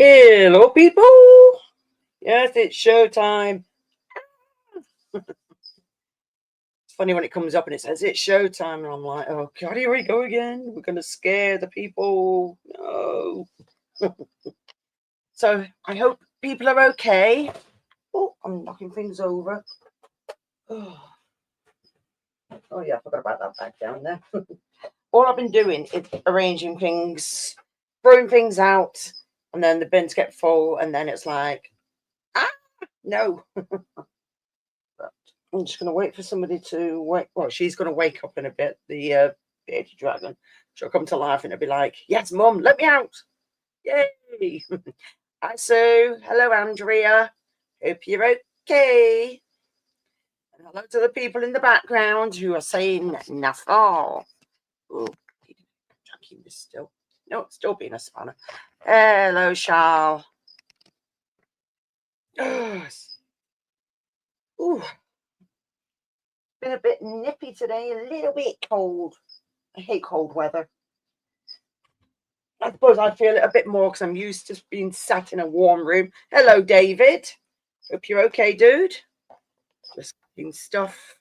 Hello, people. Yes, it's showtime. It's funny when it comes up and it says it's showtime, and I'm like, oh God, here we go again. We're going to scare the people. No. So I hope people are okay. Oh, I'm knocking things over. Oh, yeah, I forgot about that back down there. All I've been doing is arranging things, throwing things out, and then the bins get full, and then it's like, no. I'm just going to wait for somebody to wake. Well, she's going to wake up in a bit. The bearded dragon. She'll come to life and it'll be like, "Yes, Mum, let me out! Yay!" Hi, Sue. Hello, Andrea. Hope you're okay. And hello to the people in the background who are saying nothing. Oh, keep this still. No, it's still being a spanner. Hello, Charles. Ooh. Been a bit nippy today, a little bit cold. I hate cold weather. I suppose I feel it a bit more because I'm used to being sat in a warm room. Hello, David. Hope you're okay, dude. Just getting stuff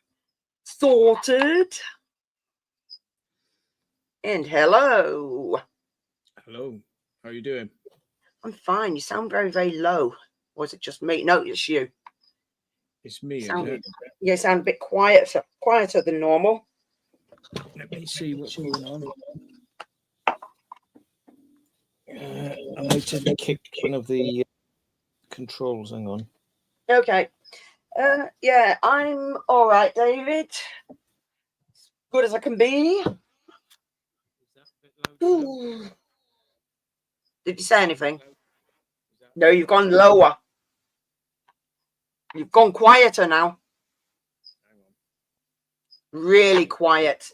sorted. And hello. Hello. How are you doing? I'm fine. You sound very, very low. Or is it just me? No, it's you. It's me, Sound, isn't it? You sound a bit quieter than normal. Let me see what's going on. I might have kicked one of the controls. Hang on. Okay. Yeah, I'm all right, David. As good as I can be. Ooh. Did you say anything? No, you've gone lower. You've gone quieter now. Hang on. Really quiet.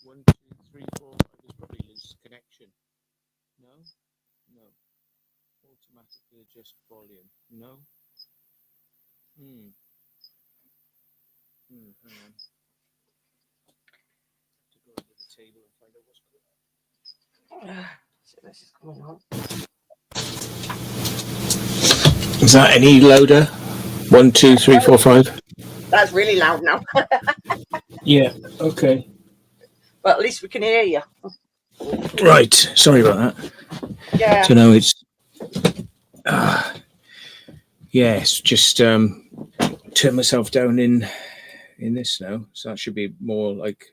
1, 2, 3, 4. There's probably loose connection. No. Automatically adjust volume. No. Hang on. To go under the table and find out what's going on. So this is coming on. Is that any louder? 1, 2, 3, 4, 5. That's really loud now. Yeah. Okay. But at least we can hear you. Right. Sorry about that. Yeah. So now it's. Yes. Just turn myself down in this now, so that should be more like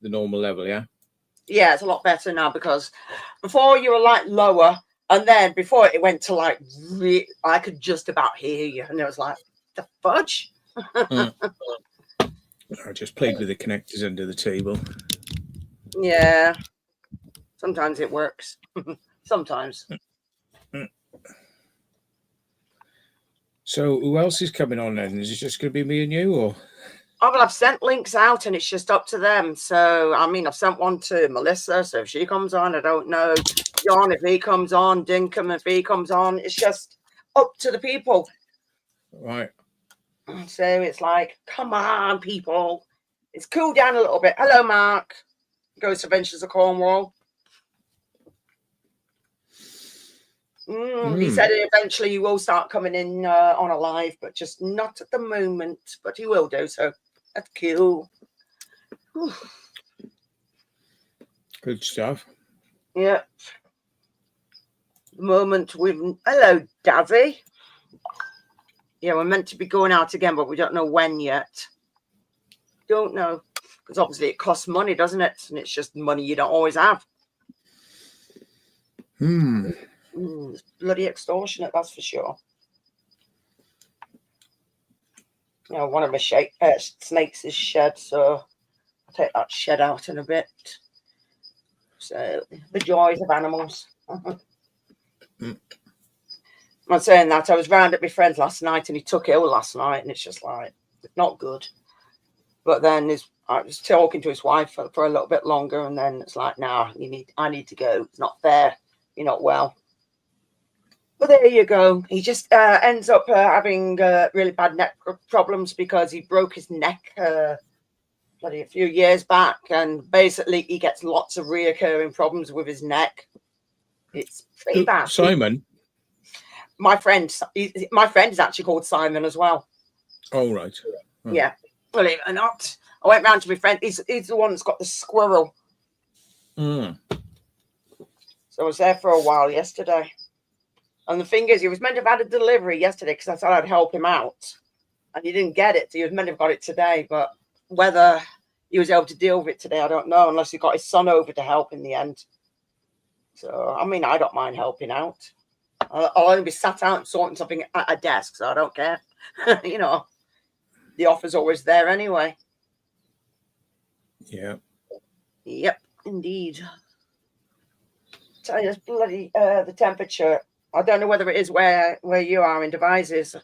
the normal level. Yeah. Yeah, it's a lot better now because before you were like lower, and then before it went to like I could just about hear you, and it was like the fudge. I just played with the connectors under the table. Yeah, sometimes it works. Sometimes. So who else is coming on then? Is it just going to be me and you, or? Oh, well, I've sent links out and it's just up to them. So, I mean, I've sent one to Melissa. So if she comes on, I don't know. John, if he comes on, Dinkum, if he comes on, it's just up to the people. Right. So it's like, come on, people. It's cooled down a little bit. Hello, Mark. Ghost Adventures of Cornwall. He said eventually he will start coming in on a live, but just not at the moment. But he will do, so that's cool. Whew. Good stuff. Yeah. The moment we've... Hello, Dazzy. Yeah, we're meant to be going out again, but we don't know when yet. Don't know. Because obviously it costs money, doesn't it? And it's just money you don't always have. It's bloody extortionate, that's for sure. You know, one of my snakes is shed, so I'll take that shed out in a bit. So, the joys of animals. I'm saying that. I was round at my friend's last night and he took ill last night, and it's just like, not good. But then I was talking to his wife for a little bit longer, and then it's like, nah, I need to go. It's not fair. You're not well. But there you go. He just ends up having really bad neck problems because he broke his neck a few years back, and basically he gets lots of reoccurring problems with his neck. It's pretty bad. Simon? my friend is actually called Simon as well. Oh, right. Oh. Yeah, believe it or not. I went round to my friend. He's the one that's got the squirrel. Mm. So I was there for a while yesterday. And the thing is, he was meant to have had a delivery yesterday because I thought I'd help him out. And he didn't get it. So he was meant to have got it today. But whether he was able to deal with it today, I don't know, unless he got his son over to help in the end. So, I mean, I don't mind helping out. I'll only be sat out and sorting something at a desk, so I don't care. You know, the offer's always there anyway. Yeah. Yep, indeed. Tell you, it's bloody the temperature. I don't know whether it is where you are in Devizes,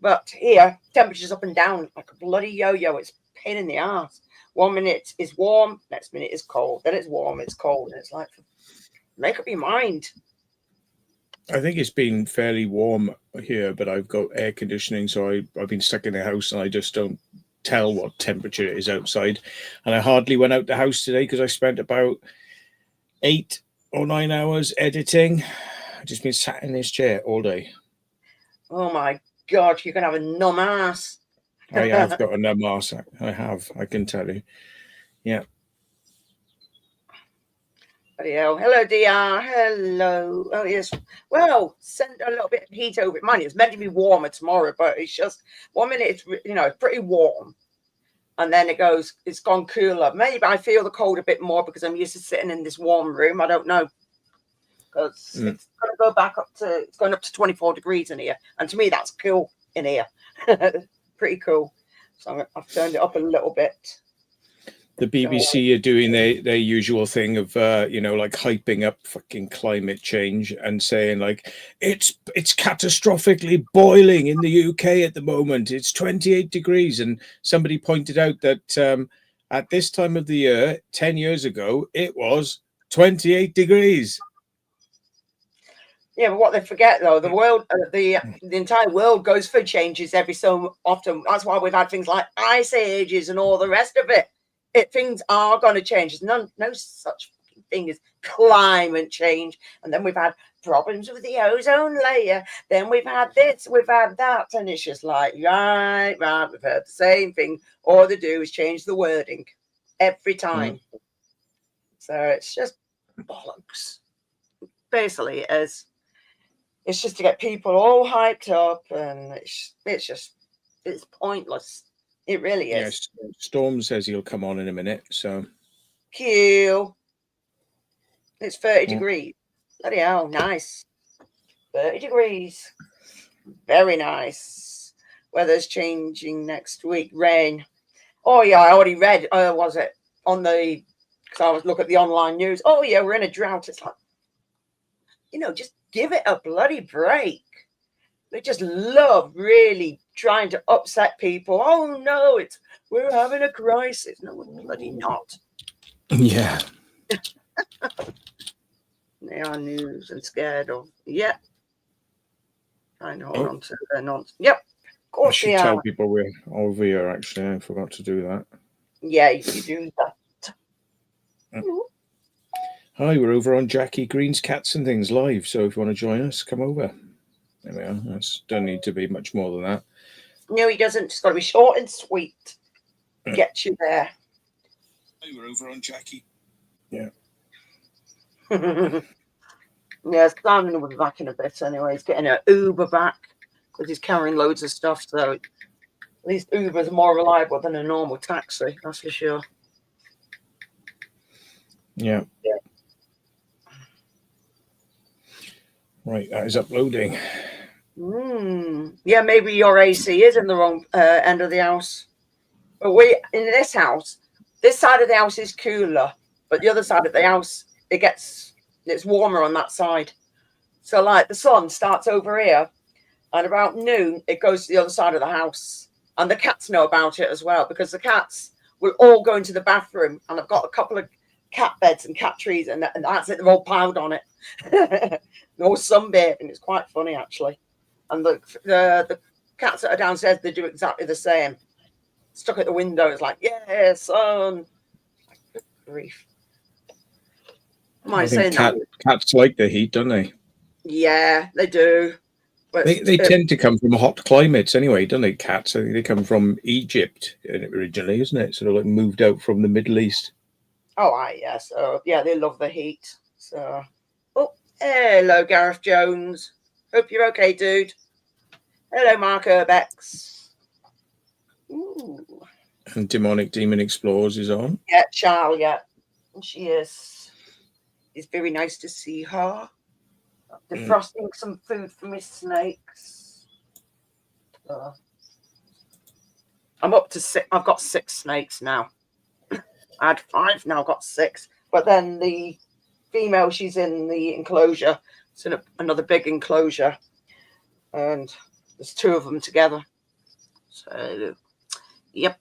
but here temperature's up and down like a bloody yo-yo. It's a pain in the ass. 1 minute is warm, next minute is cold. Then it's warm, it's cold, and it's like, make up your mind. I think it's been fairly warm here, but I've got air conditioning, so I've been stuck in the house, and I just don't tell what temperature it is outside. And I hardly went out the house today because I spent about 8 or 9 hours editing. I've just been sat in this chair all day. Oh my God, you're gonna have a numb ass. I have got a numb ass. I can tell you. Yeah. Hello, DR. Hello. Oh, yes. Well, send a little bit of heat over it. Mind you, it's meant to be warmer tomorrow, but it's just 1 minute, it's, you know, pretty warm. And then it's gone cooler. Maybe I feel the cold a bit more because I'm used to sitting in this warm room. I don't know. Because it's going to go back it's going up to 24 degrees in here. And to me, that's cool in here. Pretty cool. So I've turned it up a little bit. The BBC are doing their usual thing of, like hyping up fucking climate change and saying like, it's catastrophically boiling in the UK at the moment. It's 28 degrees. And somebody pointed out that at this time of the year, 10 years ago, it was 28 degrees. Yeah, but what they forget though, the world, the entire world goes through changes every so often. That's why we've had things like ice ages and all the rest of it. Things are going to change. There's no such thing as climate change. And then we've had problems with the ozone layer. Then we've had this, we've had that. And it's just like, right, we've heard the same thing. All they do is change the wording every time. So it's just bollocks. Basically, it's just to get people all hyped up, and it's pointless. It really is. Yes, Storm says he'll come on in a minute. So, Q. It's 30 degrees. Bloody hell, nice. 30 degrees. Very nice. Weather's changing next week. Rain. Oh, yeah, I already read. Was it on the... Because I was looking at the online news. Oh, yeah, we're in a drought. It's like, just give it a bloody break. They just love really trying to upset people. Oh, no, we're having a crisis. No, we're bloody not. Yeah. They are news and scared of. Yeah. I know. Hold on to their nonsense. Yep. Of course I should they are. tell people we're over here, actually. I forgot to do that. Yeah, you do that. Hi, we're over on Jackie Green's Cats and Things live. So if you want to join us, come over. There we are. Don't need to be much more than that. No, he doesn't. It's got to be short and sweet. Get you there. Hi, we're over on Jackie. Yeah. Yes, Simon will be back in a bit anyway. He's getting an Uber back because he's carrying loads of stuff. So at least Uber's more reliable than a normal taxi. That's for sure. Yeah. Right, that is uploading. Yeah, maybe your AC is in the wrong end of the house. But in this house, this side of the house is cooler, but the other side of the house, it's warmer on that side. So like the sun starts over here, and about noon it goes to the other side of the house, and the cats know about it as well because the cats will all go into the bathroom, and I've got a couple of cat beds and cat trees, and that's it. They're all piled on it. They're all sunbathing. It's quite funny actually. And the cats that are downstairs, they do exactly the same. Stuck at the window, it's like, yeah, sun. Good grief. I think cats like the heat, don't they? Yeah, they do. But They tend to come from hot climates anyway, don't they? Cats. I think they come from Egypt originally, isn't it? Sort of like moved out from the Middle East. yeah. So yeah, they love the heat. So hello, Gareth Jones. Hope you're okay, dude. Hello, Mark Urbex. Ooh. And Demonic Demon Explorers is on. Yeah, Charles, yeah. And she is. It's very nice to see her. Defrosting some food for my snakes. I'm up to 6. I've got 6 snakes now. I had 5, now I've got 6. But then the female, she's in the enclosure. It's in another big enclosure. And there's 2 of them together. So, yep.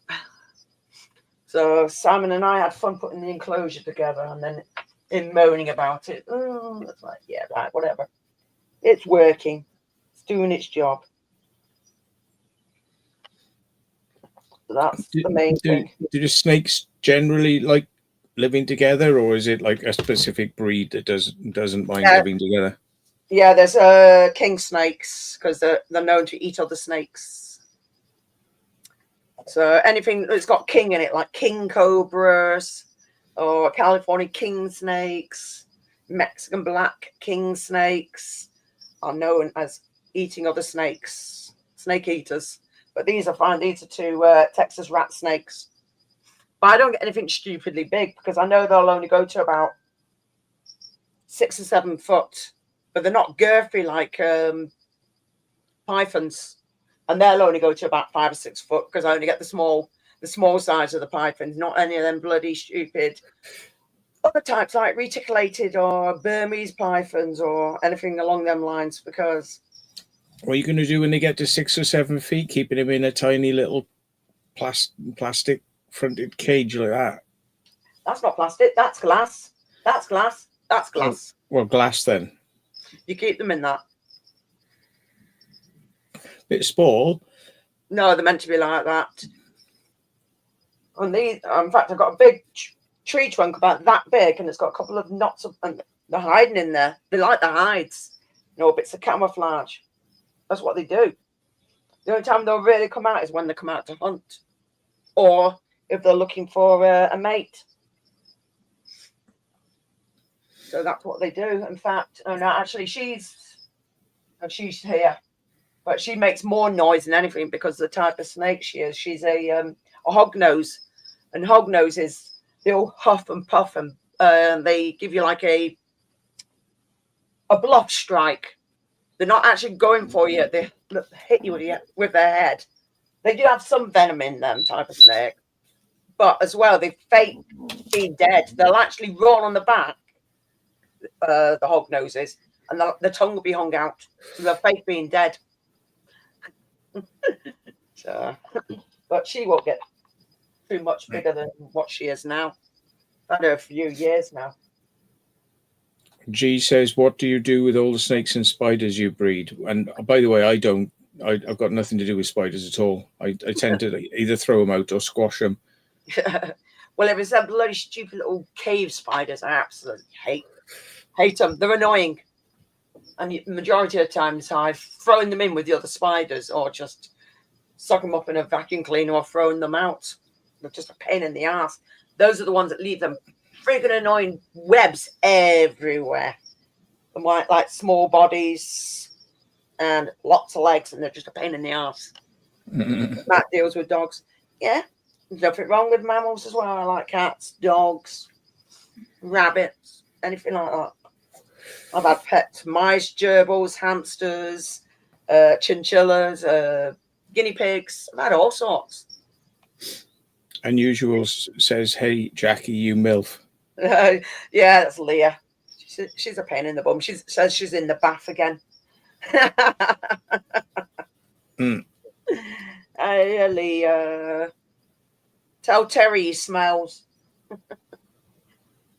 So Simon and I had fun putting the enclosure together, and then in moaning about it. It's like, yeah, right, whatever. It's working. It's doing its job. So that's the main thing. Do the snakes generally like living together, or is it like a specific breed that doesn't mind living together? Yeah, there's king snakes because they're known to eat other snakes. So anything that's got king in it, like king cobras or California king snakes, Mexican black king snakes, are known as eating other snakes, snake eaters. But these are fine. These are 2 Texas rat snakes. But I don't get anything stupidly big because I know they'll only go to about 6 or 7 foot. But they're not girthy like pythons. And they'll only go to about 5 or 6 foot because I only get the small size of the pythons, not any of them bloody stupid other types like reticulated or Burmese pythons or anything along them lines. Because what are you going to do when they get to 6 or 7 feet, keeping them in a tiny little plastic fronted cage like that? That's not plastic. That's glass. That's glass. That's glass. Well, glass then. You keep them in that. Bit small. No, they're meant to be like that. And these, in fact, I've got a big tree trunk about that big, and it's got a couple of knots of, and they're hiding in there. They like the hides, bits of camouflage. That's what they do. The only time they'll really come out is when they come out to hunt, or if they're looking for a mate. So that's what they do. In fact, no, actually, she's here. But she makes more noise than anything because of the type of snake she is. She's a hognose. And hognoses, they'll huff and puff and they give you like a bluff strike. They're not actually going for you. They hit you with their head. They do have some venom in them, type of snake. But as well, they fake being dead. They'll actually roll on the back, the hognoses, and the tongue will be hung out. So they'll fake being dead. So, but she won't get too much bigger than what she is now. I've had her a few years now. G says, what do you do with all the snakes and spiders you breed? And by the way, I've got nothing to do with spiders at all. I tend to either throw them out or squash them. Well, if it's them bloody stupid little cave spiders, I absolutely hate them. They're annoying. And the majority of the times I've thrown them in with the other spiders or just suck them up in a vacuum cleaner or thrown them out. They're just a pain in the ass. Those are the ones that leave them friggin' annoying webs everywhere. And like small bodies and lots of legs, and they're just a pain in the ass. Matt deals with dogs. Yeah, there's nothing wrong with mammals as well. I like cats, dogs, rabbits, anything like that. I've had pets, mice, gerbils, hamsters, chinchillas, guinea pigs. I've had all sorts. Unusual says, hey, Jackie, you MILF. Yeah, that's Leah. She's a pain in the bum. She says she's in the bath again. Hey, Leah. Tell Terry he smells.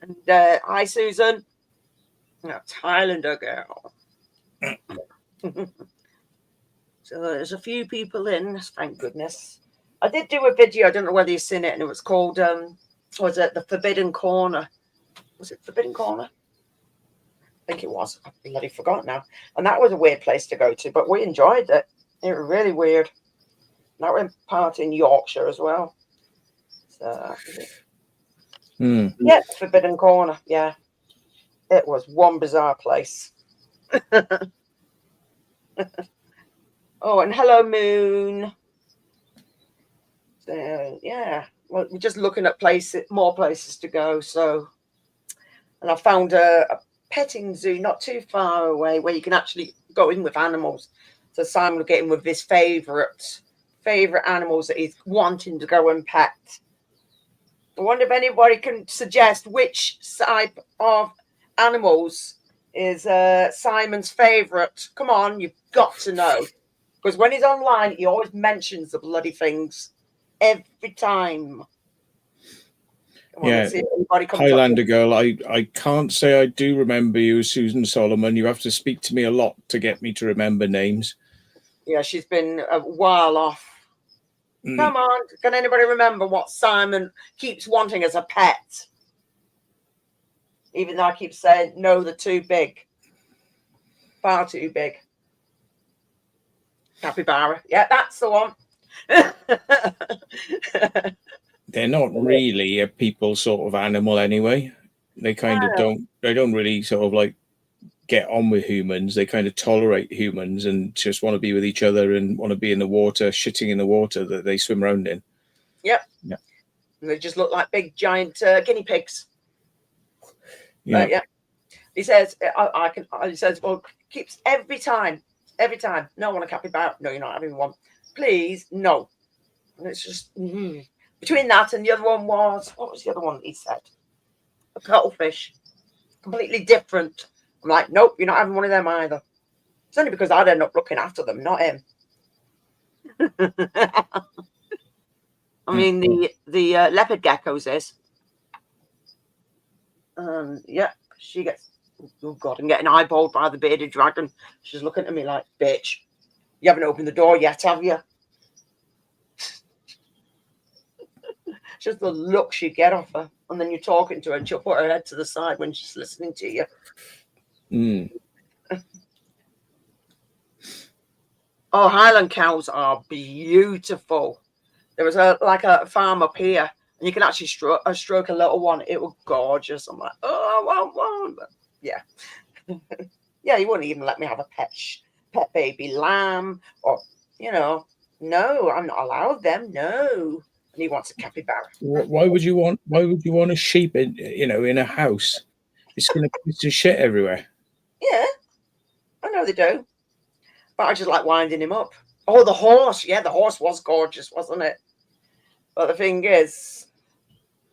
And hi, Susan. That's Highlander girl. So there's a few people in, thank goodness. I did do a video, I don't know whether you've seen it, and it was called, was it The Forbidden Corner? Was it Forbidden Corner? think it was. I bloody forgot now. And that was a weird place to go to, but we enjoyed it. It was really weird. That went part in Yorkshire as well. So, yeah, Forbidden Corner. Yeah, it was one bizarre place. Oh, and hello, Moon. So, yeah, well, we're just looking at more places to go. So, and I found a petting zoo not too far away where you can actually go in with animals. So Simon will get in with his favorite animals that he's wanting to go and pet. I wonder if anybody can suggest which type of animals is Simon's favorite. Come on, you've got to know. Because when he's online, he always mentions the bloody things every time. Yeah, Highlander girl, I can't say I do remember you, Susan Solomon. You have to speak to me a lot to get me to remember names. Yeah, she's been a while off. Come on, can anybody remember what Simon keeps wanting as a pet? Even though I keep saying, no, they're too big. Far too big. Capybara. Yeah, that's the one. They're not really a people sort of animal anyway. They kind of don't really sort of like get on with humans. They kind of tolerate humans and just want to be with each other and want to be in the water, shitting in the water that they swim around in. Yep. Yeah. And they just look like big giant guinea pigs. Yeah. Yeah. He says, he says, well, keeps every time. No, I want a capybara. No, you're not having one. Please, no. And it's just between that and the other one was, what was the other one that he said? A cuttlefish. Completely different. I'm like, nope, you're not having one of them either. It's only because I'd end up looking after them, not him. I mean, the leopard geckos is. Yeah, she gets, oh God, I'm getting eyeballed by the bearded dragon. She's looking at me like, bitch, you haven't opened the door yet, have you? Just the look she get off her. And then you're talking to her and she'll put her head to the side when she's listening to you. Oh, Highland cows are beautiful. There was a farm up here, and you can actually stroke a little one. It was gorgeous. I'm like, oh, I want one. But yeah. Yeah, he wouldn't even let me have a pet baby lamb or, no, I'm not allowed them. No. And he wants a capybara. Why would you want a sheep in a house? It's going to piss the shit everywhere. Yeah, I know they do. But I just like winding him up. Oh, the horse. Yeah, the horse was gorgeous, wasn't it? But the thing is,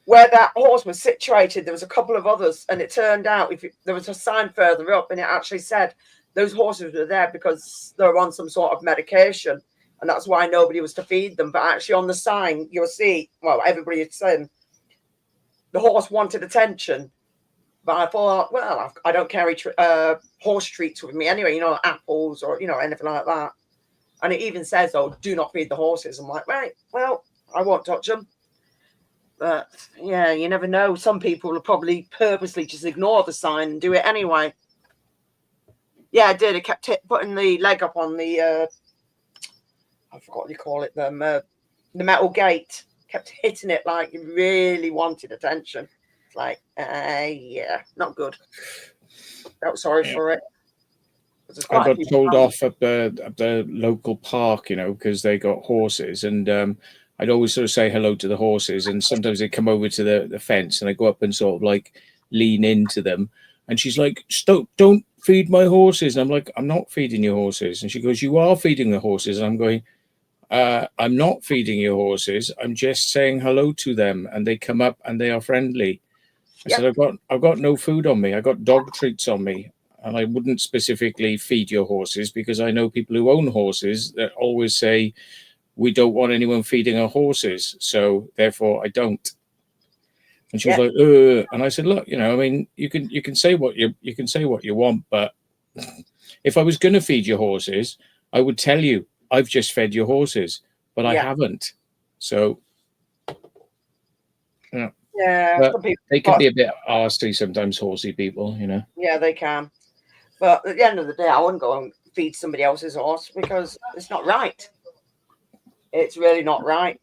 where that horse was situated, there was a couple of others, and it turned out there was a sign further up, and it actually said those horses were there because they were on some sort of medication, and that's why nobody was to feed them. But actually, on the sign, you'll see, well, everybody is saying the horse wanted attention. But I thought, well, I don't carry horse treats with me anyway, apples or, anything like that. And it even says, oh, do not feed the horses. I'm like, right, well, I won't touch them. But, yeah, you never know. Some people will probably purposely just ignore the sign and do it anyway. Yeah, I did. I kept putting the leg up on the, I forgot what you call it, the metal gate. Kept hitting it like you really wanted attention. Like, yeah, not good. Felt sorry for it. I got told off at the local park, because they got horses, and I'd always sort of say hello to the horses, and sometimes they come over to the fence, and I go up and sort of like lean into them, and she's like, "Don't feed my horses," and I'm like, "I'm not feeding your horses," and she goes, "You are feeding the horses," and I'm going, "I'm not feeding your horses. I'm just saying hello to them, and they come up and they are friendly." I said, I've got no food on me. I got dog treats on me. And I wouldn't specifically feed your horses because I know people who own horses that always say, we don't want anyone feeding our horses. So therefore I don't. And she was like, and I said, look, you can say what you want, but if I was going to feed your horses, I would tell you I've just fed your horses, but I haven't. So, yeah, they can be a bit arsey sometimes, horsey people, Yeah, they can. But at the end of the day, I wouldn't go and feed somebody else's horse because it's not right. It's really not right.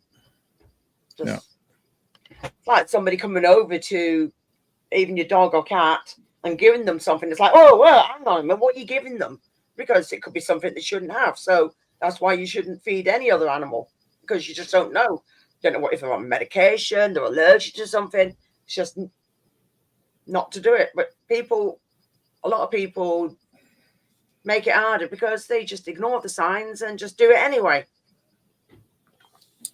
Just No. it's like somebody coming over to even your dog or cat and giving them something. It's like, oh, well, hang on a minute, what are you giving them? Because it could be something they shouldn't have. So that's why you shouldn't feed any other animal, because you just don't know. You don't know what if they're on medication, they're allergic to something. It's just not to do it. But a lot of people make it harder because they just ignore the signs and just do it anyway.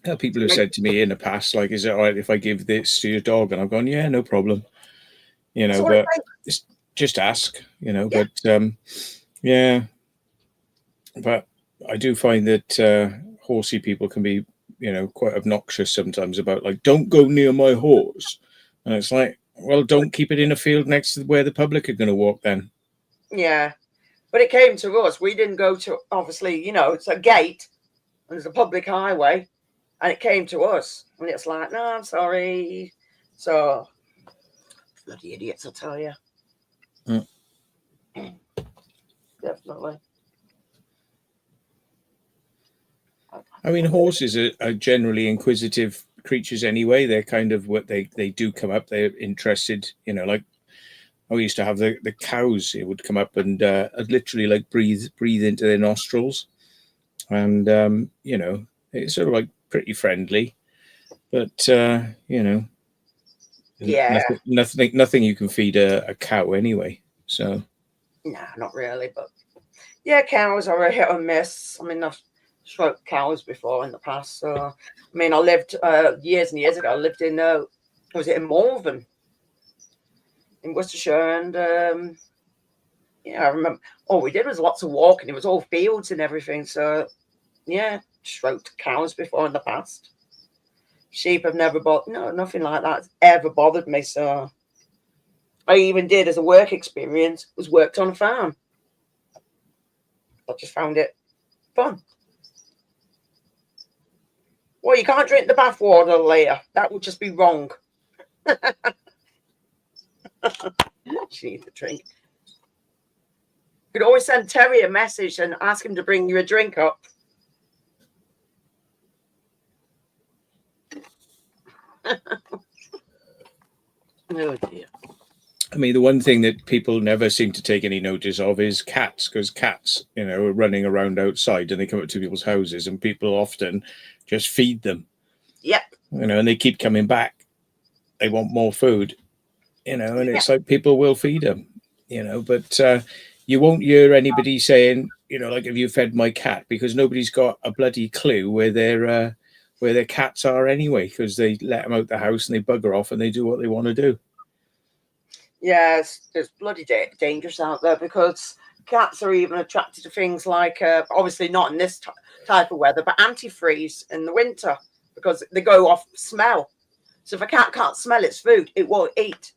Yeah, people have said to me in the past, like, is it all right if I give this to your dog? And I've gone, yeah, no problem. You know, but just ask, you know, Yeah. but yeah. But I do find that horsey people can be, you know, quite obnoxious sometimes about like, don't go near my horse. And it's like, well, don't keep it in a field next to where the public are going to walk then. Yeah. But it came to us. We didn't go to, obviously, you know, it's a gate and there's a public highway, and it came to us. And it's like, no, I'm sorry. So, bloody idiots, I tell you. Definitely. I mean, horses are generally inquisitive creatures anyway. They're kind of what they do come up. They're interested, you know, like I used to have the cows. It would come up and I'd literally like breathe into their nostrils. And, you know, it's sort of like pretty friendly, but, you know, Yeah. nothing you can feed a cow anyway. So, Nah, not really. But yeah, cows are a hit or miss. I mean, I've stroked cows before in the past. So, I mean, I lived years and years ago. I lived in, was it in Malvern in Worcestershire? And yeah, I remember all we did was lots of walking. It was all fields and everything. So, yeah, stroked cows before in the past. Sheep have never nothing like that ever bothered me. So, I even did as a work experience, was worked on a farm. I just found it fun. Well, you can't drink the bathwater, Leah. That would just be wrong. She needs a drink. You could always send Terry a message and ask him to bring you a drink up. Oh dear. I mean, the one thing that people never seem to take any notice of is cats, because cats, you know, are running around outside and they come up to people's houses and people often just feed them. Yep. You know, and they keep coming back. They want more food, you know, and it's like people will feed them, you know, but you won't hear anybody saying, you know, like, have you fed my cat? Because nobody's got a bloody clue where their cats are anyway, because they let them out the house and they bugger off and they do what they want to do. Yes, it's bloody dangerous out there because cats are even attracted to things like, obviously not in this type of weather, but antifreeze in the winter because they go off smell. So if a cat can't smell its food, it won't eat.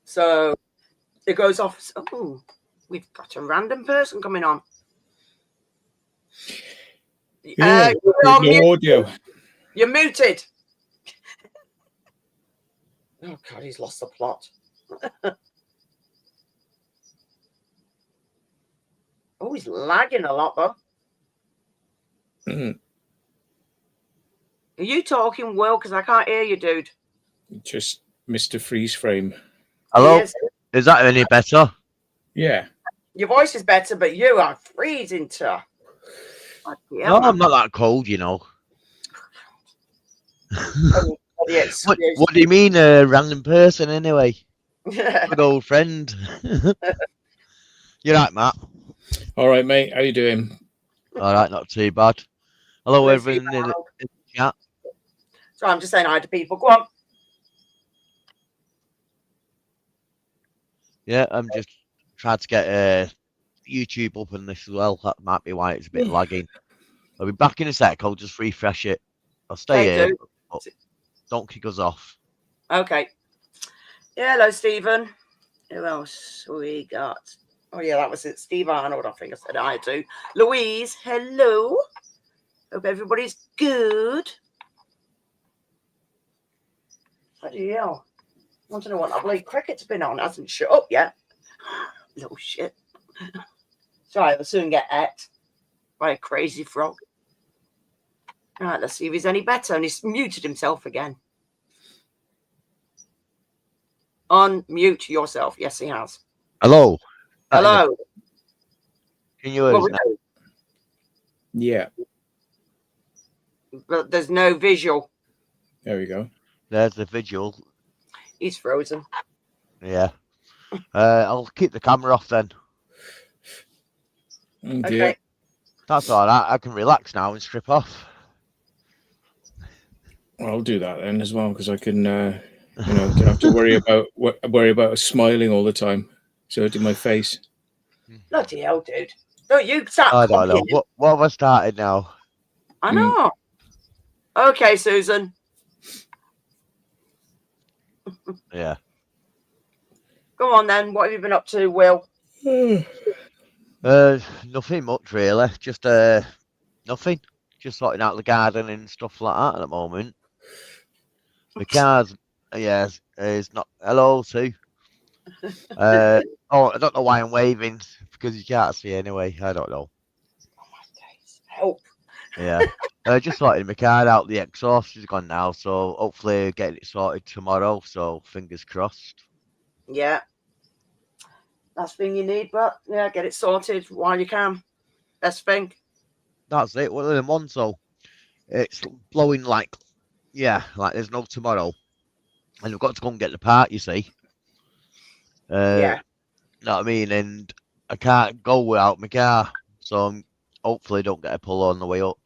So it goes off. Oh, we've got a random person coming on. Yeah, you're audio. You're muted. Oh God, he's lost the plot. Oh, he's lagging a lot though. Mm. Are you talking, Will? Because I can't hear you, dude. Just Mr. Freeze Frame. Hello? Is that any better? Yeah. Your voice is better, but you are freezing to. No, I'm not that cold, you know. What do you mean, a random person, anyway? Good old friend. You're right, Matt. All right, mate. How you doing? All right, not too bad. Hello, everyone in the chat. So I'm just saying hi to people. Go on. Yeah, I'm just trying to get YouTube up in this as well. That might be why it's a bit lagging. I'll be back in a sec. I'll just refresh it. I'll stay here. Don't kick us off. Okay. Yeah, hello, Stephen. Who else we got? Oh, yeah, that was it. Steve Arnold, I think I said hi to. Louise, hello. Hope everybody's good. Bloody hell. I want to know what that bloody cricket's been on. It hasn't shut up yet. Little shit. Sorry, I'll soon get ate by a crazy frog. Right, let's see if he's any better. And he's muted himself again. Unmute yourself. Yes, he has. Hello. Hello. Can you hear us now? Yeah, But there's no visual. there we go. There's the visual. He's frozen. Yeah. I'll keep the camera off then. Oh, Okay. dear. That's all right. I can relax now and strip off. I'll do that then as well because I can, don't have to worry about smiling all the time. So I do my face. Bloody hell, dude. No, you start I don't know. copying him. What have I started now? I know. Okay, Susan. Yeah. Go on then. What have you been up to, Will? Nothing much really. Just nothing. Just sorting out the garden and stuff like that at the moment. The car's is not. Hello, Sue. I don't know why I'm waving because you can't see anyway. I don't know. Oh my days. Help. Yeah. Just sorting my car out. The exhaust is gone now, so hopefully get it sorted tomorrow. So fingers crossed. Yeah. Last thing you need, but yeah, get it sorted while you can. Best thing. That's it. One of them ones, so it's blowing like there's no tomorrow, and we've got to go and get the part. You see. Yeah. Know what I mean? And I can't go without my car, so I'm hopefully don't get a pull on the way up.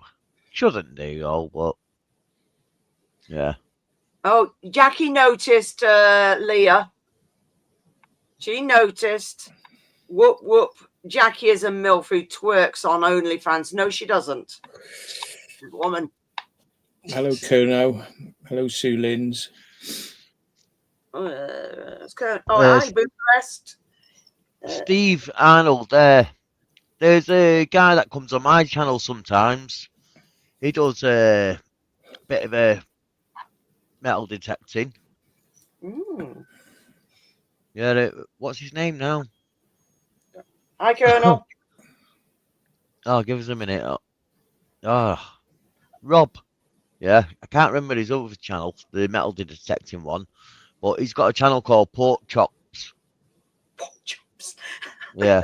Shouldn't do though, but yeah. Oh, Jackie noticed Leah. She noticed. Whoop whoop. Jackie is a MILF who twerks on OnlyFans. No, she doesn't. Woman. Hello, Kono. Hello, Sue Lins. Let's go. Oh, hi, Bucharest. Steve Arnold there's a guy that comes on my channel sometimes. He does a bit of a metal detecting. Yeah, what's his name now? Hi, Colonel. Oh, give us a minute. Rob. Yeah, I can't remember his other channel, the metal detecting one, but he's got a channel called Pork Chops. Pork chops. Yeah,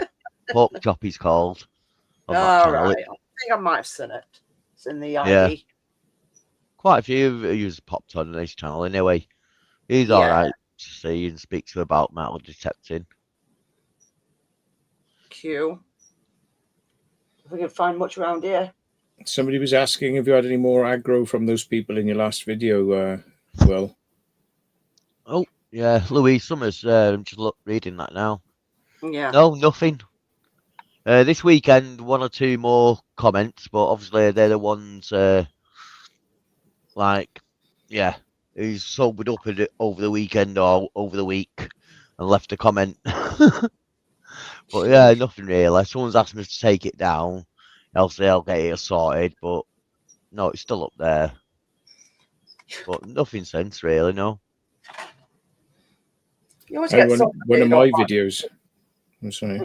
Pork Chop he's called. On that All channel. right. I think I might have seen it. It's in the ID. Yeah. Quite a few views popped on his channel anyway. He's all right to see and speak to about metal detecting. Q. If we can find much around here. Somebody was asking if you had any more aggro from those people in your last video, Will. Oh, yeah, Louise Summers. I'm just reading that now. Yeah. No, nothing. This weekend, one or two more comments, but obviously they're the ones, who's sobered up over the weekend or over the week and left a comment. But yeah, nothing really. Someone's asked me to take it down, else they'll get it sorted, but no, it's still up there. But nothing since, really, no. You always get One of my videos. I'm sorry.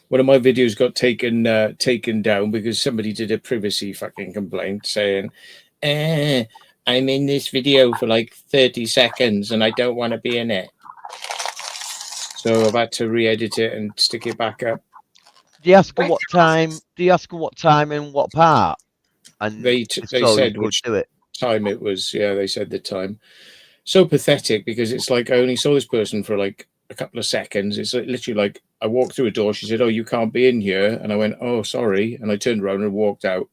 One of my videos got taken down because somebody did a privacy fucking complaint saying, I'm in this video for like 30 seconds and I don't want to be in it. So I've had to re-edit it and stick it back up. Do you ask them what time? Do you ask them what time and what part? And They said which do it. time it was. Yeah, they said the time. So pathetic because it's like I only saw this person for like a couple of seconds. It's like, literally like I walked through a door. She said, "Oh, you can't be in here," and I went, "Oh, sorry," and I turned around and walked out.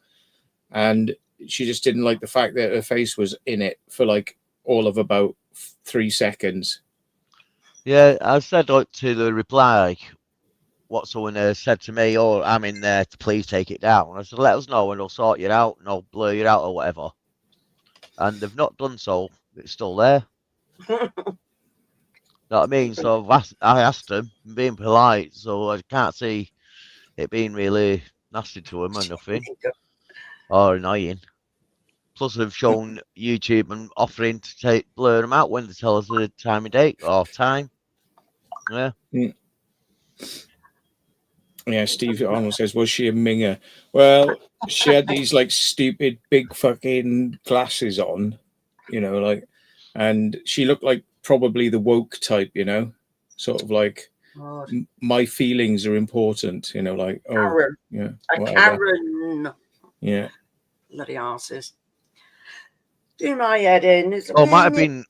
And she just didn't like the fact that her face was in it for like all of about 3 seconds. Yeah, I said to the reply, what someone said to me, "Oh, I'm in there to please take it down." I said, "Let us know and I'll sort you out and I'll blur you out or whatever." And they've not done so. It's still there. Know what I mean? So I asked them, being polite, so I can't see it being really nasty to them or nothing or annoying. Plus, they've shown YouTube and offering to blur them out when they tell us the time of date or time. Yeah. Yeah, Steve Arnold says, was she a minger? Well, she had these like stupid big fucking glasses on, like, and she looked like probably the woke type, sort of like God. my feelings are important, like, oh, Karen. yeah, A whatever. Karen. Yeah. Bloody arses. Do my head in. It's Oh, might have been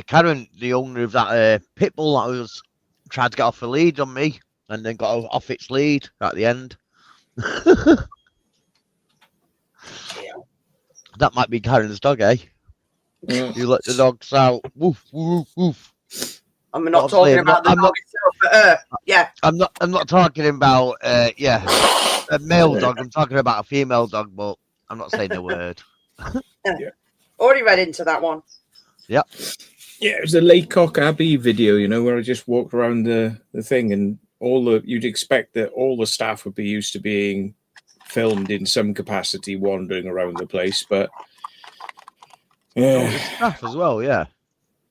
Karen, the owner of that pit bull that was tried to get off the lead on me, and then got off its lead at the end. That might be Karen's dog, eh? Yeah. You let the dogs out. Woof, woof, woof. I'm not Obviously, talking about the dog itself, but her. Yeah. I'm not talking about a male dog. I'm talking about a female dog, but I'm not saying a word. Already read into that one. Yep. Yeah, it was a Laycock Abbey video, where I just walked around the thing, and you'd expect that all the staff would be used to being filmed in some capacity, wandering around the place, but yeah, Staff as well, yeah.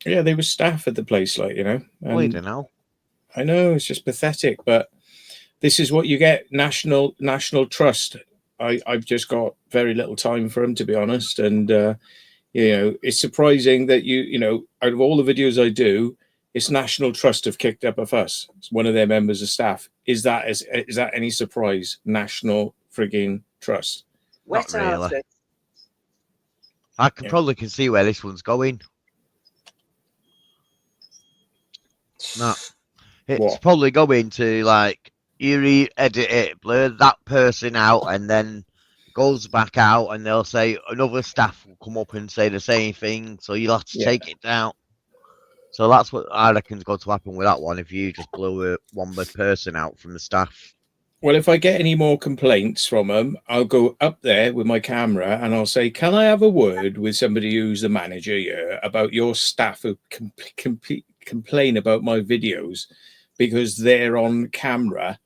Yeah, they were staff at the place, like, Bleeding hell. I know, it's just pathetic, but this is what you get. National trust. I've just got very little time for them, to be honest, and it's surprising that out of all the videos I do, it's National Trust have kicked up a fuss. It's one of their members of staff. Is that any surprise? National frigging Trust. Wet Not really. arses. I probably can see where this one's going. No, it's probably going to like you re-edit it, blur that person out, and then goes back out, and they'll say another staff will come up and say the same thing, so you'll have to take it down. So that's what I reckon is going to happen with that one if you just blow one person out from the staff. Well, if I get any more complaints from them, I'll go up there with my camera and I'll say, can I have a word with somebody who's the manager here about your staff who complain about my videos because they're on camera?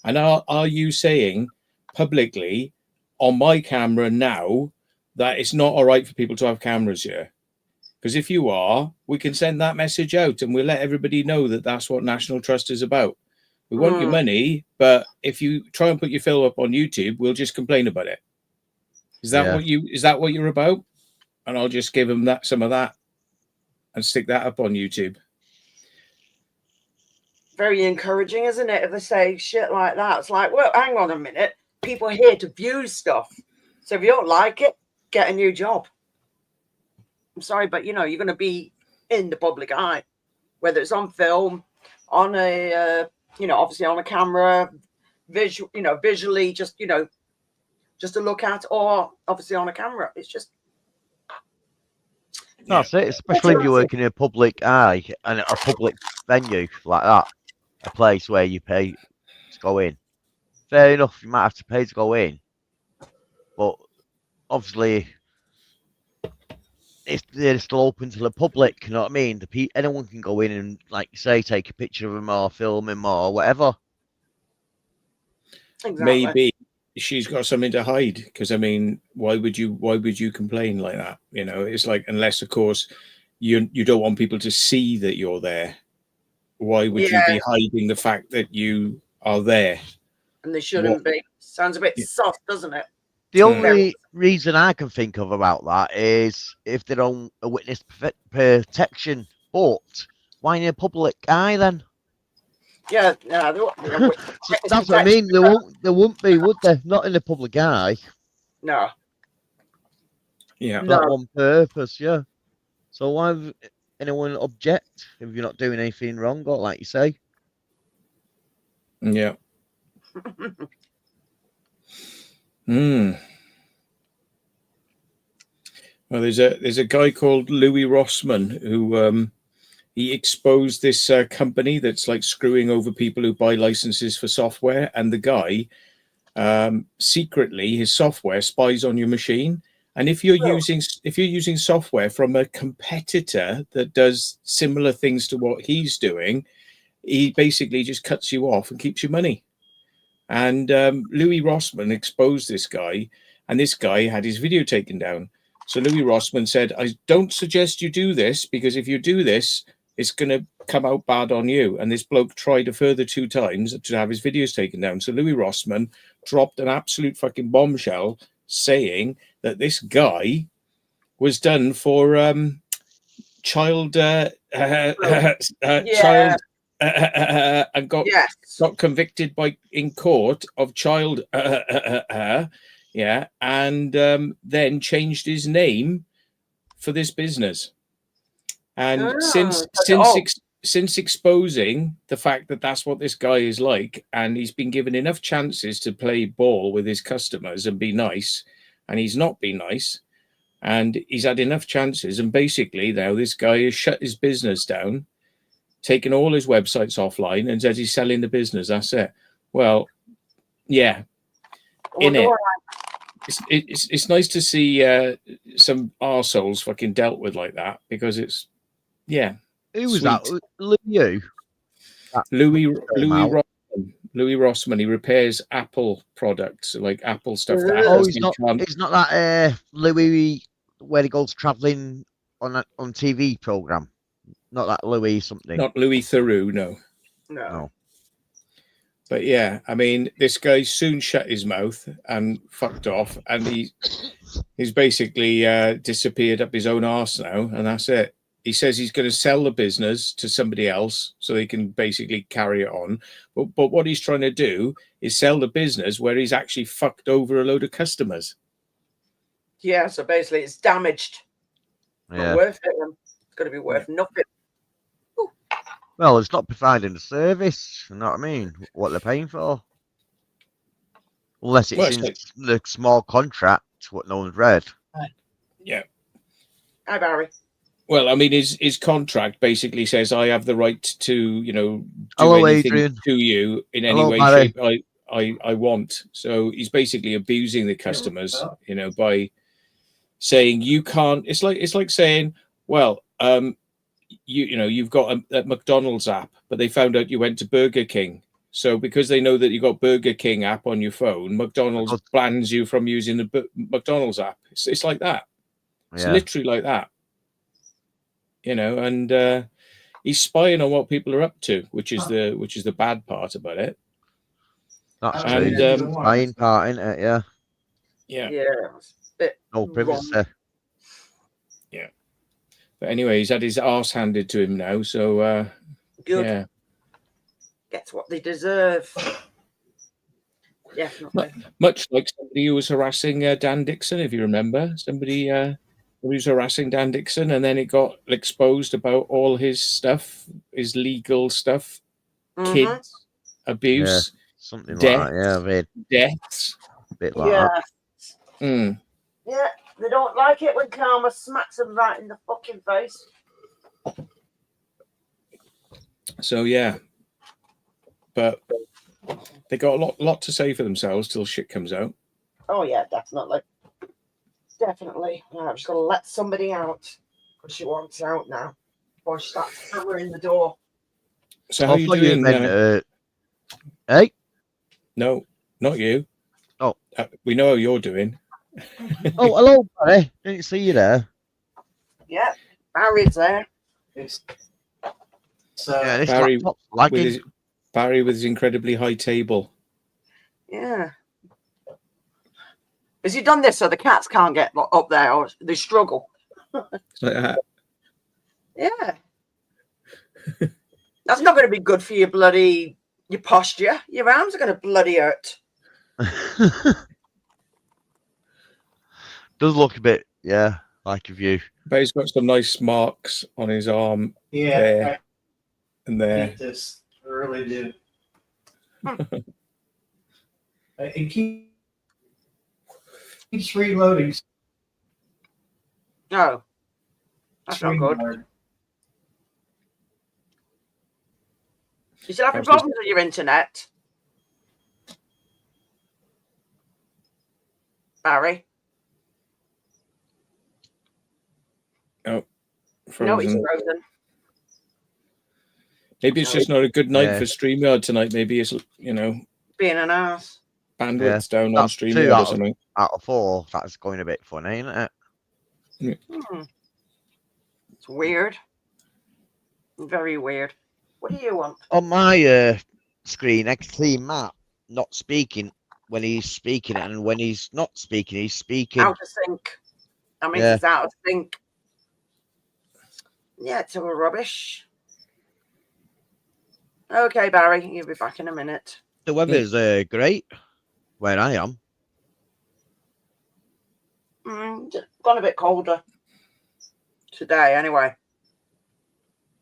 And are you saying publicly on my camera now that it's not all right for people to have cameras here? Because if you are, we can send that message out and we'll let everybody know that that's what National Trust is about. We want your money, but if you try and put your film up on YouTube, we'll just complain about it. Is that what you're about? And I'll just give them some of that and stick that up on YouTube. Very encouraging, isn't it? If they say shit like that, it's like, well, hang on a minute. People are here to view stuff. So if you don't like it, get a new job. I'm sorry, but you're going to be in the public eye, whether it's on film, on a obviously on a camera, visually, just to look at, or obviously on a camera. It's just that's it. Especially if you work in a public eye and a public venue like that, a place where you pay to go in. Fair enough, you might have to pay to go in, but obviously they're still open to the public. You know what I mean? Anyone can go in and, like you say, take a picture of him or film him or whatever. exactly. Maybe she's got something to hide. Because I mean, why would you complain like that? It's like, unless of course you don't want people to see that you're there. Why would you be hiding the fact that you are there? And they shouldn't be. Sounds a bit soft, doesn't it? The only reason I can think of about that is if they're on a witness protection, but why in a public eye then? Yeah, that's what I mean. There won't be, would there? Not in the public eye. No. Yeah. That one purpose, yeah. So why would anyone object if you're not doing anything wrong, or like you say? Yeah. Well, there's a guy called Louis Rossman who he exposed this company that's like screwing over people who buy licenses for software, and the guy secretly, his software spies on your machine. And if you're using software from a competitor that does similar things to what he's doing, he basically just cuts you off and keeps your money. And Louis Rossman exposed this guy, and this guy had his video taken down. So Louis Rossman said, I don't suggest you do this, because if you do this, it's going to come out bad on you. And this bloke tried a further 2 times to have his videos taken down. So Louis Rossmann dropped an absolute fucking bombshell saying that this guy was done for child child and got convicted in court of child yeah, and then changed his name for this business. And since exposing the fact that that's what this guy is like, and he's been given enough chances to play ball with his customers and be nice, and he's not been nice, and he's had enough chances, and basically now this guy has shut his business down, taken all his websites offline, and says he's selling the business. That's it. Well, yeah, it's nice to see some arseholes fucking dealt with like that, because it's Who was that? Louis Rossmann. He repairs Apple products, like Apple stuff. It's not that Louis where he goes traveling on TV program. Not that Louis something. Not Louis Theroux, no. But yeah, I mean, this guy soon shut his mouth and fucked off, and he's basically disappeared up his own arse now, and that's it. He says he's going to sell the business to somebody else so they can basically carry it on. But what he's trying to do is sell the business where he's actually fucked over a load of customers. Yeah, so basically it's damaged. Not worth it. It's going to be worth nothing. Ooh. Well, it's not providing the service. You know what I mean? What they're paying for. Unless it's in the small contract, what no one's read. Yeah. Hi, Barry. Well, I mean, his contract basically says I have the right to, do anything Adrian. to you in any way, shape I want. So he's basically abusing the customers, by saying you can't. It's like saying, well, you've got a McDonald's app, but they found out you went to Burger King. So because they know that you got Burger King app on your phone, McDonald's bans you from using the McDonald's app. It's like that. It's literally like that. And he's spying on what people are up to, which is the bad part about it. That's true. Spying part, isn't it? Yeah. Yeah. No privacy. Yeah. But anyway, he's had his arse handed to him now, so good. Yeah. Gets what they deserve. Yeah. Much like somebody who was harassing Dan Dixon, if you remember, somebody who was harassing Dan Dixon, and then it got exposed about all his stuff, his legal stuff, kids, abuse, something deaths, like that. Deaths, a bit like that. Yeah, they don't like it when karma smacks them right in the fucking face. So yeah, but they got a lot to say for themselves till shit comes out. Oh yeah, definitely. I'm just gonna let somebody out because she wants out now before she starts hammering the door. So how are you doing? Hey? No, not you. Oh, we know how you're doing. Oh, hello, Barry. Didn't see you there. Yeah, Barry's there. So Barry with his incredibly high table. Yeah. Has he done this so the cats can't get up there, or they struggle? It's like that. Yeah. That's not going to be good for your posture. Your arms are going to bloody hurt. Does look a bit, like a view. But he's got some nice marks on his arm. Yeah. There and there. This really do. It keeps reloading. No. That's not good. You still having problems with your internet? Barry? Oh, frozen. No, he's frozen. Maybe it's just not a good night for StreamYard tonight. Maybe it's, being an ass. Bandwidth's down on StreamYard or something. Out of 4, that's going a bit funny, isn't it? It's weird. Very weird. What do you want? On my screen, I can see Matt not speaking when he's speaking, and when he's not speaking, he's speaking. Out of sync. That means Yeah. it's out of sync. Yeah, it's all rubbish. Okay, Barry, you'll be back in a minute. The weather's great where I am. Just gone a bit colder today, anyway.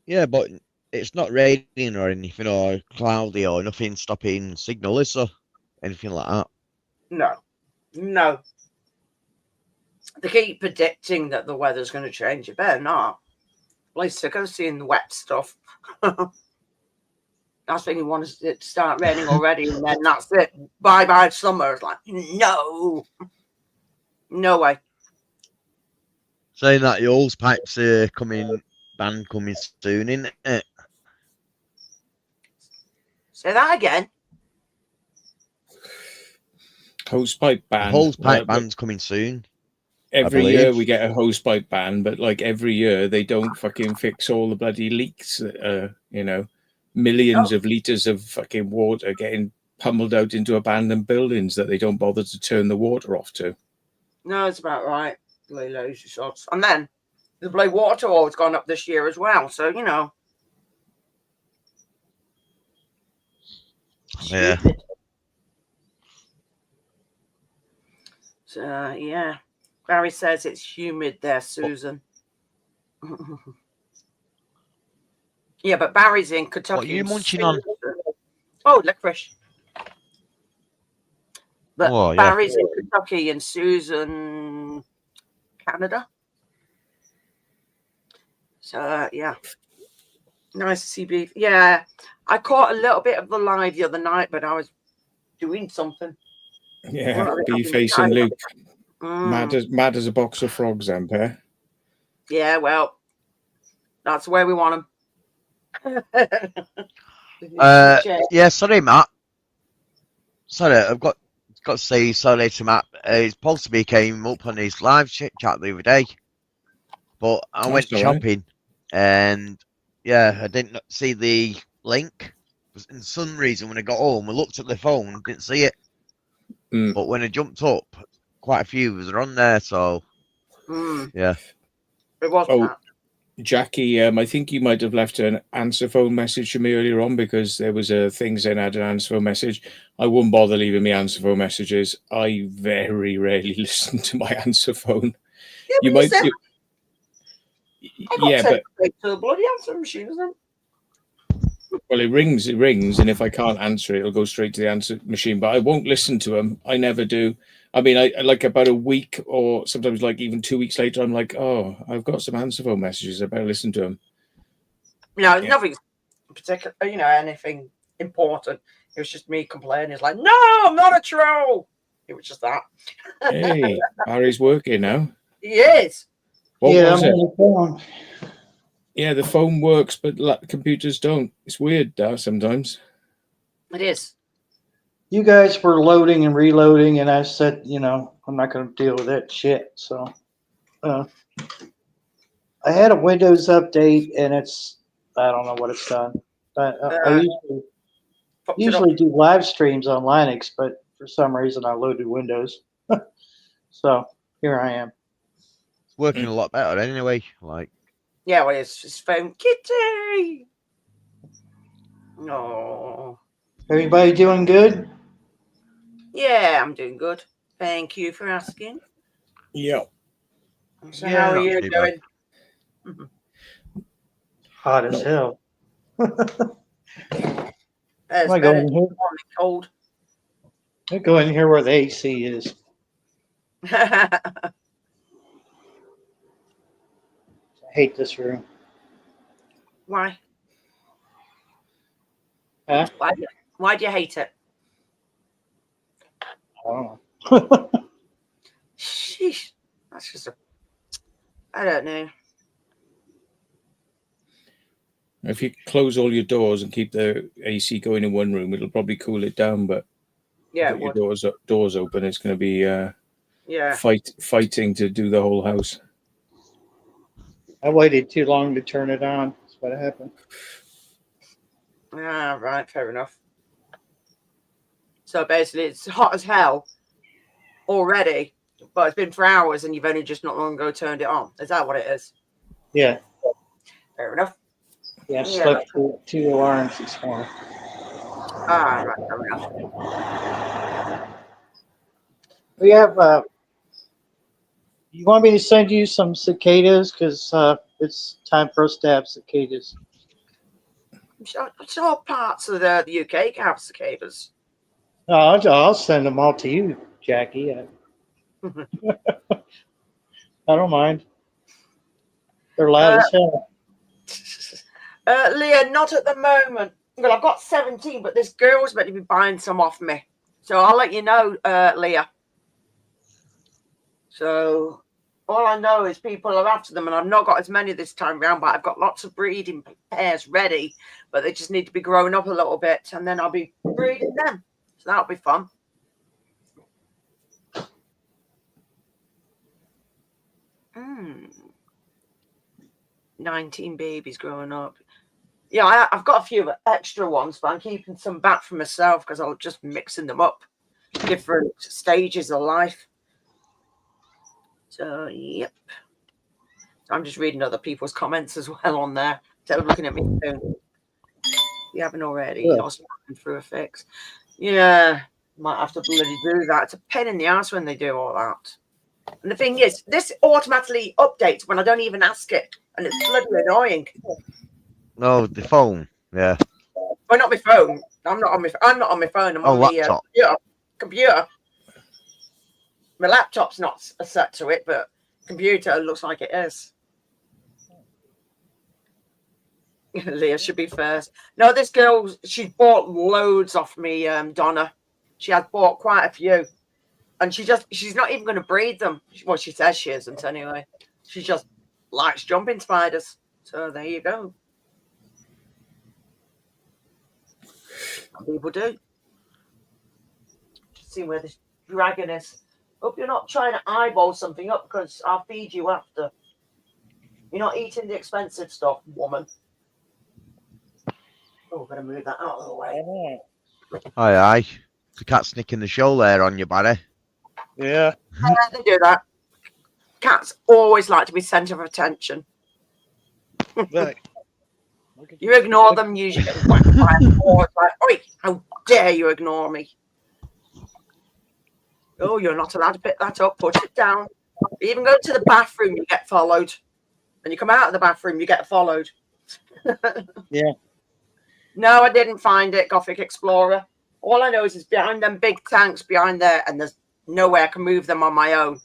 Yeah, but it's not raining or anything, or cloudy, or nothing stopping signal, is there? Anything like that? No. They keep predicting that the weather's going to change. It better not. At least I go seeing the wet stuff. That's when you want it to start raining already, and then that's it. Bye summer. It's like, no way. Saying that the hose pipes ban coming soon, isn't it? Say that again. Hosepipe ban. Hosepipe ban's coming soon. Every believe. year we get a hosepipe ban, but like every year they don't fucking fix all the bloody leaks. That, millions of liters of fucking water getting pummeled out into abandoned buildings that they don't bother to turn the water off to. No, it's about right. Bloody loads of shots. And then the bloody water always gone up this year as well. So, Yeah. Stupid. So, yeah. Barry says it's humid there, Susan. Yeah, but Barry's in Kentucky. What are you and munching Susan- on? Oh, licorice. But Oh, yeah. Barry's in Kentucky and Susan, Canada. So, yeah. Nice to see beef. Yeah, I caught a little bit of the live the other night, but I was doing something. Yeah, Well, B-Face and Luke. Mm. Mad as a box of frogs, Ampere. Yeah, well, that's where we want them. Yeah, sorry, Matt. Sorry, I've got to say sorry to Matt. His possibly came up on his live chat the other day, but I That's went all right. shopping, and yeah, I didn't see the link. For some reason, when I got home, I looked at the phone, didn't see it. Mm. But when I jumped up, quite a few was on there. So yeah, It was Oh. that. Jackie, I think you might have left an answer phone message for me earlier on because there was a thing saying I had an answer phone message. I wouldn't bother leaving me answer phone messages. I very rarely listen to my answer phone. Yeah, You but might, said, you- I got yeah, sent but straight to the bloody answer machine, isn't well, it rings, and if I can't answer it, it'll go straight to the answer machine. But I won't listen to them. I never do. I mean, I like about a week or sometimes like even 2 weeks later, I'm like, oh, I've got some answer phone messages. I better listen to them. No, Yeah. nothing particular, anything important. It was just me complaining. It's like, no, I'm not a troll. It was just that. Hey, Barry's working now. He is. What yeah, was I'm it? on the phone. Yeah, the phone works, but computers don't. It's weird, sometimes. It is. You guys were loading and reloading, and I said, I'm not going to deal with that shit. So, I had a Windows update, and I don't know what it's done. I usually do live streams on Linux, but for some reason I loaded Windows. So here I am. it's working a lot better anyway. Like, Yeah, well, it's his phone. Kitty. No. Everybody doing good? Yeah, I'm doing good. Thank you for asking. Yeah. So Yeah, how are not you too bad. doing? Hot as hell. It's I better go in here? cold. I go in here where the AC is. I hate this room. Why? Huh? Why do you hate it? I don't know. Sheesh. That's just I don't know. If you close all your doors and keep the AC going in one room, it'll probably cool it down. But Yeah, put it your would. doors open, it's going to be Yeah. fighting to do the whole house. I waited too long to turn it on. It's what happened. Ah, right, fair enough. So basically, it's hot as hell already, but it's been for hours, and you've only just not long ago turned it on. Is that what it is? Yeah. Fair enough. Yeah, I've Yeah. slept through 2 alarms this morning. Ah, right, fair enough. We have, you want me to send you some cicadas? Because it's time for us to have cicadas. I'm sure parts of the UK can have cicadas. No, I'll send them all to you, Jackie. I don't mind. They're loud as hell. Leah, not at the moment. Well, I've got 17, but this girl's meant to be buying some off me. So I'll let you know, Leah. So all I know is people are after them, and I've not got as many this time around, but I've got lots of breeding pairs ready, but they just need to be growing up a little bit, and then I'll be breeding them. So that'll be fun. Mm. 19 babies growing up. Yeah, I've got a few extra ones, but I'm keeping some back for myself because I'll just mixing them up. Different stages of life. So, yep. I'm just reading other people's comments as well on there. Instead of looking at me soon. You haven't already. Yeah. You're starting through a fix. Yeah, might have to bloody do that. It's a pain in the ass when they do all that. And the thing is, this automatically updates when I don't even ask it, and it's bloody annoying. No, the phone. Yeah. Well, not my phone. I'm not on my phone. I'm Oh, on the laptop. computer. My laptop's not set to it, but computer looks like it is. Leah should be first. No, this girl, she bought loads off me, Donna. She has bought quite a few. And she's not even going to breed them. Well, she says she isn't anyway. She just likes jumping spiders. So there you go. Some people do. Just see where this dragon is. Hope you're not trying to eyeball something up because I'll feed you after. You're not eating the expensive stuff, woman. Oh, I'm going to move that out of the way. Aye. The cat's nicking the show there on you, Barry. Yeah. Yeah, they do that. Cats always like to be centre of attention. Look. You ignore them, usually get whacked by a paw. It's like, oi, how dare you ignore me? Oh, you're not allowed to pick that up. Put it down. You even go to the bathroom, you get followed. And you come out of the bathroom, you get followed. Yeah. No, I didn't find it, Gothic Explorer. All I know is it's behind them big tanks behind there, and there's nowhere I can move them on my own.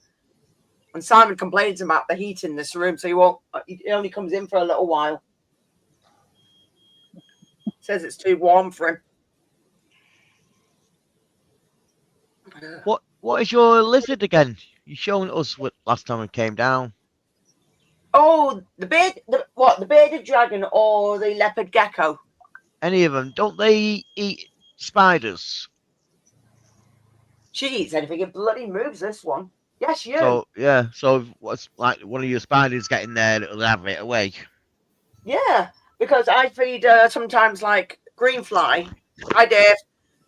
And Simon complains about the heat in this room, so he only comes in for a little while. Says it's too warm for him. What is your lizard again? You shown us what last time we came down. Oh, the bearded dragon or the leopard gecko? Any of them? Don't they eat spiders? She eats anything. It bloody moves, this one. Yes, you. So yeah. So if what's like one of your spiders getting there, it'll have it away. Yeah, because I feed sometimes like green fly. I did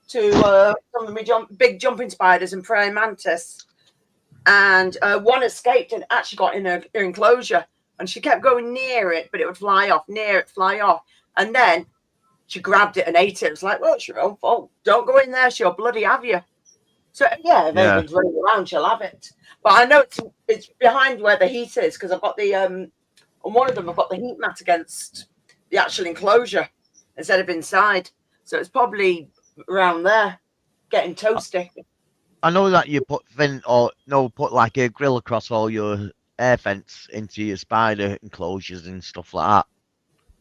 to some of my big jumping spiders and praying mantis. And one escaped and actually got in her enclosure. And she kept going near it, but it would fly off, near it, fly off. And then she grabbed it and ate it. It was like, well, it's your own fault. Don't go in there. She'll bloody have you. So, yeah, if anyone's running around, she'll have it. But I know it's behind where the heat is because I've got the, on one of them, I've got the heat mat against the actual enclosure instead of inside. So it's probably around there, getting toasty. I know that you put put like a grill across all your air fence into your spider enclosures and stuff like that.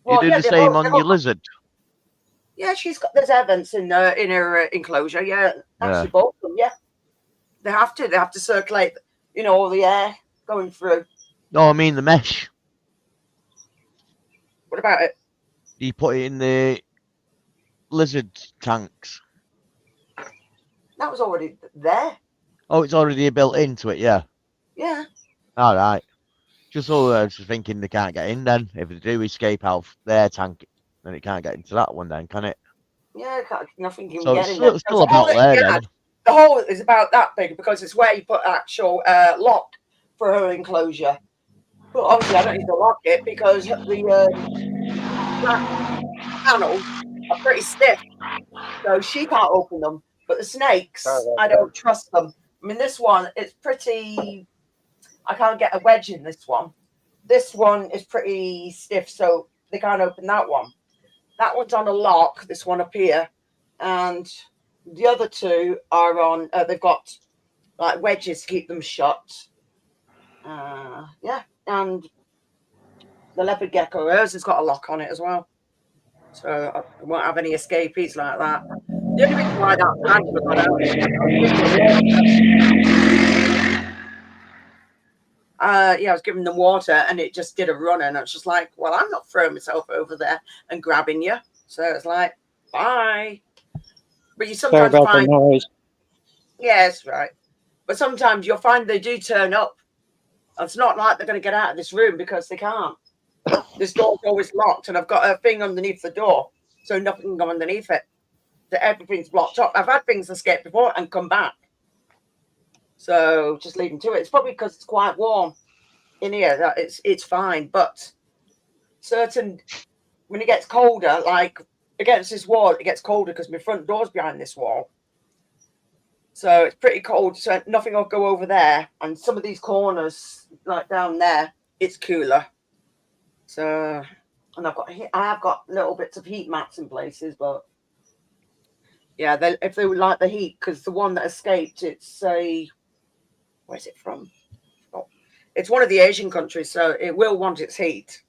Well, you do the same on your lizard. Yeah, there's air vents in her enclosure. Yeah, actually both of them. Yeah, they have to circulate. All the air going through. No, I mean the mesh. What about it? You put it in the lizard tanks. That was already there. Oh, it's already built into it, yeah. Yeah. All right. Just all just thinking they can't get in then. If they do escape out their tank, then it can't get into that one then, can it? Yeah, nothing can So get it's in there. still about there then. The hole is about that big because it's where you put actual lock for her enclosure. But obviously, I don't need to lock it because the panels are pretty stiff, so she can't open them. But the snakes, I don't trust them. I mean, this one it's pretty. I can't get a wedge in this one. This one is pretty stiff, so they can't open that one. That one's on a lock. This one up here, and the other two are on. They've got like wedges to keep them shut. Yeah, and the leopard gecko, hers has got a lock on it as well, so I won't have any escapees like that. The only reason why that tank was got out, I was giving them water, and it just did a run, and I was just like, well, I'm not throwing myself over there and grabbing you. So it's like, bye. But you sometimes find, the noise. yes, right. But sometimes you'll find they do turn up. It's not like they're going to get out of this room because they can't. This door's always locked, and I've got a thing underneath the door, so nothing can go underneath it. So everything's blocked up. I've had things escape before and come back. So just leave them to it. It's probably because it's quite warm in here that it's fine. But when it gets colder, like against this wall, it gets colder because my front door's behind this wall. So it's pretty cold. So nothing will go over there. And some of these corners, like down there, it's cooler. So, and I have got little bits of heat mats in places, but yeah, if they would like the heat, because the one that escaped, it's where's it from? Oh, it's one of the Asian countries, so it will want its heat,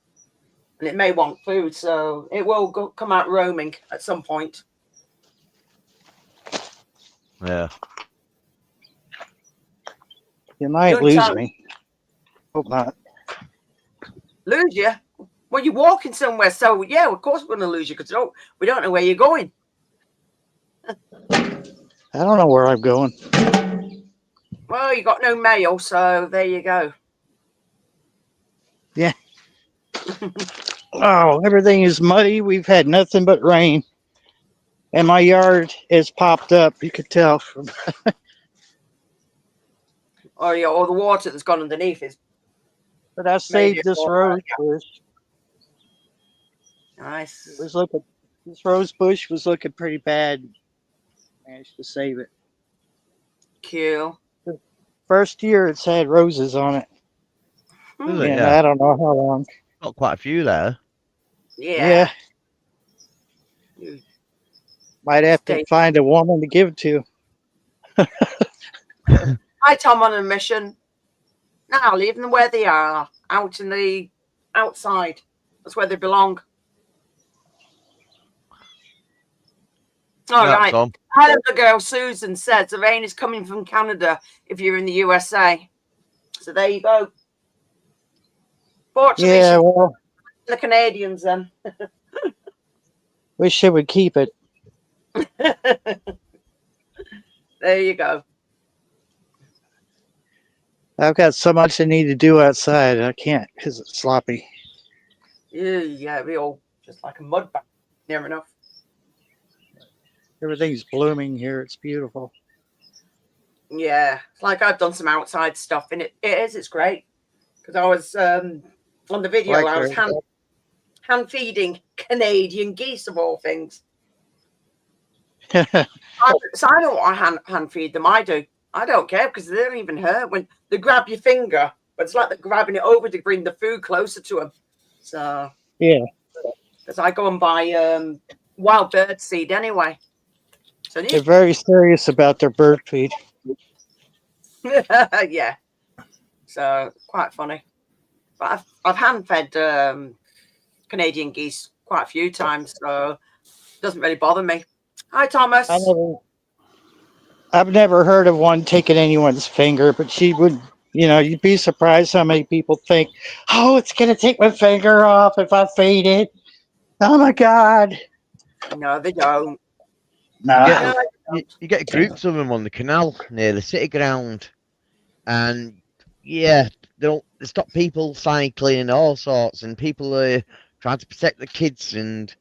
and it may want food, so it will come out roaming at some point. Yeah. You might lose me. Hope not. Lose you? Well, you're walking somewhere, so yeah, of course we're going to lose you because we don't know where you're going. I don't know where I'm going. Well, you got no mail, so there you go. Yeah. Oh, everything is muddy. We've had nothing but rain. And my yard is popped up. You could tell from. Or the water that's gone underneath is. But I saved this rose bush. Nice. This rose bush was looking pretty bad. Managed to save it. Cool. First year it's had roses on it. And I don't know how long. Got quite a few there. Yeah. Might have to find a woman to give to. Hi, Tom, on a mission. Now, leave them where they are, out in the outside. That's where they belong. All right. Tom. Hi, the girl Susan says the rain is coming from Canada if you're in the USA. So there you go. Fortunately, yeah, well, the Canadians then. Wish they would keep it. There you go. I've got so much I need to do outside. I can't because it's sloppy. Yeah, we all just like a mud bath. Near enough. Everything's blooming here. It's beautiful. Yeah, it's like I've done some outside stuff, and it's great. Because I was on the video, I was hand feeding Canadian geese of all things. So I don't want to hand feed them. I do. I don't care because they don't even hurt when they grab your finger, but it's like they're grabbing it over to bring the food closer to them. So yeah, because I go and buy wild bird seed anyway. So they're very serious about their bird feed. Yeah, so quite funny. But I've hand fed Canadian geese quite a few times, so it doesn't really bother me. Hi, Thomas. I've never heard of one taking anyone's finger, but she would. You'd be surprised how many people think, "Oh, it's gonna take my finger off if I feed it." Oh my God! No, they don't. Nah. You get groups of them on the canal near the city ground, and yeah, they stop people cycling and all sorts, and people are trying to protect the kids and.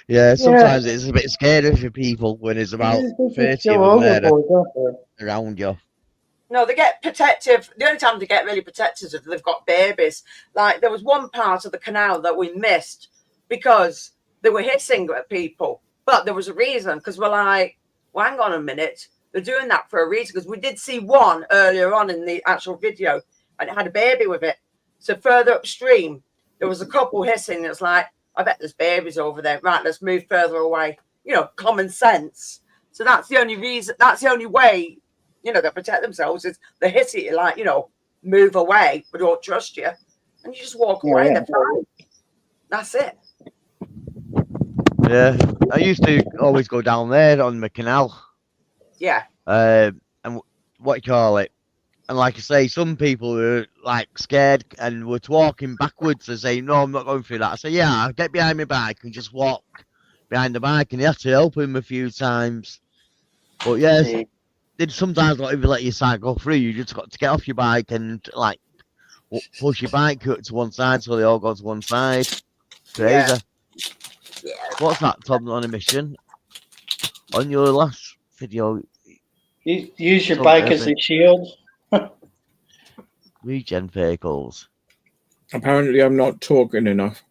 Yeah, sometimes it's a bit scary for people when there's about They 30 go of them there overboard, don't they? around you. No, they get protective. The only time they get really protective is if they've got babies. Like there was one part of the canal that we missed because they were hissing at people, but there was a reason because we're like, well, hang on a minute, they're doing that for a reason because we did see one earlier on in the actual video and it had a baby with it. So further upstream, there was a couple hissing. It's like, I bet there's babies over there. Right, let's move further away. You know, common sense. So that's the only reason. That's the only way. You know, they protect themselves is they hiss at you like, you know, move away, but don't trust you. And you just walk away. Yeah. They're fine. That's it. Yeah, I used to always go down there on the canal. Yeah. And what you call it? And like I say, some people were like scared and were walking backwards and saying, "No, I'm not going through that." I say, "Yeah, get behind my bike and just walk behind the bike." And you have to help him a few times. But yes, they sometimes not even let your side go through. You just got to get off your bike and like push your bike to one side so they all go to one side. Crazy. Yeah. What's that, Tom, on a mission? On your last video, You use your bike as a shield. regen vehicles. Apparently, I'm not talking enough.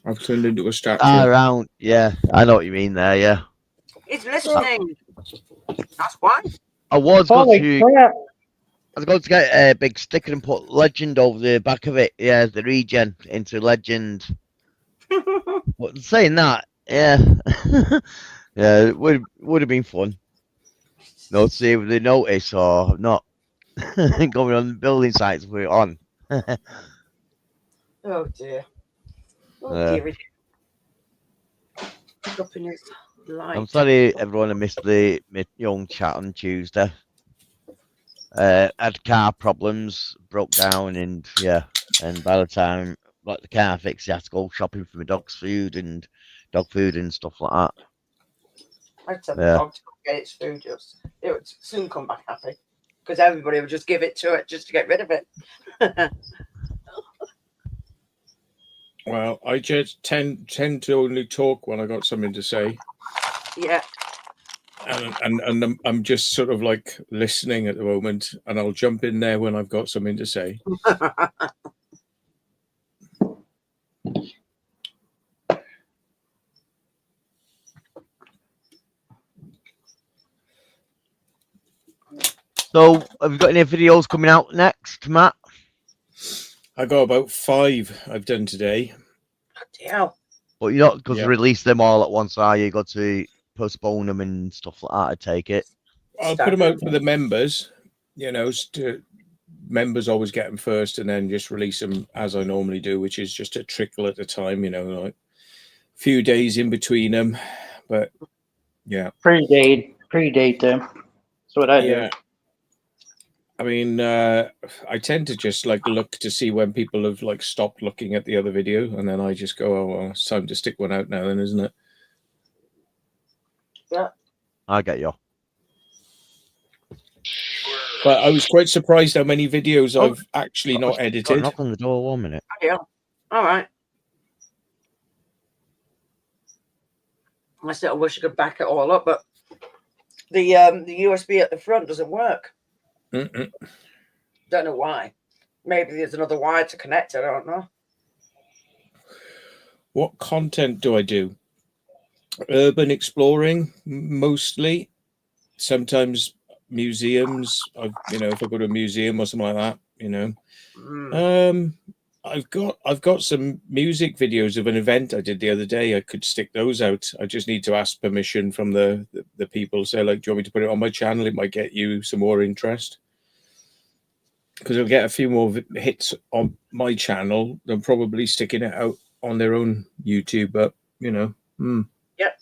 I've turned into a statue. Around, yeah, I know what you mean there, yeah. He's listening. That's why. I was going Holy to crap. I was going to get a big sticker and put legend over the back of it. Yeah, the regen into legend. But saying that, yeah. Yeah, it would have been fun. No, see if they notice or not. Going on building sites we're on. Oh dear. Oh Yeah. dear. Pick up in his light. I'm sorry everyone I missed the young chat on Tuesday. Had car problems, broke down, and yeah, and by the time got the car fixed, I had to go shopping for my dog's food and dog food and stuff like that. I'd tell the dog to go get its food. It would soon come back happy because everybody would just give it to it just to get rid of it. Well, I just tend to only talk when I got something to say, Yeah. and I'm just sort of like listening at the moment, and I'll jump in there when I've got something to say. So, have you got any videos coming out next, Matt? I got about 5 I've done today. Yeah. But you're not going Yeah. to release them all at once, are you? Got to postpone them and stuff like that, I take it. I'll put them out for the members. You know, members always get them first, and then just release them as I normally do, which is just a trickle at a time. You know, like a few days in between them. But yeah, Predate them. That's what I do. yeah. I mean, I tend to just like look to see when people have like stopped looking at the other video, and then I just go, "Oh, well, it's time to stick one out now, then, isn't it?" Yeah. I get you. But I was quite surprised how many videos I've actually not Got a edited. knock on the door, 1 minute. Yeah. All right. I still wish I could back it all up, but the USB at the front doesn't work. Mm-mm. Don't know why. Maybe there's another wire to connect it. I don't know. What content do I do? Urban exploring, mostly. Sometimes museums. You know, if I go to a museum or something like that, you know. I've got some music videos of an event I did the other day. I could stick those out. I just need to ask permission from the people. Say, like, do you want me to put it on my channel? It might get you some more interest. Because it'll get a few more hits on my channel than probably sticking it out on their own YouTube. But, you know. Yep.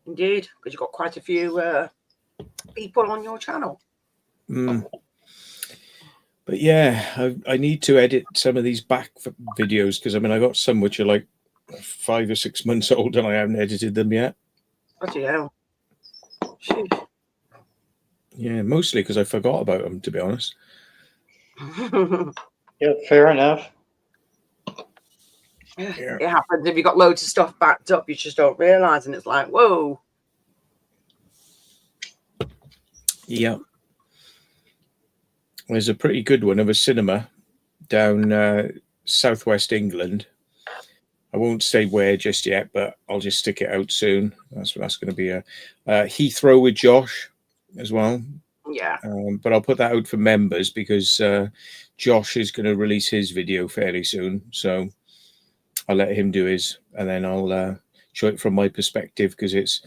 Indeed. Because you've got quite a few people on your channel. But yeah, I need to edit some of these back videos because I mean I got some which are like 5 or 6 months old and I haven't edited them yet. Bloody hell. Sheesh. Yeah, mostly because I forgot about them, to be honest. Yeah, fair enough. Yeah. It happens if you've got loads of stuff backed up, you just don't realise, and it's like, whoa. Yeah. There's a pretty good one of a cinema down southwest England. I won't say where just yet, but I'll just stick it out soon. That's going to be a Heathrow with Josh as well. Yeah. But I'll put that out for members because Josh is going to release his video fairly soon. So I'll let him do his, and then I'll show it from my perspective because it's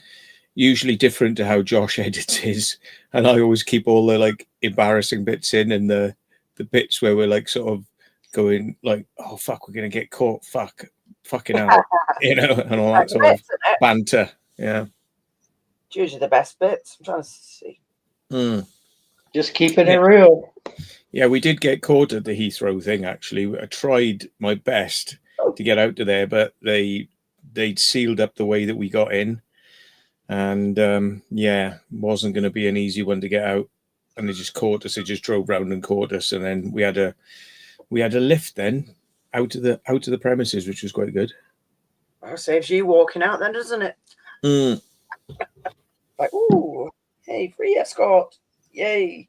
usually different to how Josh edits his. And I always keep all the like embarrassing bits in and the bits where we're like sort of going like, oh, fuck, we're going to get caught. Fucking hell. You know, and all that sort of banter. Yeah. It's usually the best bits. I'm trying to see. Just keeping it real. Yeah, we did get caught at the Heathrow thing, actually. I tried my best to get out of there, but they'd sealed up the way that we got in. And yeah, wasn't going to be an easy one to get out. And they just caught us. They just drove round and caught us. And then we had a lift then out of the premises, which was quite good. Well, saves you walking out then, doesn't it? Like, ooh, hey, free escort. Yay.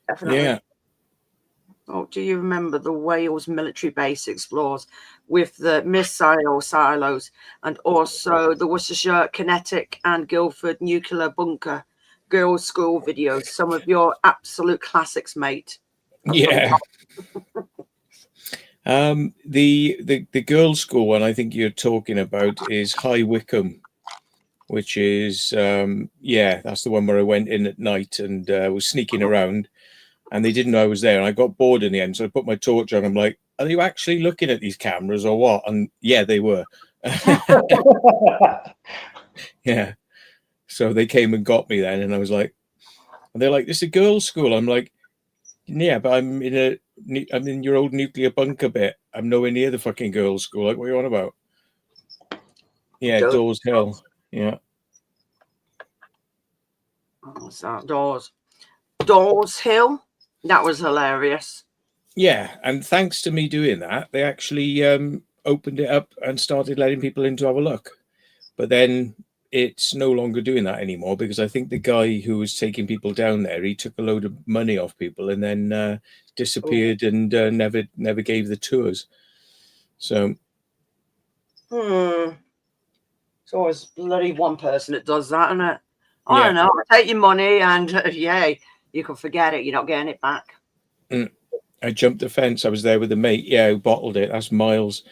Definitely. Yeah. Oh, do you remember the Wales military base explores with the missile silos and also the Worcestershire Kinetic and Guildford nuclear bunker girls' school videos? Some of your absolute classics, mate. Yeah. The girls' school one I think you're talking about is High Wycombe, which is that's the one where I went in at night and was sneaking around, and they didn't know I was there, and I got bored in the end, so I put my torch on. I'm like, are you actually looking at these cameras or what? And yeah, they were. Yeah. So they came and got me then, and I was like, and they're like, this is a girls' school. I'm like, yeah, but I'm in your old nuclear bunker bit. I'm nowhere near the fucking girls' school. Like, what are you on about? Yeah, Dawes Hill. Yeah. What's that? Dawes Hill. That was hilarious. Yeah, and thanks to me doing that, they actually opened it up and started letting people in to have a look. But then it's no longer doing that anymore because I think the guy who was taking people down there, he took a load of money off people and then disappeared and never gave the tours. So. It's always bloody one person that does that, isn't it? I don't know. Take your money and yay, you can forget it. You're not getting it back. I jumped the fence. I was there with a mate, who bottled it. That's Miles.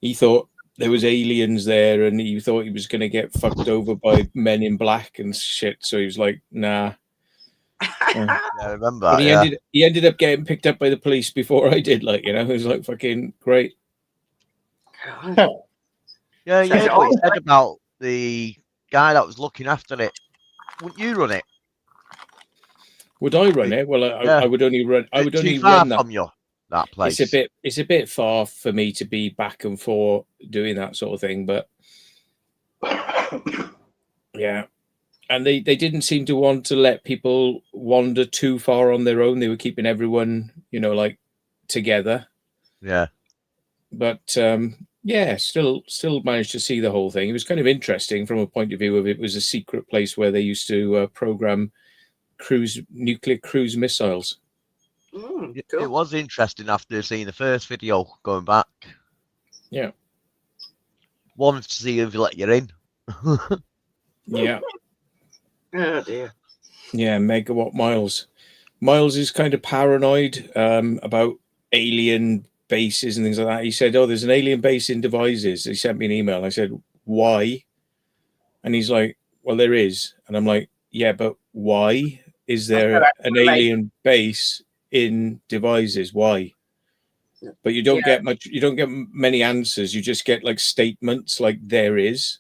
He thought there was aliens there, and he thought he was going to get fucked over by men in black and shit. So he was like, "Nah." Yeah, I remember. But he ended up getting picked up by the police before I did. Like, it was like fucking great. Yeah, what you said about the guy that was looking after it. Wouldn't you run it? Would I run it? Well, I would only run. I would only run that. From that place. It's a bit far for me to be back and forth doing that sort of thing, but yeah. And they didn't seem to want to let people wander too far on their own. They were keeping everyone, like together. Yeah. But still managed to see the whole thing. It was kind of interesting from a point of view of it was a secret place where they used to program nuclear cruise missiles. Cool. It was interesting after seeing the first video going back. Yeah. Wanted to see if they let you in. Yeah. Oh dear. Yeah, Megawatt Miles. Miles is kind of paranoid about alien bases and things like that. He said, "Oh, there's an alien base in Devizes." He sent me an email. I said, "Why?" And he's like, "Well, there is." And I'm like, "Yeah, but why is there an alien base in Devizes? Why?" But you don't get much. You don't get many answers. You just get like statements like "there is."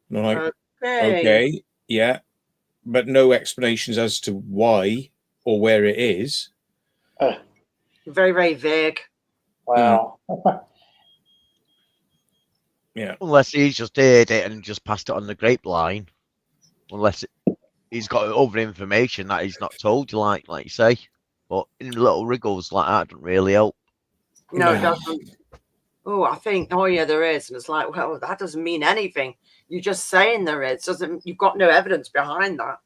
And I'm like, okay, yeah, but no explanations as to why or where it is. Very, very vague. Wow. Yeah. Unless he's just heard it and just passed it on the grapevine. Unless he's got other information that he's not told you, like you say. But in little wriggles like that doesn't really help. No, it No. doesn't. Oh, I think, oh yeah, there is. And it's like, well, that doesn't mean anything. You're just saying there is. Doesn't, you've got no evidence behind that.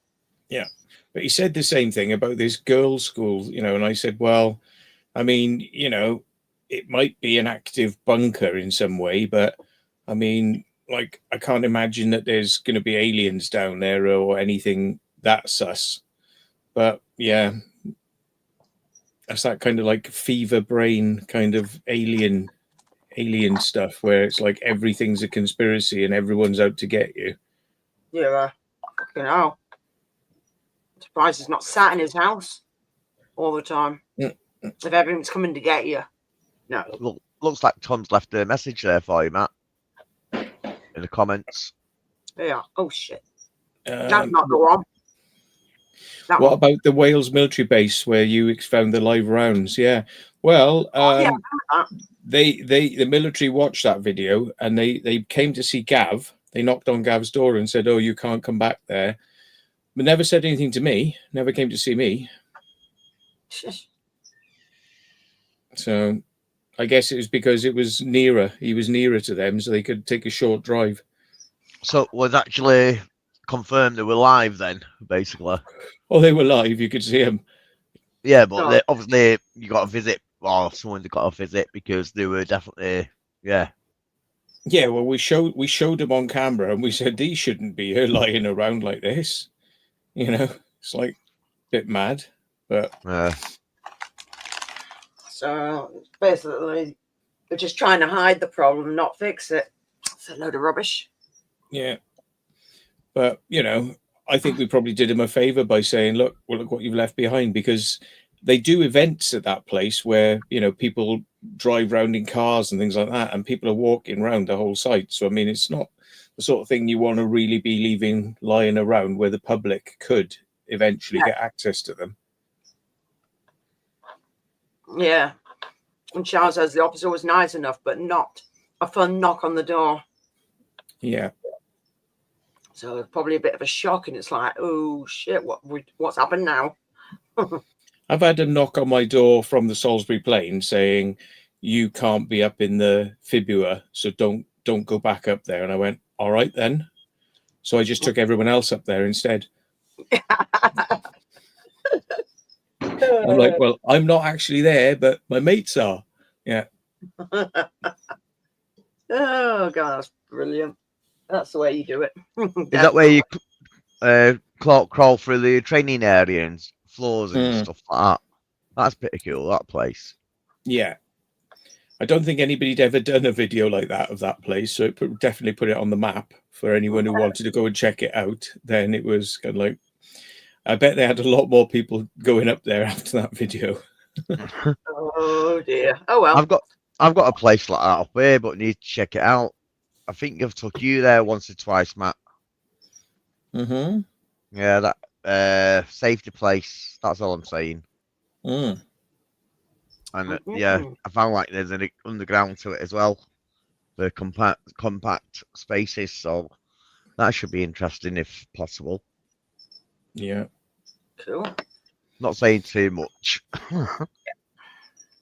But he said the same thing about this girls' school, and I said, well, I mean, it might be an active bunker in some way, but I mean, like, I can't imagine that there's going to be aliens down there or anything that sus. But yeah, that's that kind of like fever brain kind of alien stuff where it's like everything's a conspiracy and everyone's out to get you. Yeah, fucking hell. I'm surprised he's not sat in his house all the time. Mm. If everyone's coming to get you. No. Looks like Tom's left a message there for you, Matt. In the comments. Yeah. Oh shit. That's Um, not the one. That what one. about the Wales military base where you found the live rounds? Yeah. Well, Yeah, the military watched that video and they came to see Gav. They knocked on Gav's door and said, "Oh, you can't come back there," but never said anything to me. Never came to see me. So I guess it was because it was nearer. He was nearer to them, so they could take a short drive. So was actually confirmed they were live then, basically. Oh, they were live. You could see them. Yeah, but No. they, obviously you got to visit, or someone got to visit because they were definitely, yeah. Yeah. Well, we showed them on camera, and we said these shouldn't be here lying around like this. It's like a bit mad, but So basically, they're just trying to hide the problem, not fix it. It's a load of rubbish. yeah. But I think we probably did him a favor by saying, look what you've left behind, because they do events at that place where, people drive around in cars and things like that, and people are walking around the whole site. So, I mean, it's not the sort of thing you want to really be leaving lying around where the public could eventually get access to them. Yeah. And Charles says the officer was nice enough, but not a fun knock on the door. Yeah. So it's probably a bit of a shock, and it's like, oh shit, what's happened now? I've had a knock on my door from the Salisbury Plain saying, you can't be up in the Fibua, so don't go back up there. And I went, all right then. So I just took everyone else up there instead. I'm like, well, I'm not actually there, but my mates are. Yeah. Oh god, that's brilliant. That's the way you do it. Is that where you crawl through the training area and floors and stuff like that? That's pretty cool, that place. Yeah. I don't think anybody'd ever done a video like that of that place, so it definitely put it on the map for anyone who wanted to go and check it out. Then it was kind of like, I bet they had a lot more people going up there after that video. Oh dear. Oh well. I've got a place like that up here, but need to check it out. I think I've took you there once or twice, Matt. Mm-hmm. Yeah, that safety place. That's all I'm saying. Mm. And yeah, I found like there's an underground to it as well. The compact spaces, so that should be interesting if possible. Yeah. Cool. Not saying too much.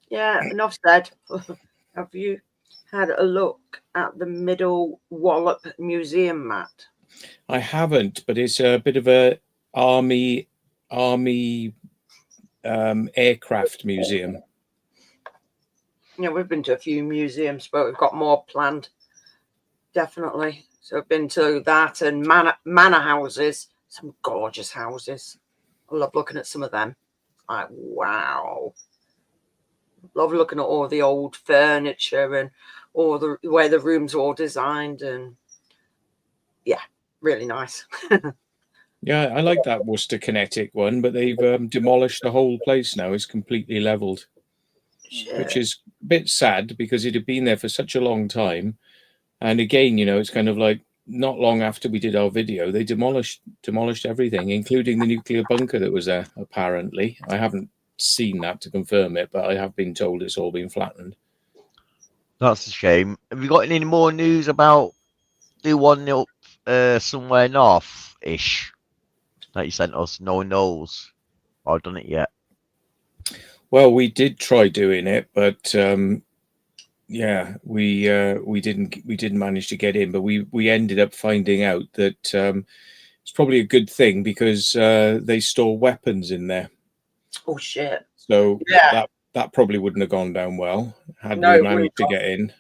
Yeah, enough said. Have you had a look at the Middle Wallop Museum, Matt? I haven't, but it's a bit of a army aircraft museum. Yeah, we've been to a few museums, but we've got more planned. Definitely. So I've been to that and manor houses. Some gorgeous houses. I love looking at some of them. Like, wow. Love looking at all the old furniture and all the way the rooms are all designed, and yeah, really nice. Yeah, I like that Worcester, Connecticut one, but they've demolished the whole place now. It's completely leveled, which is a bit sad because it had been there for such a long time. And again, it's kind of like not long after we did our video, they demolished everything, including the nuclear bunker that was there, apparently. I haven't seen that to confirm it, but I have been told it's all been flattened. That's a shame. Have you got any more news about the one up somewhere north-ish that you sent us? No one knows. Or done it yet? Well, we did try doing it, but yeah, we didn't manage to get in. But we ended up finding out that it's probably a good thing because they store weapons in there. Oh shit. So Yeah. that probably wouldn't have gone down well had No, we it managed to wouldn't. get in.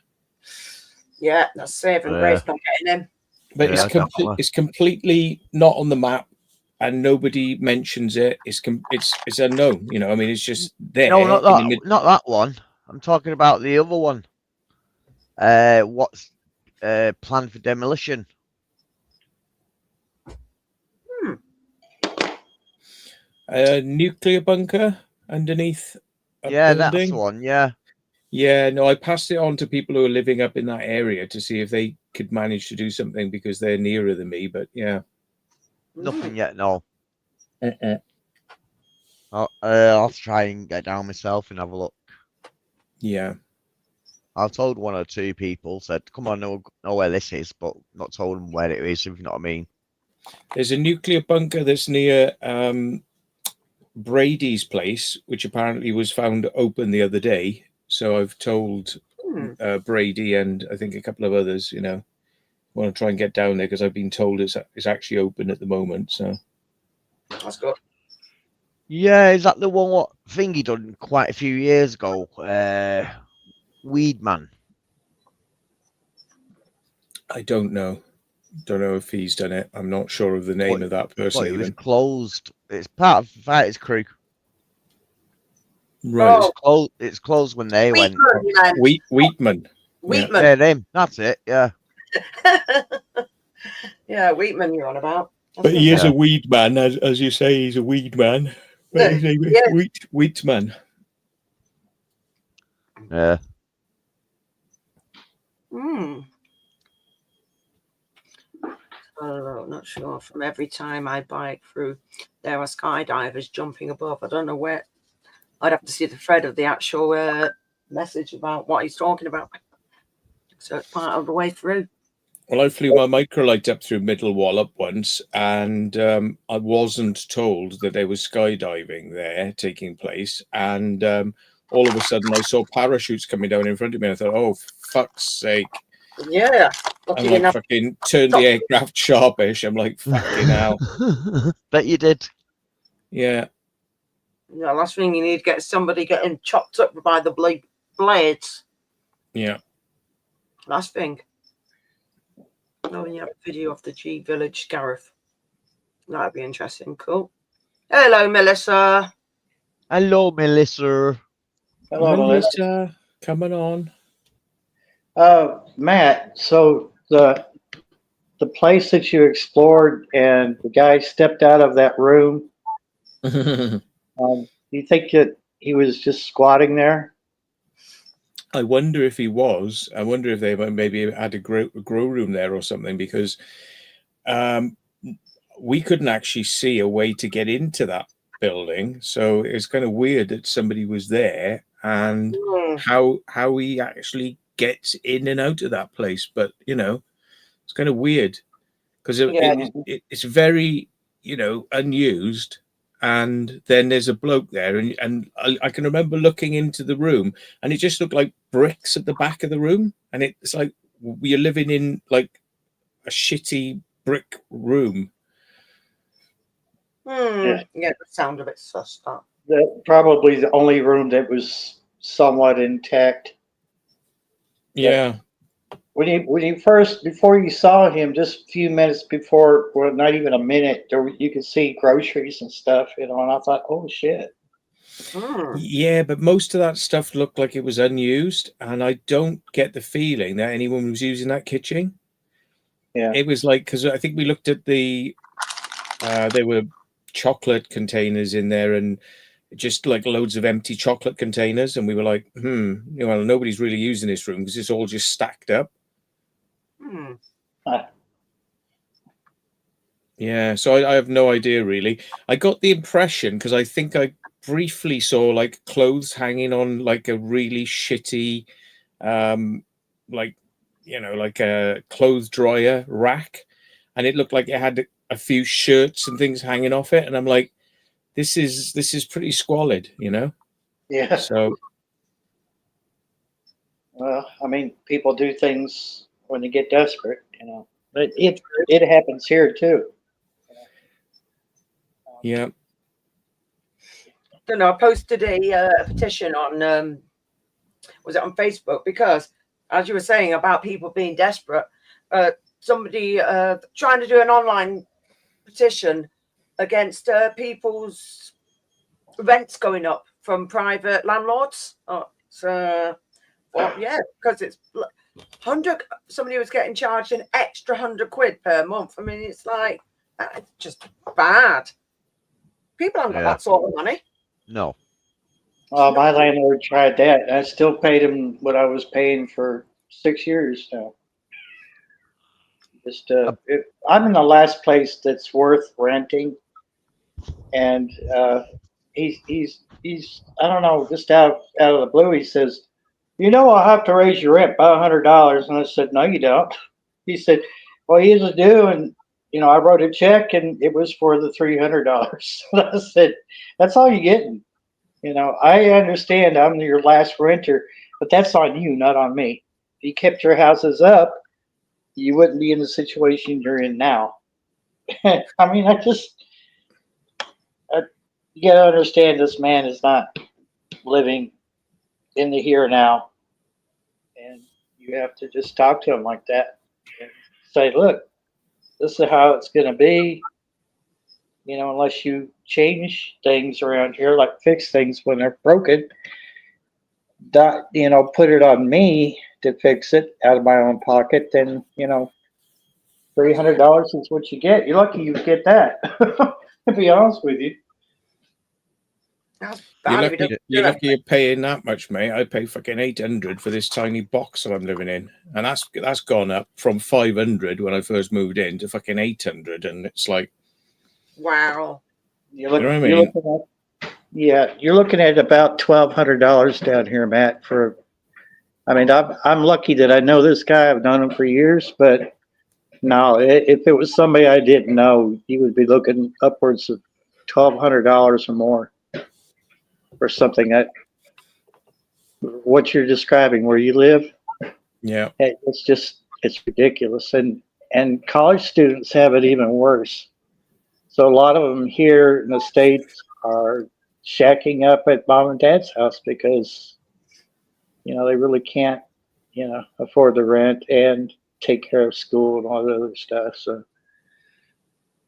Yeah, that's saving grace not getting in. But Yeah, definitely. it's completely not on the map, and nobody mentions it. It's unknown. You know, I mean, it's just there. No, in the mid- not that one. I'm talking about the other one. What's planned for demolition? A nuclear bunker underneath a Yeah, building. that's the one. Yeah. Yeah, no, I passed it on to people who are living up in that area to see if they could manage to do something because they're nearer than me. But yeah, Nothing yet. No. uh-uh. I'll try and get down myself and have a look. Yeah. I've told one or two people, said, come on, know where this is, but not told them where it is, if you know what I mean. There's a nuclear bunker that's near Brady's place, which apparently was found open the other day. So I've told Brady and I think a couple of others, you know, want to try and get down there because I've been told it's actually open at the moment. So That's good. Yeah, is that the one what Thingy done quite a few years ago? Weedman. I don't know. Don't know if he's done it. I'm not sure of the name of that person. But it was even. closed. It's part of Fighters Crew. Right. Oh. It's closed when they went. Wheatman. Wheatman. Yeah, them. That's it. Yeah. Yeah, Wheatman you're on about. But he is a weed man, as you say, he's a weed man. But he's a wheat man. Yeah. I'm not sure. From every time I bike through, there are skydivers jumping above. I don't know where. I'd have to see the thread of the actual message about what he's talking about. So it's part of the way through. Well, I flew my microlight up through Middle Wallop once, and I wasn't told that there was skydiving there taking place. And all of a sudden, I saw parachutes coming down in front of me. And I thought, "Oh, fuck's sake!" Yeah, I'm like, fucking turned the aircraft sharpish. I'm like, fucking hell. Bet you did. Yeah. Yeah, last thing you need to get somebody getting chopped up by the blades. Yeah. Last thing. Oh, you have a video of the G Village Gareth. That'd be interesting. Cool. Hello, Melissa. Hello, Melissa. Hello, Melissa. Coming on. Matt, so the place that you explored and the guy stepped out of that room, you think that he was just squatting there? I wonder if he was. I wonder if they maybe had a grow room there or something, because we couldn't actually see a way to get into that building. So it's kind of weird that somebody was there and how he actually gets in and out of that place. But, you know, it's kind of weird because it's very, you know, unused. And then there's a bloke there, and I can remember looking into the room, and it just looked like bricks at the back of the room, and it's like you're living in like a shitty brick room. Yeah, the sound of it sus. Probably the only room that was somewhat intact. Yeah. When you first, before you saw him, just a few minutes before, well, not even a minute, you could see groceries and stuff, you know, and I thought, oh shit. Yeah, but most of that stuff looked like it was unused, and I don't get the feeling that anyone was using that kitchen. Yeah. It was like, because I think we looked at there were chocolate containers in there and just like loads of empty chocolate containers, and we were like, well, nobody's really using this room because it's all just stacked up. Yeah, so I have no idea really. I got the impression, because I think I briefly saw like clothes hanging on like a really shitty like, you know, like a clothes dryer rack, and it looked like it had a few shirts and things hanging off it, and I'm like, this is pretty squalid, you know. Yeah. So Well, I mean, people do things when they get desperate, But it happens here too. yeah, Don't know. I posted a petition on was it on Facebook, because as you were saying about people being desperate, somebody trying to do an online petition against people's rents going up from private landlords. Well, yeah, because it's 100. Somebody was getting charged an extra £100 per month. I mean, it's like that's just bad. People haven't got Yeah. that sort of money. No. My landlord tried that. And I still paid him what I was paying for 6 years now. Just I'm in the last place that's worth renting, and he's I don't know, just out of the blue he says, I'll have to raise your rent by $100, and I said, no, you don't. He said, well, he is due, and I wrote a check, and it was for the $300. I said, that's all you're getting. I understand I'm your last renter, but that's on you, not on me. If you kept your houses up, you wouldn't be in the situation you're in now. I mean, you got to understand this man is not living in the here and now. And you have to just talk to him like that and say, look, this is how it's going to be. Unless you change things around here, like fix things when they're broken, put it on me to fix it out of my own pocket, then, $300 is what you get. You're lucky you get that, to be honest with you. That's you're bad if he lucky. doesn't You're do it. lucky you're paying that much, mate. I pay fucking 800 for this tiny box that I'm living in, and that's gone up from 500 when I first moved in to fucking 800, and it's like, Wow. You're you know what I mean? you're looking at about $1,200 down here, Matt. I'm lucky that I know this guy. I've known him for years, but no, if it was somebody I didn't know, he would be looking upwards of $1,200 or more for something what you're describing where you live. Yeah. It's ridiculous, and college students have it even worse. So a lot of them here in the States are shacking up at mom and dad's house because, they really can't, afford the rent and take care of school and all the other stuff. So,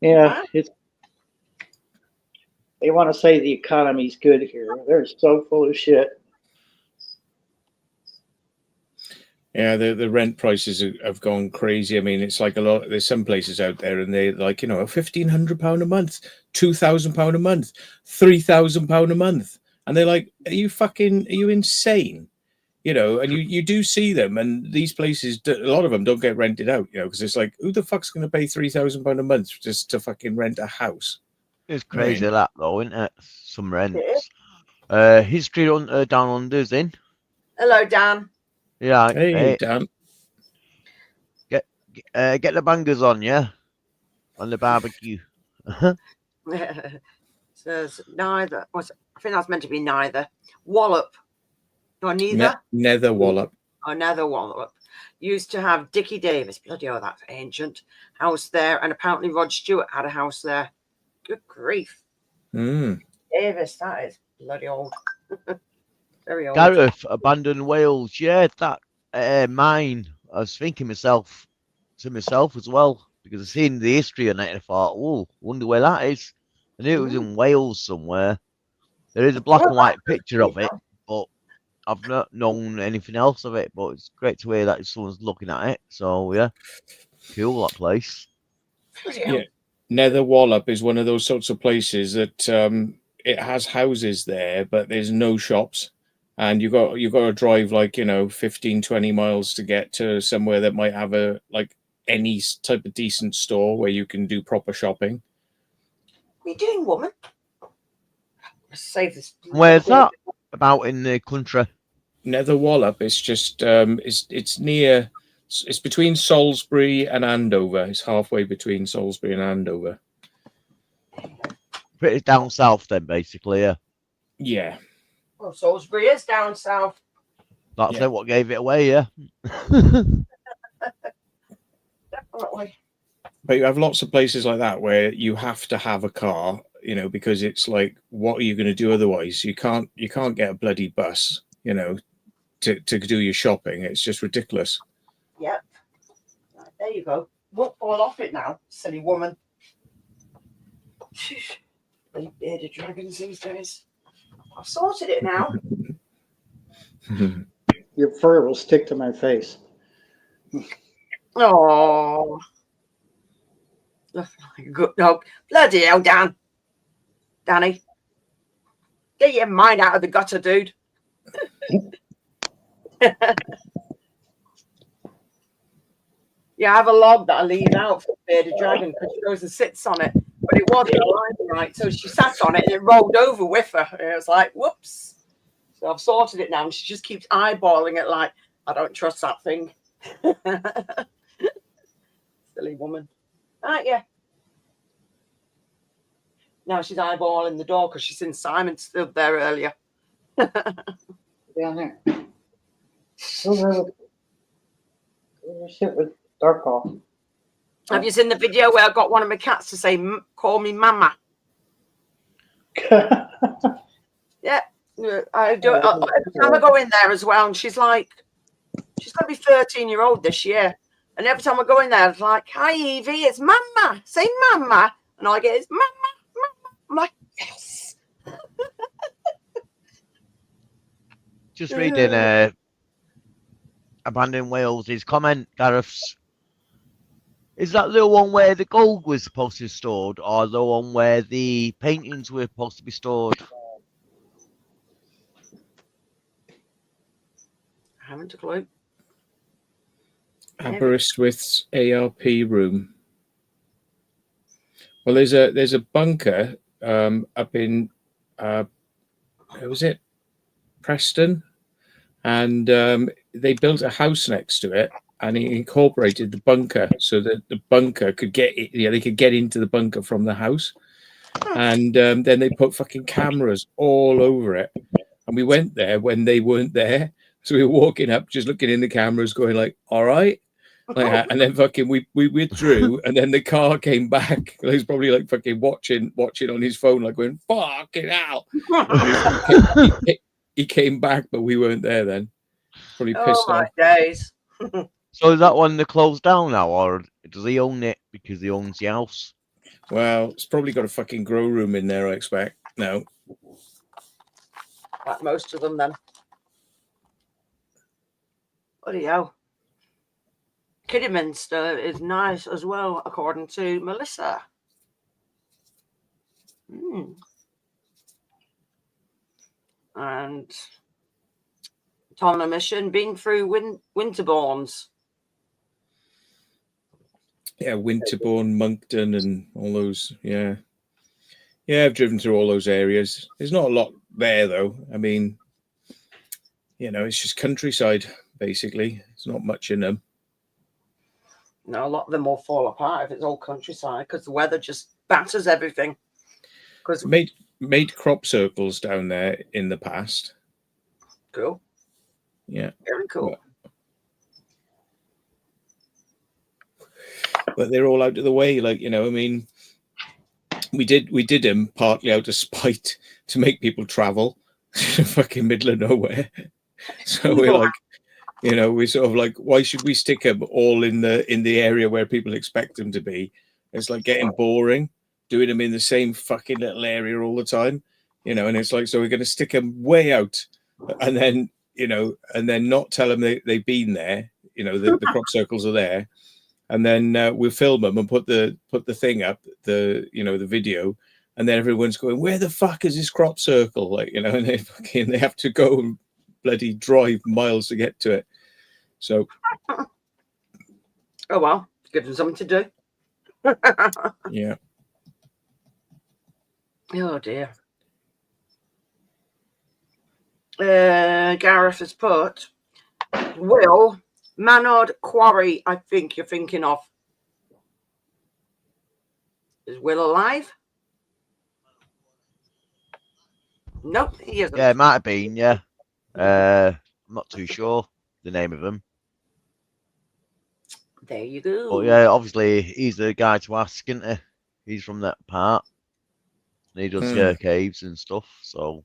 yeah, Wow. they want to say the economy's good here. They're so full of shit. Yeah, the rent prices have gone crazy. I mean, it's like there's some places out there, and they like, £1,500 a month, £2,000 a month, £3,000 a month, and they're like, are you insane? And you do see them, and these places, a lot of them don't get rented out, because it's like, who the fuck's going to pay £3,000 a month just to fucking rent a house? It's crazy that though, isn't it? Some rents. Yeah. History Hunter Down Under's in. Hello, Dan. Yeah. Hey, Dan. Get the bangers on, yeah, on the barbecue. Says neither. I think that's meant to be neither. Wallop. Or neither. Nether Wallop. Or Nether Wallop. Used to have Dickie Davis. Bloody hell, that's ancient. House there. And apparently Rod Stewart had a house there. Good grief. Davis, that is bloody old. Very old. Gareth, Abandoned Wales. Yeah, that mine. I was thinking to myself as well, because I've seen the history on it and I thought, oh, wonder where that is. I knew it was in Wales somewhere. There is a black and white picture of it, but I've not known anything else of it. But it's great to hear that someone's looking at it. So yeah, cool, that place. Yeah, Nether Wallop is one of those sorts of places that it has houses there, but there's no shops, and you got to drive 15, 20 miles to get to somewhere that might have any type of decent store where you can do proper shopping. What are you doing, woman? Save this. Where's that? About in the country? Nether Wallop is just it's near. It's between Salisbury and Andover. It's halfway between Salisbury and Andover. Pretty down south then, basically. Yeah. Yeah. Oh, Salisbury is down south. That's Yeah. it. What gave it away? Yeah. Definitely. But you have lots of places like that where you have to have a car, you know, because it's like, what are you going to do otherwise? You can't get a bloody bus, you know, to do your shopping. It's just ridiculous. Yep. Right, there you go. Won't fall off it now, silly woman. They bearded dragons these days. I've sorted it now. Your fur will stick to my face. Oh. Good. No, bloody hell, Dan. Danny. Get your mind out of the gutter, dude. Yeah, I have a log that I leave out for bearded dragon because she goes and sits on it. But it wasn't aligned right. So she sat on it and it rolled over with her. And it was like, whoops. So I've sorted it now. And she just keeps eyeballing it like, I don't trust that thing. Silly woman. Right, yeah. Now she's eyeballing the door because she's seen Simon stood there earlier. Down there. Go sit with Darkoff. Have you seen the video where I got one of my cats to say, call me mama? Yeah, I do it. Every time I go in there as well, and she's like, she's going to be 13-year-old this year. And every time I go in there, it's like, hi, Evie, it's mama. Say mama. And all I get is mama, mama. I'm like, yes. Just reading Abandoned Wales' comment, Gareth's. Is that the one where the gold was supposed to be stored, or the one where the paintings were supposed to be stored? I haven't a clue. Aberystwyth's ARP room. Well, there's a bunker up in where was it? Preston, and they built a house next to it, and he incorporated the bunker so that the bunker could get it. Yeah, they could get into the bunker from the house, and then they put fucking cameras all over it. And we went there when they weren't there, so we were walking up, just looking in the cameras, going like, "All right." Like that. And then fucking we withdrew, and then the car came back. He was probably like fucking watching on his phone, like going fucking hell. He came back, but we weren't there then. Probably pissed Oh, off. my days. So is that one they closed down now, or does he own it because he owns the house? Well, it's probably got a fucking grow room in there, I expect. No. Like most of them, then. Bloody hell. Kidderminster is nice as well, according to Melissa. And Tom on mission, been through Winterbournes. Yeah, Winterbourne, Moncton, and all those. Yeah. Yeah, I've driven through all those areas. There's not a lot there, though. I mean, you know, it's just countryside, basically. There's not much in them. No, a lot of them will fall apart if it's all countryside because the weather just batters everything. Because made crop circles down there in the past. Cool. Yeah. Very cool. But they're all out of the way, like, you know, I mean, we did them partly out of spite to make people travel to the fucking middle of nowhere. So we're like, you know, we're sort of like, why should we stick them all in the area where people expect them to be? It's like getting boring doing them in the same fucking little area all the time, you know. And it's like, so we're going to stick them way out, and then, you know, and then not tell them they've been there, you know, the crop circles are there, and then we'll film them and put the thing up, the video, and then everyone's going, where the fuck is this crop circle, like, you know, and they have to go and bloody drive miles to get to it. So oh well, give them something to do. Yeah. Oh dear. Gareth has put Will Manord Quarry. I think you're thinking of. Is Will alive? Nope, he isn't. Yeah, it might have been. Yeah, I'm not too sure the name of him. There you go. But yeah, obviously he's the guy to ask, isn't he? He's from that part. And he does scare caves and stuff. So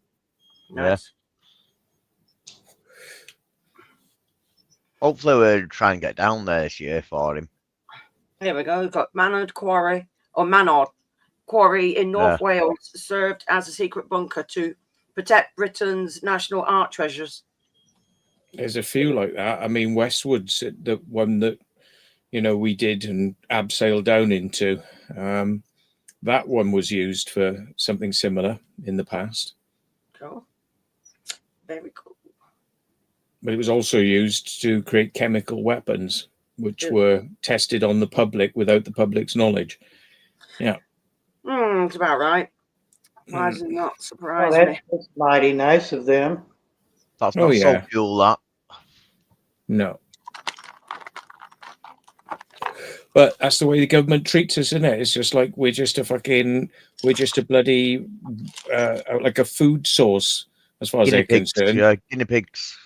Nice. hopefully we'll try and get down there this year for him. Here we go. We've got Manord Quarry in North Wales served as a secret bunker to protect Britain's national art treasures. There's a few like that. I mean, Westwood's the one that, you know, we did and abseiled down into. That one was used for something similar in the past. Cool. Very cool. But it was also used to create chemical weapons, which were tested on the public without the public's knowledge. Yeah. It's about right. Why does it not surprise me? That's mighty nice of them. That's not so cool, that. No. But that's the way the government treats us, isn't it? It's just like we're just a bloody like a food source as far as they're concerned. Yeah, guinea pigs.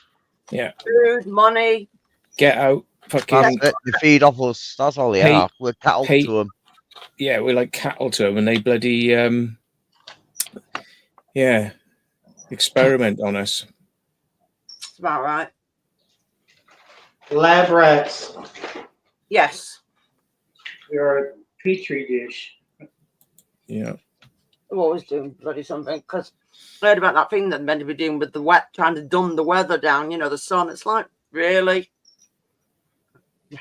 Yeah. Food, money. Get out, fucking. They feed off us. That's all they are. We're cattle to them. Yeah, we're like cattle to them, and they bloody experiment on us. That's about right. Lab rats. Yes. You're a petri dish. Yeah. I'm always doing bloody something, because I heard about that thing that meant to be doing with the wet, trying to dumb the weather down, you know, the sun. It's like, really? Yeah.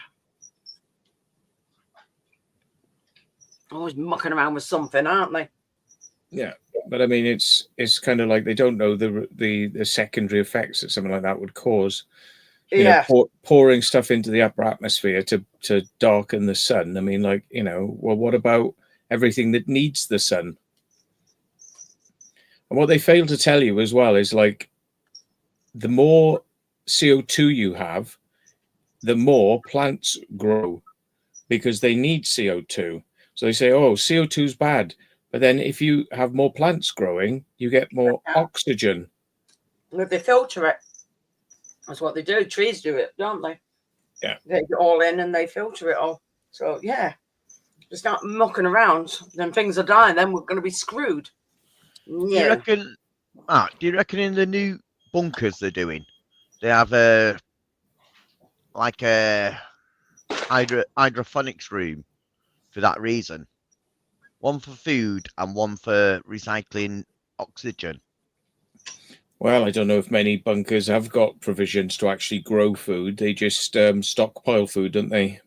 Always mucking around with something, aren't they? Yeah. But I mean, it's kind of like they don't know the secondary effects that something like that would cause. You know, pouring stuff into the upper atmosphere to darken the sun. I mean, like, you know, well, what about everything that needs the sun? And what they fail to tell you as well is, like, the more CO2 you have, the more plants grow because they need CO2. So they say, oh, CO2 is bad. But then if you have more plants growing, you get more oxygen. If they filter it. That's what they do. Trees do it, don't they? Yeah. They get all in and they filter it all. So, yeah. Just start mucking around. Then things are dying. Then we're going to be screwed. Yeah. Do you reckon in the new bunkers they're doing, they have like a hydroponics room for that reason? One for food and one for recycling oxygen. Well, I don't know if many bunkers have got provisions to actually grow food. They just stockpile food, don't they?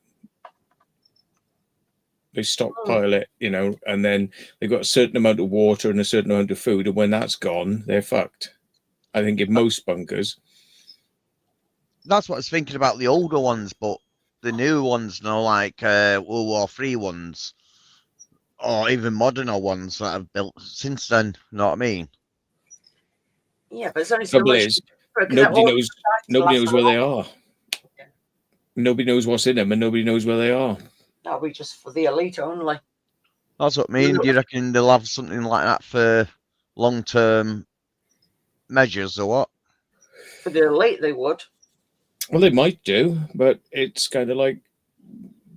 They stockpile it, you know, and then they've got a certain amount of water and a certain amount of food. And when that's gone, they're fucked. I think in most bunkers. That's what I was thinking about the older ones, but the new ones, you know, like World War III ones, or even moderner ones that have built since then, you know what I mean? Yeah, but it's only so much. Nobody knows where they are. Yeah. Nobody knows what's in them, and nobody knows where they are. That'll be just for the elite only. That's what I mean. Do you reckon they'll have something like that for long-term measures or what? For the elite, they would. Well, they might do, but it's kind of like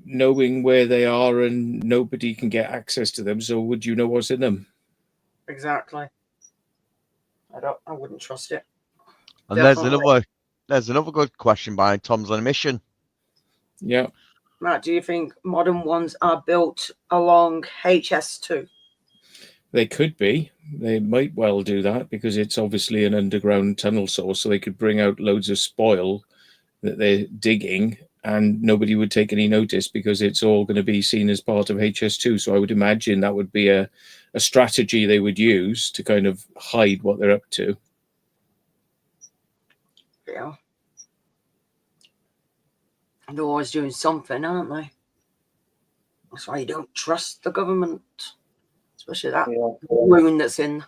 knowing where they are and nobody can get access to them. So would you know what's in them? Exactly. I wouldn't trust it. And there's another good question by Tom's on a Mission. Yeah. Matt, do you think modern ones are built along HS2? They could be. They might well do that because it's obviously an underground tunnel source, so they could bring out loads of spoil that they're digging and nobody would take any notice because it's all going to be seen as part of HS2. So I would imagine that would be a strategy they would use to kind of hide what they're up to. Yeah. They're always doing something, aren't they? That's why you don't trust the government, especially that wound that's in.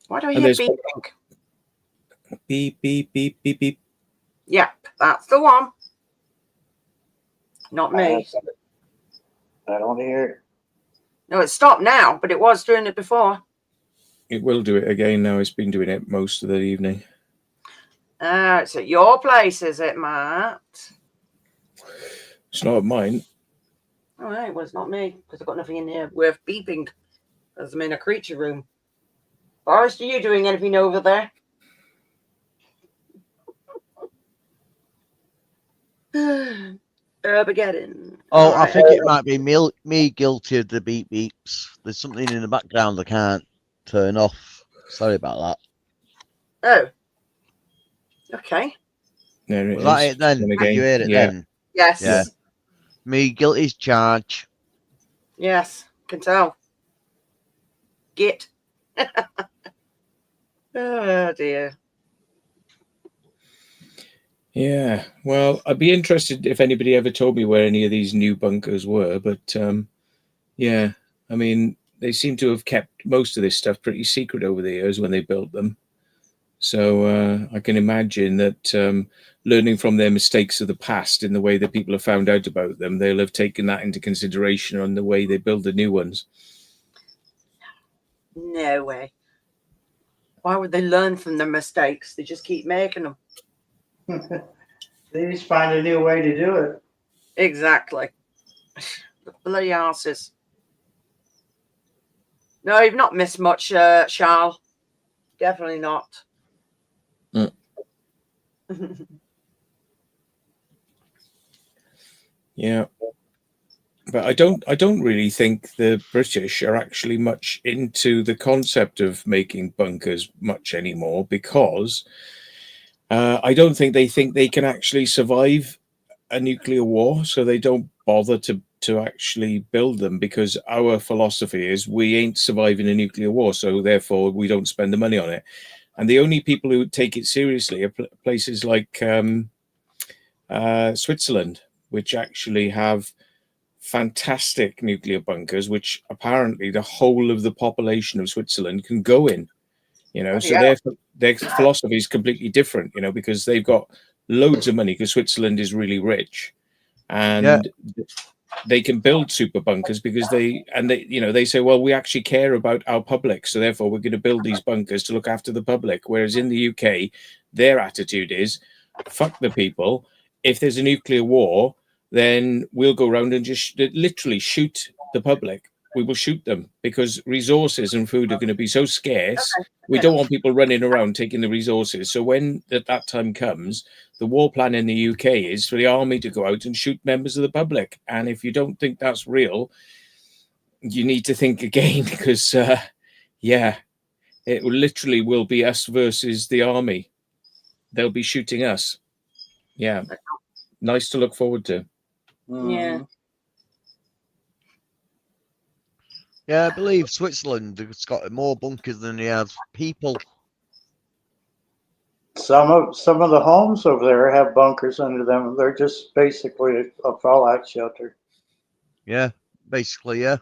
Why do I hear beeping? Beep, beep, beep, beep, beep. Yep, that's the one. Not me. I don't hear it. No, it's stopped now, but it was doing it before. It will do it again now. It's been doing it most of the evening. It's at your place, is it, Matt? It's not mine. All right, well, it's not me, because I've got nothing in here worth beeping, as I'm in a creature room. Boris, are you doing anything over there? Armageddon. Oh, All I right. think it might be me guilty of the beep beeps. There's something in the background I can't turn off. Sorry about Oh. Okay. There that. it Was that is. it then? And Did you hear it yeah. then? Yes. Yeah. Me guilty as charged. Yes. Can tell. Git. Oh dear. Yeah. Well, I'd be interested if anybody ever told me where any of these new bunkers were, but yeah, I mean, they seem to have kept most of this stuff pretty secret over the years when they built them. So I can imagine that learning from their mistakes of the past in the way that people have found out about them, they'll have taken that into consideration on the way they build the new ones. No way. Why would they learn from their mistakes? They just keep making them. They just find a new way to do it. Exactly. The bloody arses. No, you've not missed much, Charles. Definitely not. Mm. Yeah. But I don't really think the British are actually much into the concept of making bunkers much anymore, because I don't think they can actually survive a nuclear war, so they don't bother to actually build them, because our philosophy is we ain't surviving a nuclear war, so therefore we don't spend the money on it. And the only people who take it seriously are places like Switzerland, which actually have fantastic nuclear bunkers, which apparently the whole of the population of Switzerland can go in. So Yeah. their philosophy is completely different, because they've got loads of money, because Switzerland is really rich, and they can build super bunkers because they say, well, we actually care about our public, so therefore we're going to build these bunkers to look after the public. Whereas in the UK, their attitude is, fuck the people. If there's a nuclear war, then we'll go around and just literally shoot the public. We will shoot them, because resources and food are going to be so scarce. We don't want people running around taking the resources. So when that time comes, the war plan in the UK is for the army to go out and shoot members of the public. And if you don't think that's real, you need to think again, because it literally will be us versus the army. They'll be shooting us. Yeah. Nice to look forward to. Yeah. Yeah, I believe Switzerland has got more bunkers than he has people. Some of the homes over there have bunkers under them. They're just basically a fallout shelter. Yeah, basically, yeah.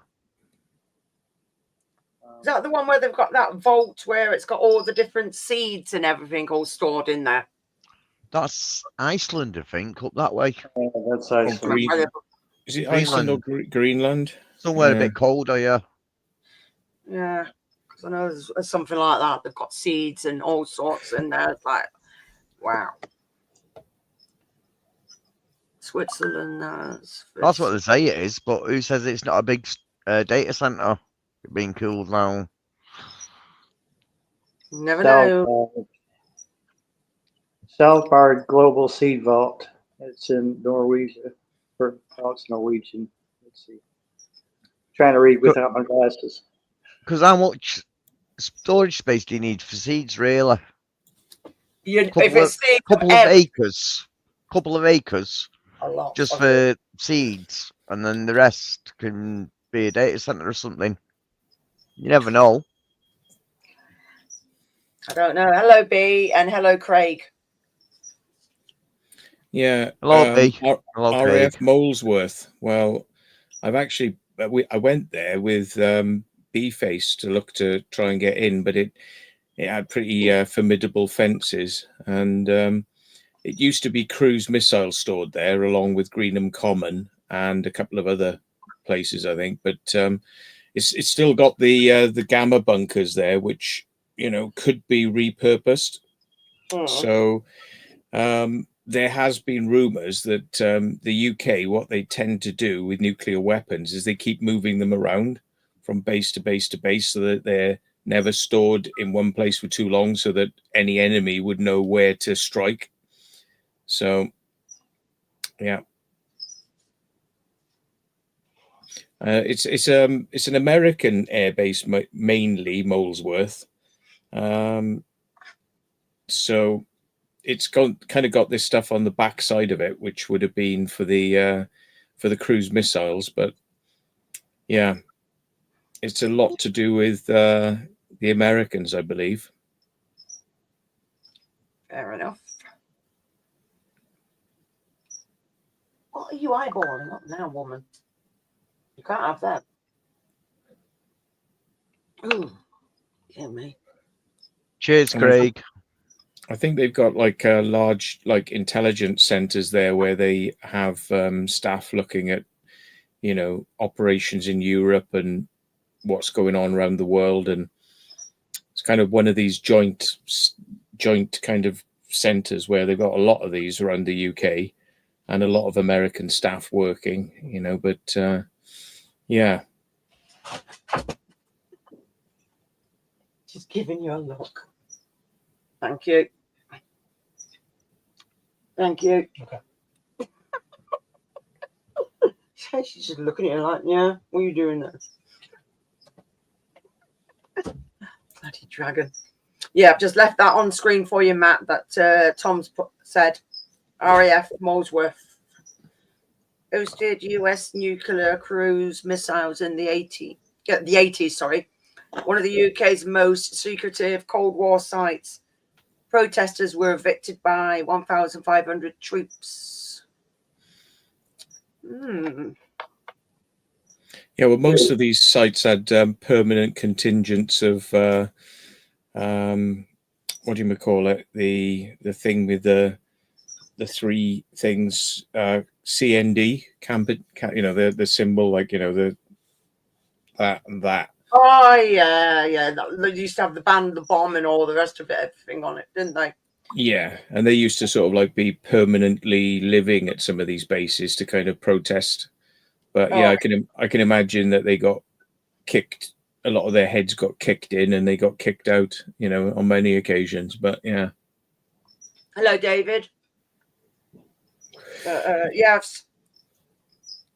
Is that the one where they've got that vault where it's got all the different seeds and everything all stored in there? That's Iceland, I think, up that way. Yeah, that's Iceland. Is it Iceland or Greenland? Somewhere a bit colder, yeah. Yeah, because I know there's something like that. They've got seeds and all sorts in there. It's like, wow. Switzerland. That's what they say it is, but who says it's not a big data center being cooled down? Never know. Svalbard Global Seed Vault. It's in Norwegian. It's Norwegian. Let's see. Trying to read without my glasses. Because how much storage space do you need for seeds, really? Couple of acres. A lot. Just for seeds, and then the rest can be a data center or something. You never know. I don't know. Hello, B, and hello, Craig. Yeah. Hello, B. Hello, RAF Molesworth. Well, I went there with B-Face to look to try and get in, but it had pretty formidable fences, and it used to be cruise missiles stored there, along with Greenham Common and a couple of other places, I think. But it's still got the gamma bunkers there, which could be repurposed. So there has been rumors that the UK, what they tend to do with nuclear weapons is they keep moving them around from base to base to base, so that they're never stored in one place for too long, so that any enemy would know where to strike. So, yeah. It's an American airbase, mainly Molesworth. So it's kind of got this stuff on the back side of it, which would have been for the cruise missiles. But yeah, it's a lot to do with the Americans, I believe. Fair enough. What are you eyeballing up now, woman? You can't have that. Ooh, yeah, me. Cheers, Craig. I think they've got like large intelligence centers there where they have staff looking at operations in Europe and what's going on around the world, and it's kind of one of these joint kind of centers where they've got a lot of these around the UK and a lot of American staff working, but yeah. She's giving you a look. Thank you. Thank you. Okay. She's just looking at you like, yeah, what are you doing there? Bloody dragon. Yeah, I've just left that on screen for you, Matt, that Tom's said. RAF Molesworth hosted US nuclear cruise missiles in the 80s, sorry. One of the UK's most secretive Cold War sites. Protesters were evicted by 1,500 troops. Yeah, well, most of these sites had permanent contingents of what do you call it? The thing with the three things, CND, the symbol, that and that. Oh, yeah. They used to have the band, the bomb, and all the rest of it, everything on it, didn't they? Yeah, and they used to sort of be permanently living at some of these bases to kind of protest. But yeah, I can imagine that they got kicked. A lot of their heads got kicked in, and they got kicked out, on many occasions. But yeah. Hello, David. Yeah,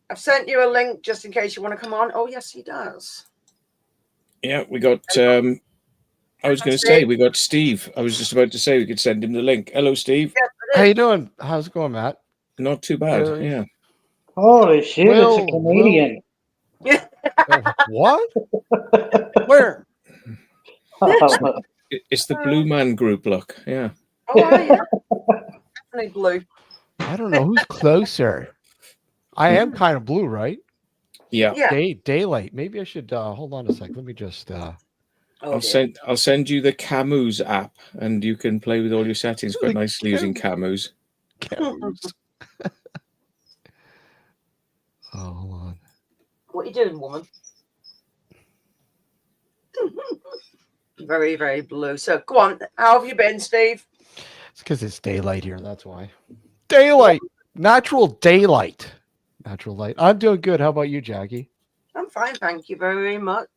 I've sent you a link just in case you want to come on. Oh, yes, he does. Yeah, we got. I was going to say we got Steve. I was just about to say we could send him the link. Hello, Steve. Yes, How you doing? How's it going, Matt? Not too bad. Really? Yeah. Holy shit, it's a Canadian. What? Where? It's the Blue Man Group. Look, yeah. Oh, yeah. Definitely blue. I don't know who's closer. I am kind of blue, right? Yeah. Daylight. Maybe I should hold on a sec. Let me just I'll send you the Camus app, and you can play with all your settings quite nicely using Camus. Camus. Oh, hold on. What are you doing, woman? Very, very blue. So go on. How have you been, Steve? It's because it's daylight here. That's why. Daylight. Natural daylight. Natural light. I'm doing good. How about you, Jackie? I'm fine, thank you very much.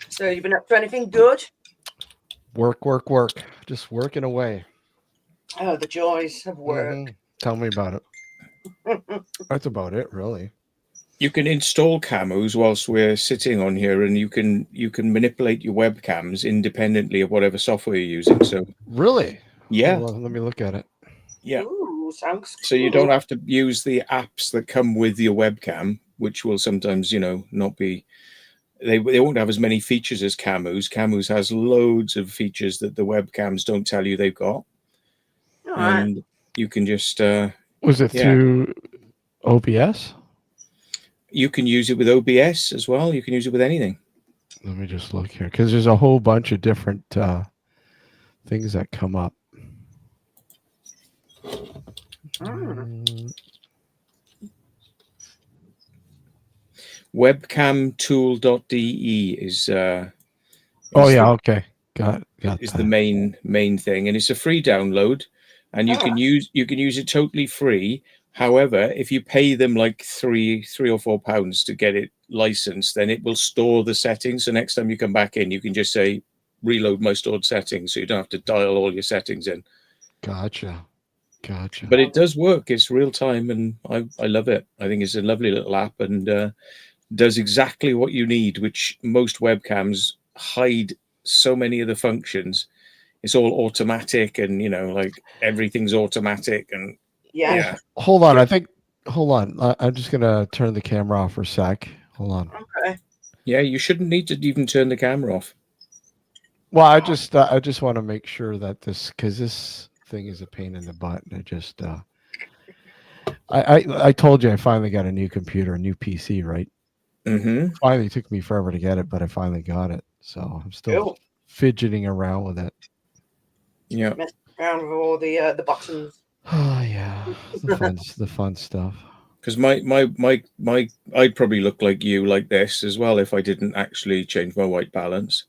So you've been up to anything good? Work. Just working away. Oh, the joys of work. Mhm. Tell me about it. That's about it, really. You can install Camus whilst we're sitting on here, and you can manipulate your webcams independently of whatever software you're using. So Really? yeah, Hold on, let me look at it. yeah. Ooh, sounds So you cool. don't have to use the apps that come with your webcam, which will sometimes, not be. They won't have as many features as Camus. Camus has loads of features that the webcams don't tell you they've got, All right. and you can just. Was it through OBS? You can use it with OBS as well. You can use it with anything. Let me just look here because there's a whole bunch of different things that come up. webcamtool.de is Oh is yeah, the, okay. Got is that. the main thing, and it's a free download, and you Ah. can use it totally free. However, if you pay them like three or £4 to get it licensed, then it will store the settings. So next time you come back in, you can just say reload my stored settings, so you don't have to dial all your settings in. Gotcha. But it does work. It's real time, and I love it. I think it's a lovely little app, and does exactly what you need, which most webcams hide so many of the functions. It's all automatic, and like everything's automatic, and Yeah. yeah. Hold on. Hold on. I'm just gonna turn the camera off for a sec. Hold on. Okay. Yeah, you shouldn't need to even turn the camera off. Well, I just want to make sure that because this thing is a pain in the butt. And I told you I finally got a new computer, a new PC, right? Mm-hmm. Finally, it took me forever to get it, but I finally got it. So I'm still Cool. fidgeting around with it. Yeah. Around with all the buttons. Oh yeah, the fun stuff. Because I'd probably look like you like this as well if I didn't actually change my white balance.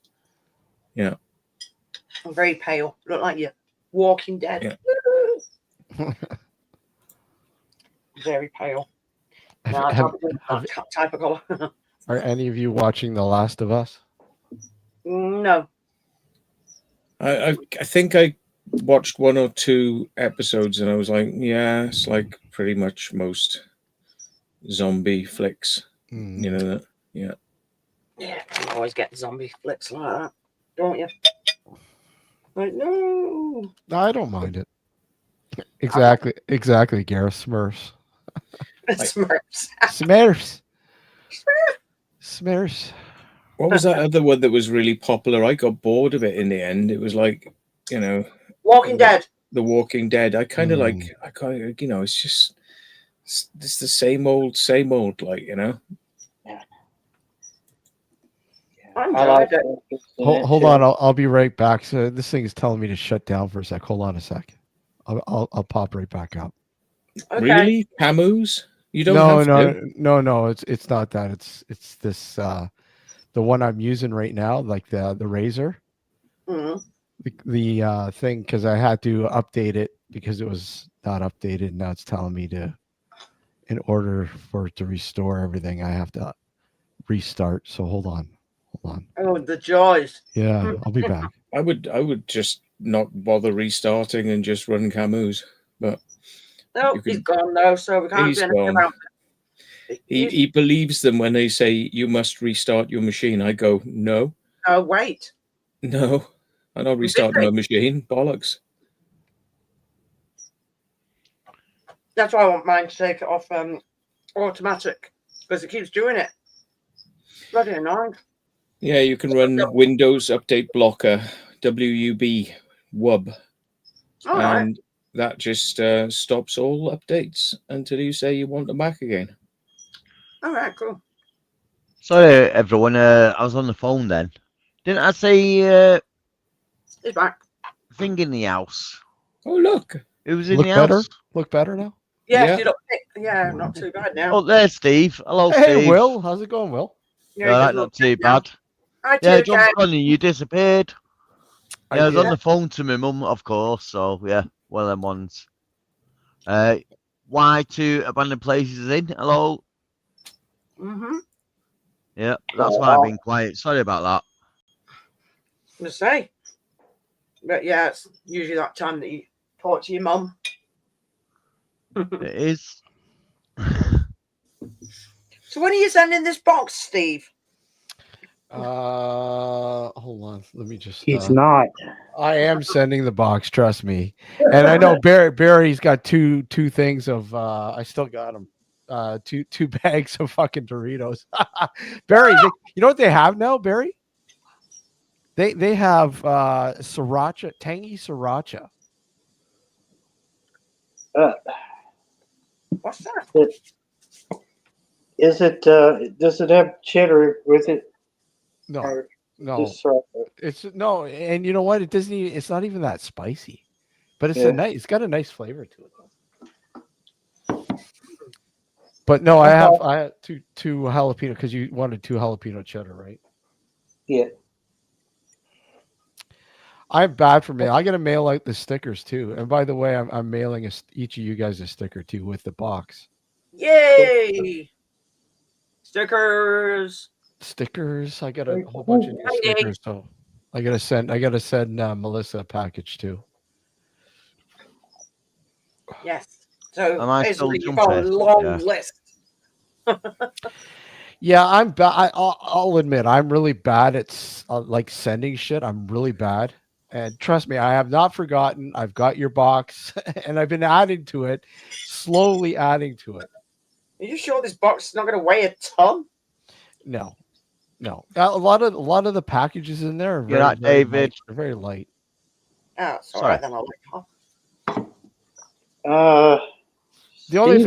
Yeah. I'm very pale. Look like you're Walking Dead. Yeah. Very pale. Have- No, I have- can't do have- that type of colour. Are any of you watching The Last of Us? No. I think I watched 1 or 2 episodes and I was like, yeah, it's like pretty much most zombie flicks. Hmm. You know that? Yeah. Yeah, you always get zombie flicks like that, don't you? Like, no. No, I don't mind it. Exactly, Gareth. Smurfs. Smurfs. Smurfs. What was that other one that was really popular? I got bored of it in the end. It was like, Walking Dead. The Walking Dead. I kind of it's just, it's the same old, like, I I enjoyed like it. it. Hold on, I'll be right back. So this thing is telling me to shut down for a sec. Hold on a sec. I'll pop right back up. Okay. Really? Camus? You don't have to. No. It's not that. It's this the one I'm using right now, like the Razer. Mhm. The thing, because I had to update it because it was not updated. Now it's telling me in order for it to restore everything, I have to restart. So hold on. Oh, the joys. Yeah, I'll be back. I would just not bother restarting and just run Camus. But No, You can- he's gone though, so we can't He's do anything gone. about it. he believes them when they say you must restart your machine. I go, no, Oh, wait. I'm not restarting my machine. Bollocks. That's why I want mine to take it off automatic, because it keeps doing it. Bloody annoying. Yeah, you can run Windows Update Blocker, WUB, WUB, All right. and that just stops all updates until you say you want them back again. All right, cool. Sorry, everyone. I was on the phone then. Didn't I say He's back. thing in the house? Oh, look. It was in Look the better? house. Look better now? Yes, Yeah. not too bad now. Oh, there's Steve. Hello, Hey, Steve. Will. How's it going, Will? Yeah, All he right, does not look too good now. bad. Hi, Yeah, too, John Ken. Connie, you disappeared. Yeah, I was did. on the phone to my mum, of course. So yeah, one of them ones. Why two abandoned places in? Hello. Mm-hmm. Yeah, that's why I've been quiet. Sorry about I'm gonna say. But yeah, it's usually that time that you talk to your mum. that. It is. So when are you sending this box, Steve? Hold on. Let me just. He's not. I am sending the box. Trust me. And I know Barry's got two things of. I still got him. Two bags of fucking Doritos. Barry, you know what they have now, Barry? They have sriracha, tangy sriracha. What's that? Is it? Does it have cheddar with it? No, Or no, just sriracha? it's no. And you know what? It doesn't. Even, it's not even that spicy, but it's Yeah. a nice. It's got a nice flavor to it. But no, I had two jalapeno because you wanted 2 jalapeno cheddar, right? Yeah. I'm bad for mail. I got to mail out the stickers too. And by the way, I'm mailing each of you guys a sticker too with the box. Yay! Stickers. Stickers. I got a Very whole bunch of cool. new stickers, so I gotta send Melissa a package too. Yes. So Am I still basically, you've got a jumping? long Yeah. list. Yeah, I'm bad. I'll admit I'm really bad at like sending shit. I'm really bad, and trust me, I have not forgotten. I've got your box, and I've been adding to it, slowly adding to it. Are you sure this box is not going to weigh a ton? No, a lot of the packages in there are You're not very David. light. They're very light. Oh, it's all Sorry. right then. I'll let you off. The only Steve,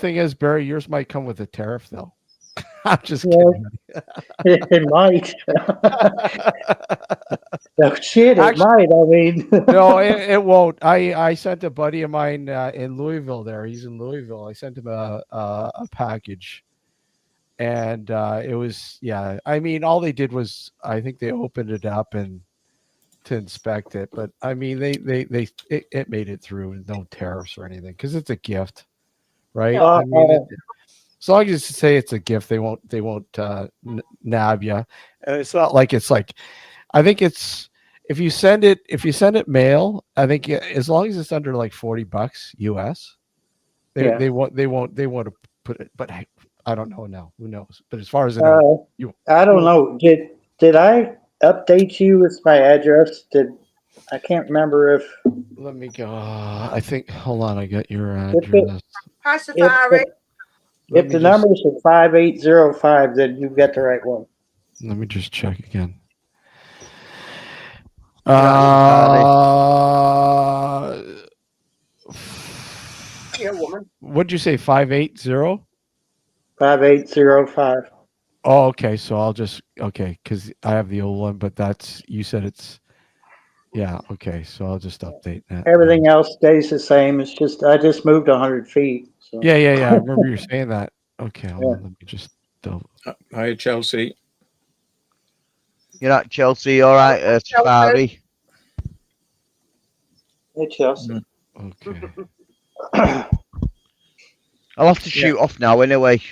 thing I'm is, Barry, yours might come with a tariff though. I'm just Yeah. kidding. It might. No shit, it Actually- might. I mean, No, it won't. I sent a buddy of mine in Louisville. He's in Louisville. I sent him a package, and it was I mean, all they did was I think they opened it up and to inspect it, but I mean it made it through with no tariffs or anything because it's a gift, right? I mean, as long as you say it's a gift, they won't nab you, and it's not like it's like I think it's. If you send it mail, I think as long as it's under like $40 US, they won't to put it. But I don't know now. Who knows? But as far as I know, I don't know. Did I update you with my address? I can't remember if let me go. I think. Hold on, I got your If it- address. Hi, Safari. Let if me the just- numbers are 5805, then you've got the right one. Let me just check again. Yeah, woman. What'd you say? 580? 5805. Oh, okay. So I'll just because I have the old one, but you said it's okay. So I'll just update that. Everything else stays the same. It's just I just moved 100 feet. So. Yeah. I remember you saying that. Okay, hold on. Let me just double. Hi, Chelsea. You're at Chelsea, all right, Safari. Hey, Chelsea. Okay. I'll have to shoot off now anyway.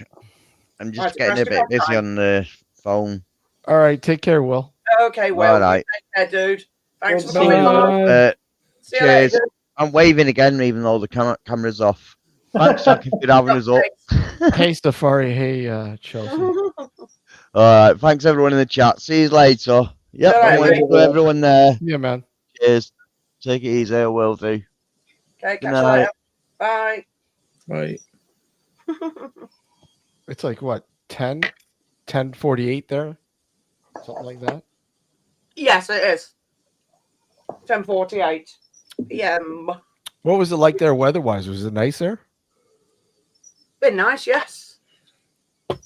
I'm just Right, getting a bit rest of busy our on the phone. All right. Take care, Will. Okay, well, All right. you take care, dude. Thanks for Good coming seeing you. on. Uh, See you cheers. later. I'm waving again, even though the camera's off. Thanks, Jackie, for having us up. Hey, Safari. Hey, Chelsea. All right, thanks everyone in the chat. See you later. Yep, All I'm right, waiting for everyone there. Yeah, man. Cheers. Take it easy. I will do. Okay, Good catch you night. later. Bye. Right. It's like what 10:48 there, something like that. Yes, it is. 10:48 p.m. What was it like there weather-wise? Was it nice there? Been nice, yes.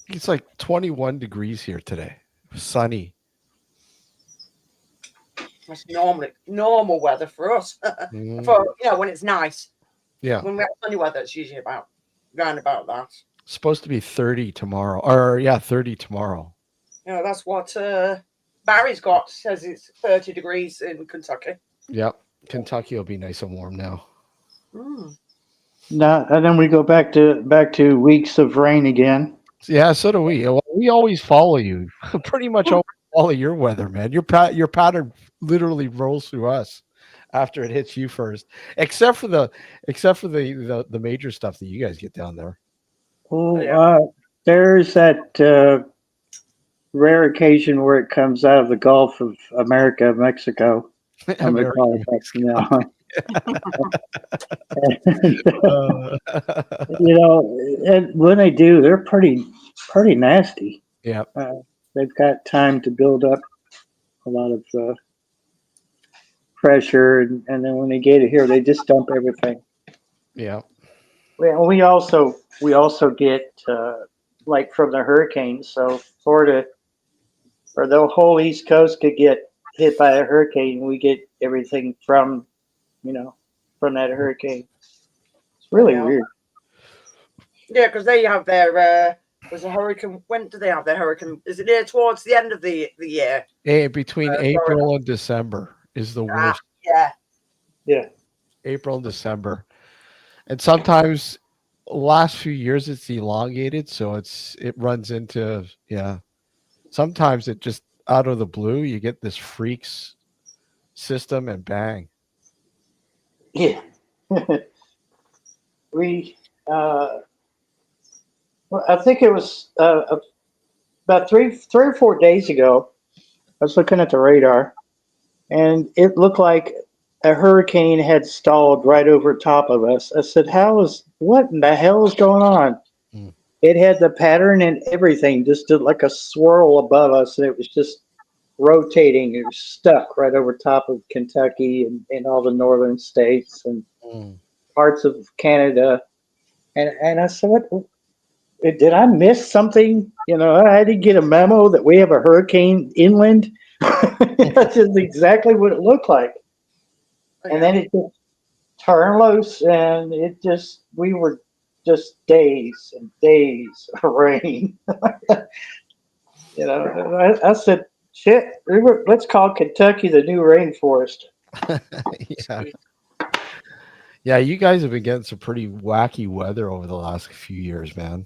It's like 21 degrees here today. Sunny. It's normal weather for us. Mm, For when it's nice. yeah. When we have sunny weather, it's usually around about that. Supposed to be 30 tomorrow. Or 30 tomorrow. That's what Barry's got. Says it's 30 degrees in Kentucky. Yep. Kentucky will be nice and warm now. Mm. Now, and then we go back to weeks of rain again. Yeah, so do we. Well, we always follow you. Pretty much always follow your weather, man. Your pattern literally rolls through us after it hits you first. Except for the major stuff that you guys get down there. Well, there's that rare occasion where it comes out of the Gulf of America, Mexico. And we call it Mexico. And when they do, they're pretty nasty. Yeah. They've got time to build up a lot of pressure, and then when they get it here, they just dump everything. Yeah. We also get like from the hurricanes. So Florida or the whole East Coast could get hit by a hurricane. We get everything from that hurricane. It's really weird. Yeah, because they have their was a hurricane. When do they have their hurricane? Is it near towards the end of the year? Between Florida. April and December is the worst. Yeah. Yeah. April and December, and sometimes last few years it's elongated, so it runs into Sometimes it just out of the blue you get this freaks system and bang. Yeah. we, well, I think it was about three or 4 days ago. I was looking at the radar, and it looked like a hurricane had stalled right over top of us. I said, what in the hell is going on? Hmm. It had the pattern and everything, just did like a swirl above us, and it was just rotating. It was stuck right over top of Kentucky and all the northern states and parts of Canada. And I said, what? Did I miss something? I didn't get a memo that we have a hurricane inland. That's just exactly what it looked like. And then it just turned loose, and we were just days and days of rain. I said, shit, let's call Kentucky the new rainforest. Yeah. Yeah, you guys have been getting some pretty wacky weather over the last few years, man.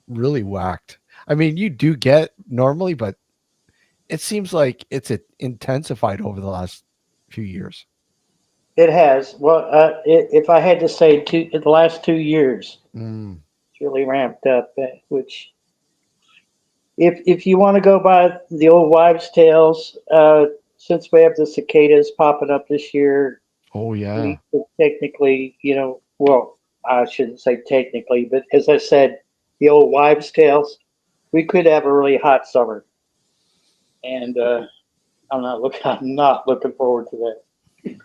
Really whacked. I mean, you do get normally, but it seems like it's intensified over the last few years. It has. Well, if I had to say the last 2 years, it's really ramped up. Which, if you want to go by the old wives' tales, since we have the cicadas popping up this year, oh yeah, we could technically, well, I shouldn't say technically, but as I said, the old wives' tales, we could have a really hot summer, and I'm not looking forward to that.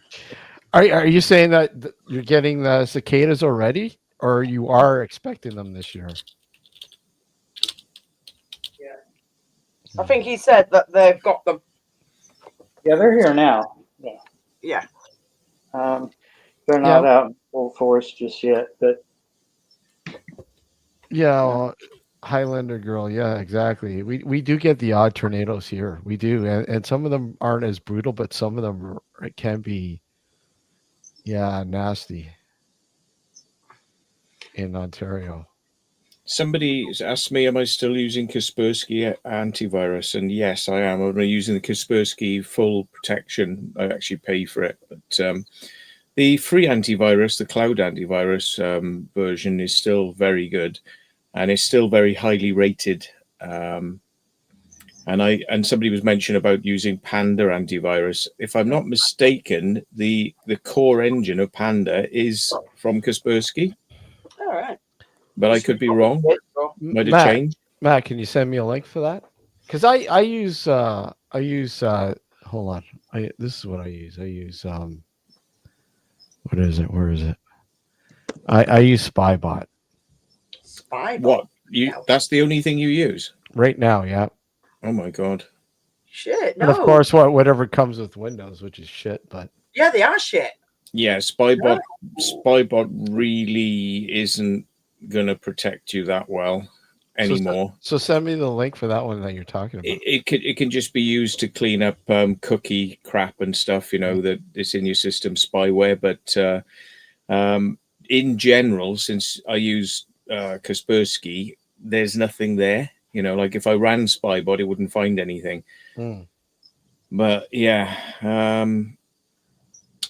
Are you saying that you're getting the cicadas already, or you are expecting them this year? Yeah. I think he said that they've got them. Yeah, they're here now. Yeah. Yeah. They're not out in full force just yet, but yeah, Highlander girl. Yeah, exactly. We do get the odd tornadoes here. We do, and some of them aren't as brutal, but some of them can be, nasty in Ontario. Somebody asked me, am I still using Kaspersky antivirus? And yes, I am. I'm using the Kaspersky full protection. I actually pay for it. But the free antivirus, the cloud antivirus version is still very good. And it's still very highly rated. And somebody was mentioning about using Panda antivirus. If I'm not mistaken, the core engine of Panda is from Kaspersky. All right. But I could be wrong. Might have changed. Matt, can you send me a link for that? Because I use hold on. This is what I use. I use what is it? Where is it? I use Spybot. Spybot. What that's the only thing you use right now? Yeah. Oh my god. Shit. No. And of course, whatever comes with Windows, which is shit. But yeah, they are shit. Yeah, Spybot really isn't gonna protect you that well anymore. So send me the link for that one that you're talking about. It can just be used to clean up cookie crap and stuff, that is in your system, spyware. But in general, since I use Kaspersky, there's nothing there. Like if I ran Spybot, it wouldn't find anything. But yeah,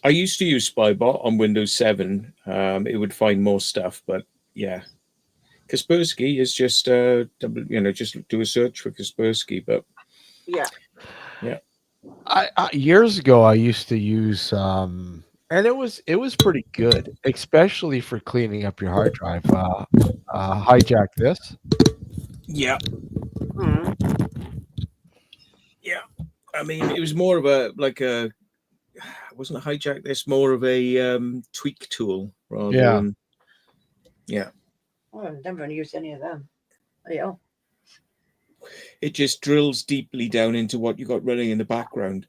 I used to use Spybot on Windows 7. It would find more stuff, but yeah. Kaspersky is just just do a search for Kaspersky, but yeah. I years ago I used to use and it was pretty good, especially for cleaning up your hard drive. Hijack this. Yeah. Yeah. I mean, it was more of it wasn't a hijack this, more of a tweak tool rather than Oh, I've never used any of them. Yeah. It just drills deeply down into what you got running in the background.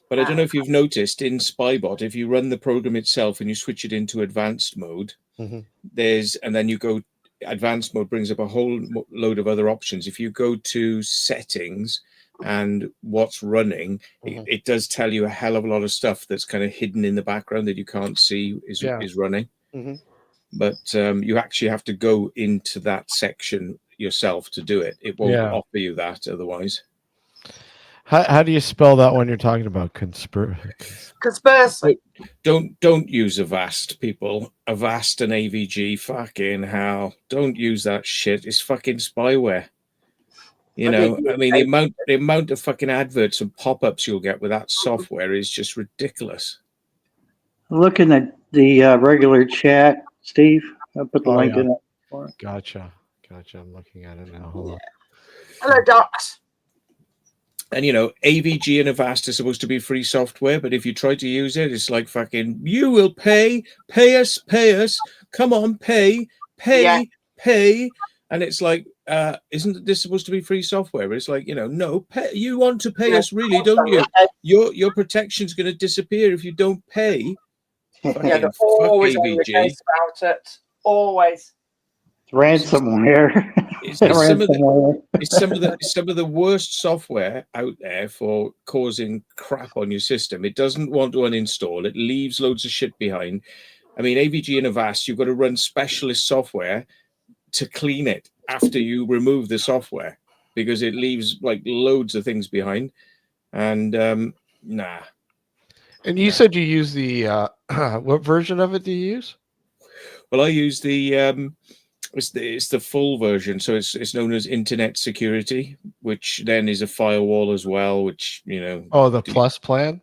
But I don't know if you've noticed in Spybot, if you run the program itself and you switch it into advanced mode, and then you go advanced mode brings up a whole load of other options. If you go to settings and what's running, it does tell you a hell of a lot of stuff that's kind of hidden in the background that you can't see is running. But you actually have to go into that section yourself to do it. It won't offer you that otherwise. How do you spell that one you're talking about? Conspiracy. Don't use Avast, people. Avast and AVG, fucking hell. Don't use that shit. It's fucking spyware. You know, I mean, the amount of fucking adverts and pop-ups you'll get with that software is just ridiculous. Looking at the regular chat, Steve. I'll put the link in it. Gotcha. I'm looking at it now. Hold on. Hello, Docs. And, you know, AVG and Avast are supposed to be free software, but if you try to use it, it's like fucking, you will pay us. Come on, pay. And it's like, isn't this supposed to be free software? It's like, you know, no, you want to pay us, really, don't you? Your protection's going to disappear if you don't pay. Yeah, they're always on the case about it. Always. Ransomware. It's some of the worst software out there for causing crap on your system. It doesn't want to uninstall. It leaves loads of shit behind. I mean, AVG and Avast, you've got to run specialist software to clean it after you remove the software because it leaves like loads of things behind. And nah. And you said you use the what version of it do you use? Well, I use the it's the full version, so it's known as Internet Security, which then is a firewall as well. Which, you know, the plus plan.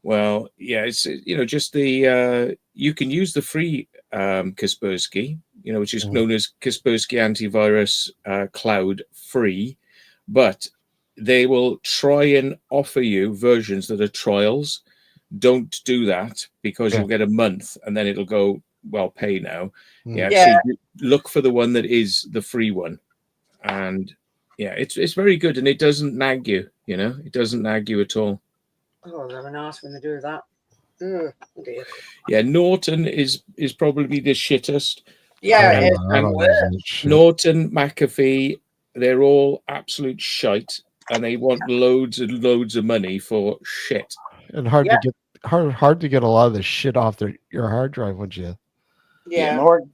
Well, yeah, it's, you know, just the you can use the free Kaspersky, you know, which is known as Kaspersky Antivirus Cloud free, but they will try and offer you versions that are trials. Don't do that because you'll get a month and then it'll go, well, pay now. So look for the one that is the free one. And yeah, it's very good and it doesn't nag you, you know, it doesn't nag you at all. Oh, they're nice when they do that. Oh, dear. Yeah, Norton is probably the shittest. Yeah, it is. Norton, McAfee, they're all absolute shite and they want loads and loads of money for shit. And hard to get a lot of this shit off your hard drive, would you? Yeah. Norton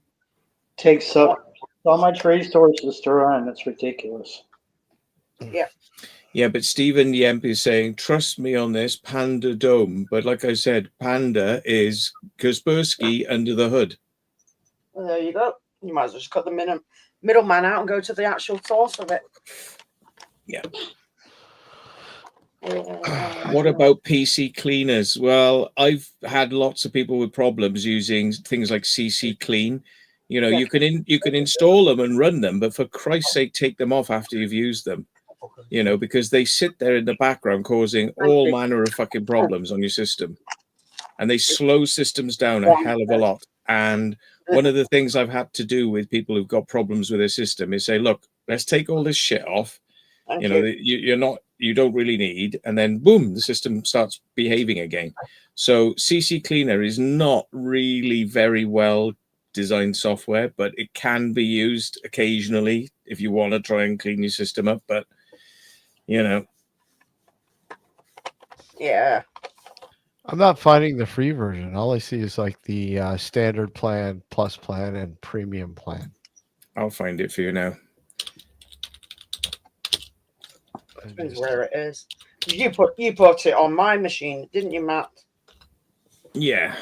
takes up so much resources to run. It's ridiculous. Yeah. Yeah, but Stephen Yemp is saying, trust me on this, Panda Dome. But like I said, Panda is Kaspersky under the hood. Well, there you go. You might as well just cut the middleman out and go to the actual source of it. Yeah. What about PC cleaners? Well, I've had lots of people with problems using things like CC Clean. You know, you can install them and run them, but for Christ's sake, take them off after you've used them. You know, because they sit there in the background causing all manner of fucking problems on your system. And they slow systems down a hell of a lot. And one of the things I've had to do with people who've got problems with their system is say, look, let's take all this shit off. You know, you don't really need, and then boom, the system starts behaving again. So CC Cleaner is not really very well designed software, but it can be used occasionally if you want to try and clean your system up. But you know, yeah, I'm not finding the free version. All I see is like the standard plan, plus plan, and premium plan. I'll find it for you now. Depends where it is. You put it on my machine, didn't you, Matt? Yeah.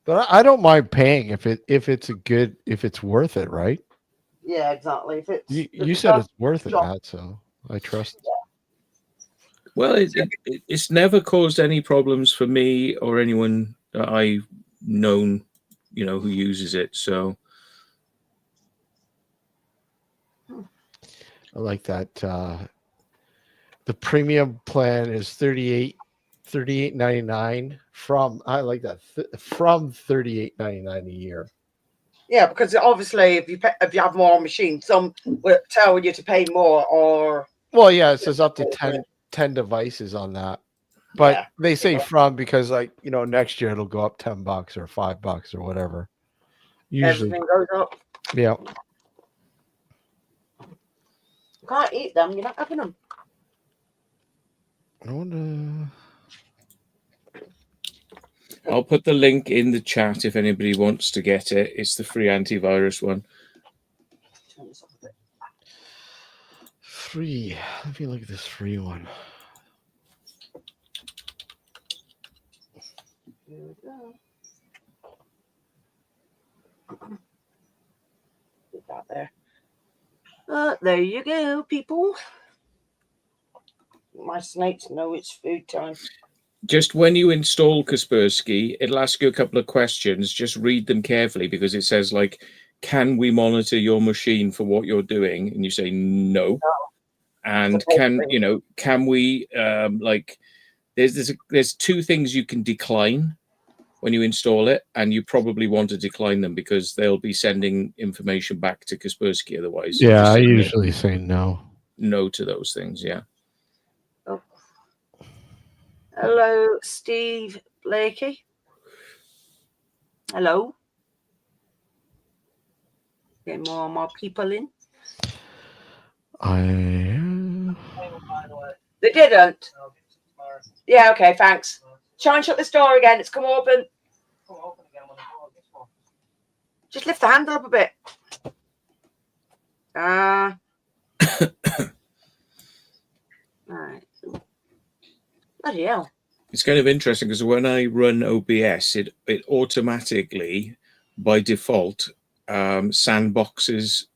But I don't mind paying if it's worth it, right? Yeah, exactly. If it's you said it's worth it, Matt, so I trust it. Well, it's never caused any problems for me or anyone that I've known, you know, who uses it. So I like that. The premium plan is $38.99 from. I like that from $38.99 a year. Yeah, because obviously, if you have more on machine, some will tell you to pay more. Or well, yeah, it says up to 10 devices on that, but they say from because, like, you know, next year it'll go up $10 or $5 or whatever. Usually, everything goes up. Yeah. You can't eat them. You're not having them. I wonder. I'll put the link in the chat if anybody wants to get it. It's the free antivirus one. Turn this off a bit. Free. Let me look at this free one. Here we go. Put that there. There you go, people. My snakes know it's food time. Just when you install Kaspersky, it'll ask you a couple of questions. Just read them carefully because it says like, can we monitor your machine for what you're doing? And you say no. And can we like there's two things you can decline when you install it, and you probably want to decline them because they'll be sending information back to Kaspersky otherwise. Yeah, Just I say usually say no. no to those things. Yeah. Oh. Hello, Steve Blakey. Hello. Getting more and more people in. They didn't. Yeah, okay, thanks. Try and shut this door again. It's come open. Just lift the handle up a bit. Right. Bloody hell. It's kind of interesting because when I run OBS, it automatically, by default, sandboxes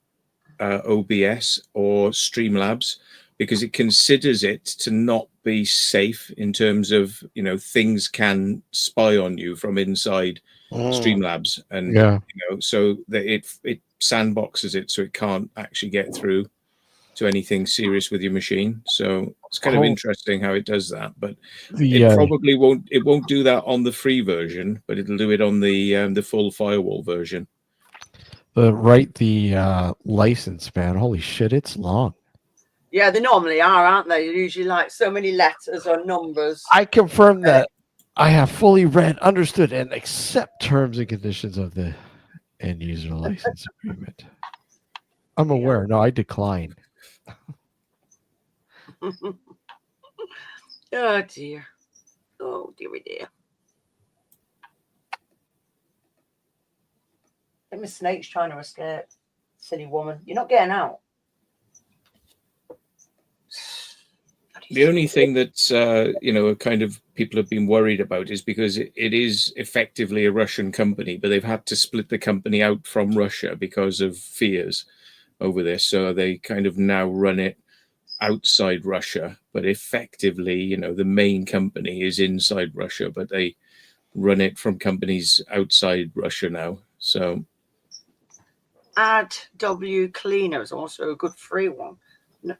OBS or Streamlabs because it considers it to not be safe in terms of, things can spy on you from inside Streamlabs, and so that it sandboxes it so it can't actually get through to anything serious with your machine. So it's kind of interesting how it does that, but it probably won't do that on the free version, but it'll do it on the full firewall version. The license, man. Holy shit, it's long. Yeah, they normally are, aren't they? Usually like so many letters or numbers. I confirm that I have fully read, understood, and accept terms and conditions of the end user license agreement. I'm aware. No, I decline. Oh dear. Oh dearie dear. I think my snake's trying to escape. Silly woman. You're not getting out. The only thing that's kind of people have been worried about is because it is effectively a Russian company, but they've had to split the company out from Russia because of fears over this. So they kind of now run it outside Russia, but effectively, the main company is inside Russia, but they run it from companies outside Russia now. So AdW Cleaner is also a good free one. No.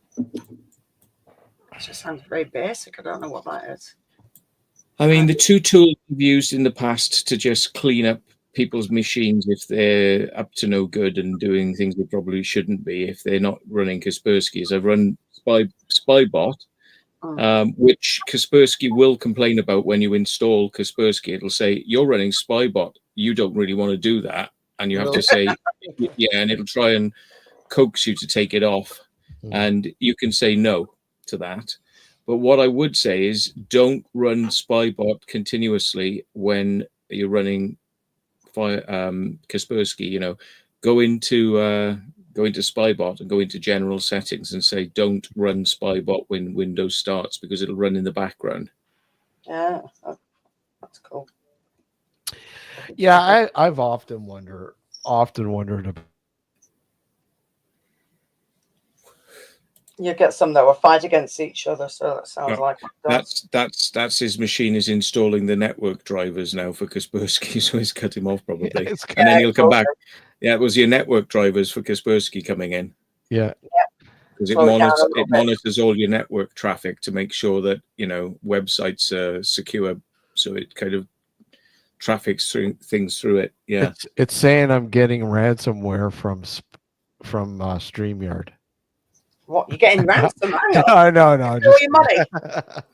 It just sounds very basic. I don't know what that is. I mean, the two tools we've used in the past to just clean up people's machines if they're up to no good and doing things they probably shouldn't be if they're not running Kaspersky is I've run Spybot, which Kaspersky will complain about when you install Kaspersky. It'll say, you're running Spybot. You don't really want to do that. And you have to say, yeah, and it'll try and coax you to take it off. And you can say no to that. But what I would say is don't run Spybot continuously when you're running Kaspersky. Go into Spybot and go into general settings and say don't run Spybot when Windows starts because it'll run in the background. Yeah, that's cool. Yeah, I've often wondered about. You get some that will fight against each other, so that sounds like that's his machine is installing the network drivers now for Kaspersky, so he's cut him off probably, and then he'll come back. Yeah, it was your network drivers for Kaspersky coming in. Yeah, because it monitors all your network traffic to make sure that websites are secure, so it kind of traffics things through it. Yeah, it's saying I'm getting ransomware from StreamYard. What, you're getting ransom? No. Just your money.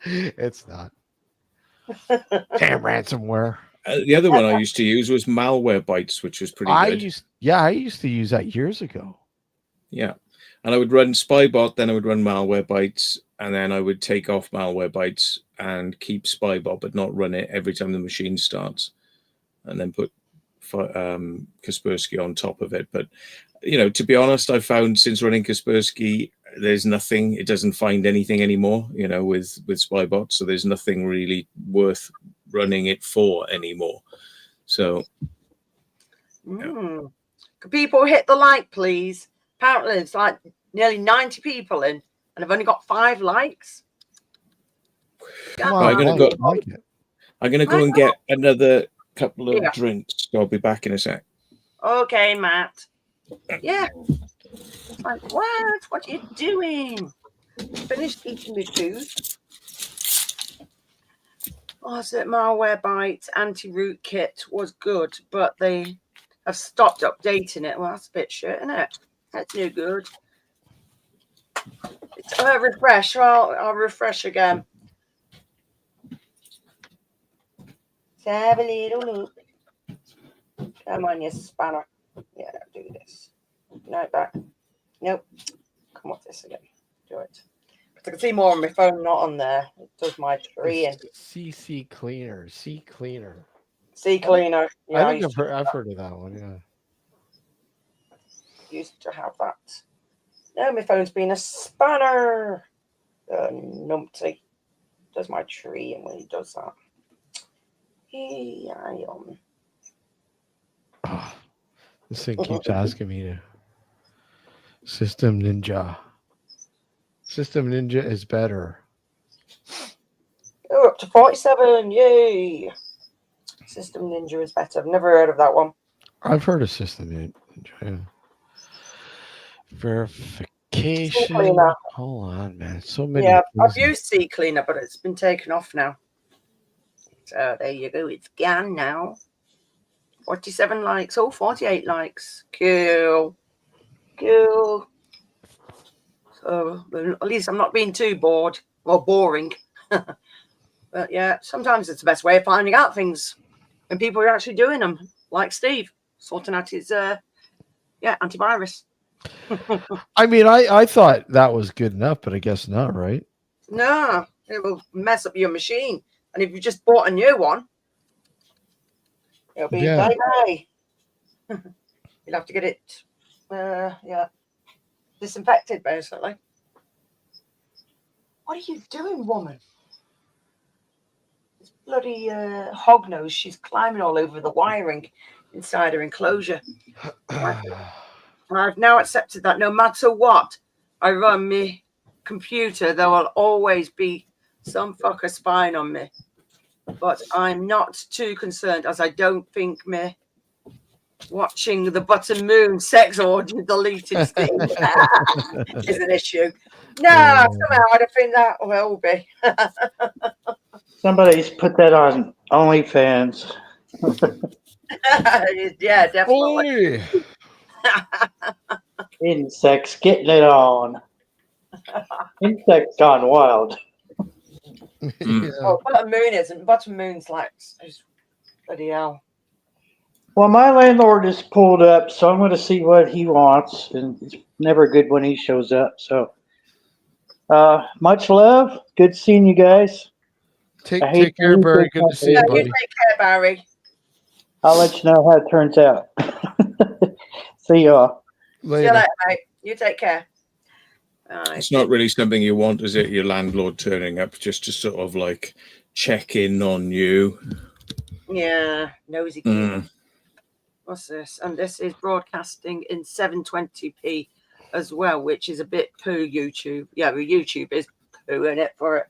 It's not. Damn ransomware. The other one I used to use was Malware Bytes, which was pretty I good. used to use that years ago. Yeah. And I would run Spybot, then I would run Malware Bytes, and then I would take off Malware Bytes and keep Spybot, but not run it every time the machine starts, and then put Kaspersky on top of it. But, to be honest, I've found since running Kaspersky, there's nothing, it doesn't find anything anymore, with Spybot. So there's nothing really worth running it for anymore. So. Could people hit the like, please? Apparently, it's like nearly 90 people in, and I've only got 5 likes. Come I'm on, gonna go. like it. I'm gonna go and get another couple of drinks. So I'll be back in a sec. Okay, Matt. Yeah. It's like, what are you doing? Finished eating my food. Was it Malware Bytes anti-rootkit was good, but they have stopped updating it. Well, that's a bit shit, isn't it? That's no good. It's refresh. I'll refresh again. Let's have a little look. Come on, you spanner. Yeah, do this. No, back. Nope. Come off this again. Do it. Because I can see more on my phone, not on there. It does my tree and CC Cleaner. C Cleaner. C Cleaner. Yeah, I think I've heard of that one, yeah. Used to have that. No, my phone's been a spanner. Numpty does my tree, and when he does that, This thing keeps asking me to. System Ninja. System Ninja is better. Oh, up to 47. Yay! System Ninja is better. I've never heard of that one. I've heard of System Ninja. Yeah. Verification. Cleaner. Hold on, man. So many. Yeah, I've things. used C Cleaner, but it's been taken off now. So there you go. It's gone now. 47 likes. Oh, 48 likes. Cool. Cool. So at least I'm not being too bored or boring. But yeah, sometimes it's the best way of finding out things when people are actually doing them, like Steve sorting out his antivirus. I mean, I thought that was good enough, but I guess not, right? No, it will mess up your machine. And if you just bought a new one, it'll be bye-bye. You'll have to get it disinfected, basically. What are you doing, woman? This bloody hognose, she's climbing all over the wiring inside her enclosure. I've now accepted that no matter what I run my computer, there will always be some fucker spying on me. But I'm not too concerned, as I don't think me watching the Button Moon sex orgy deleted thing is an issue. No, somehow I don't think that will be. Somebody's put that on OnlyFans. Yeah, definitely. Insects getting it on. Insects gone wild. Oh, Button Moon isn't. Button Moon's like, bloody hell. Well, my landlord is pulled up, so I'm going to see what he wants. And it's never good when he shows up. So, much love. Good seeing you guys. Take care, Barry. Good to see you, You buddy. take care, Barry. I'll let you know how it turns out. See y'all. See you later, mate. You take care. It's not really something you want, is it? Your landlord turning up just to sort of like check in on you. Yeah, nosy kid. What's this? And this is broadcasting in 720p as well, which is a bit poo YouTube. Yeah, well, YouTube is poo in it for it.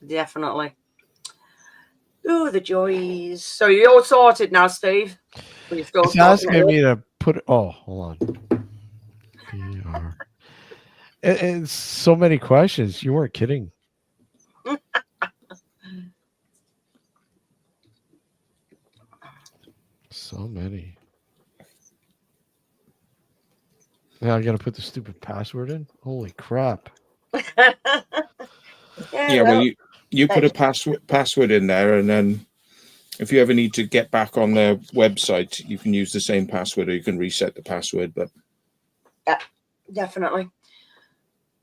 Definitely. Ooh, the joys. So you're all sorted now, Steve? You're still It's asking me to put. Oh, hold on. It's so many questions. You weren't kidding. So many. Now I gotta put the stupid password in. Holy crap! Yeah, well, You put a password in there, and then if you ever need to get back on their website, you can use the same password, or you can reset the password. But Yeah, definitely.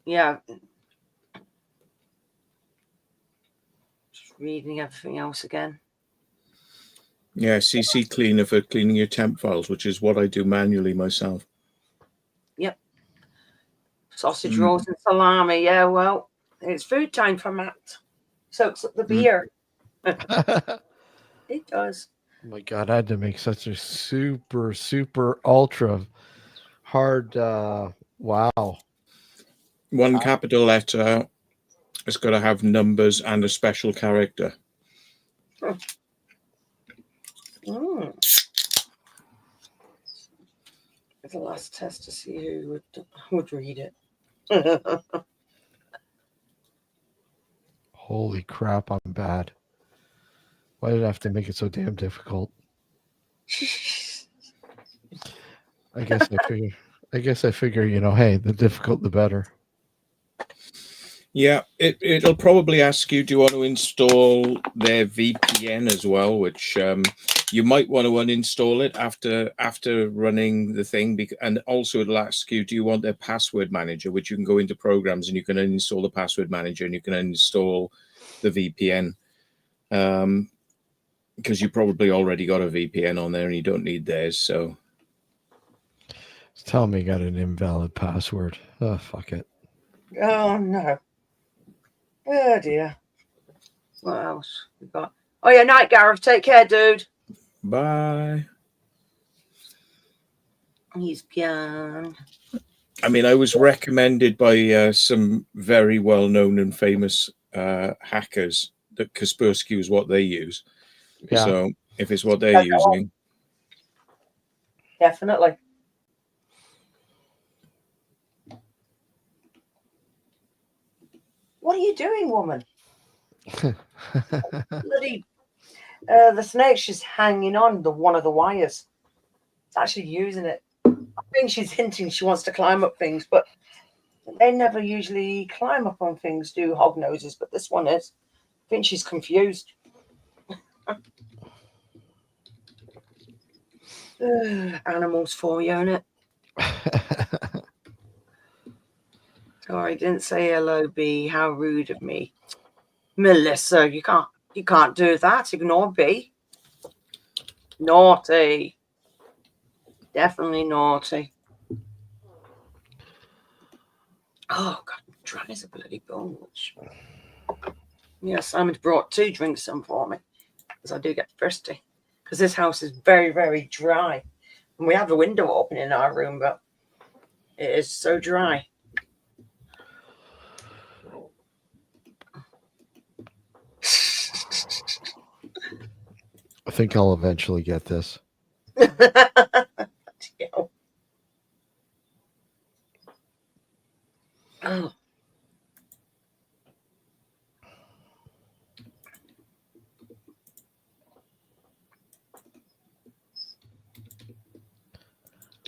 Yeah. Just reading everything else again. yeah, CC Cleaner for cleaning your temp files, which is what I do manually myself. Sausage rolls and salami. Yeah, well, it's food time for Matt. Soaks up the beer. It does. Oh my god, I had to make such a super ultra hard wow. One capital letter has got to have numbers and a special character. Mm. It's the last test to see who would read it. Holy crap, I'm bad. Why did I have to make it so damn difficult? I guess I figure, you know, hey, the difficult the better. Yeah, it'll probably ask you, do you want to install their VPN as well, which you might want to uninstall it after running the thing. And also it'll ask you, do you want their password manager, which you can go into programs and you can uninstall the password manager and you can install the VPN. Because you probably already got a VPN on there and you don't need theirs. So It's telling me I got an invalid password. Oh, fuck it. Oh no. Oh dear. What else we got? Oh yeah, night, Gareth. Take care, dude. bye. He's gone. I mean, I was recommended by some very well-known and famous hackers that Kaspersky is what they use. Yeah. So if it's what they're using, Definitely. What are you doing, woman? Bloody the snake's just hanging on one of the wires. It's actually using it. I think she's hinting she wants to climb up things, but they never usually climb up on things, do hog noses, but this one is. I think she's confused. Animals for you, innit? Sorry, didn't say hello, B. How rude of me. Melissa, you can't do that. Ignore B. Naughty. Definitely naughty. Oh God, I'm dry as a bloody bone. Yeah, Simon's brought 2 drinks some for me because I do get thirsty. Because this house is very, very dry. And we have a window open in our room, but it is so dry. I think I'll eventually get this. Oh.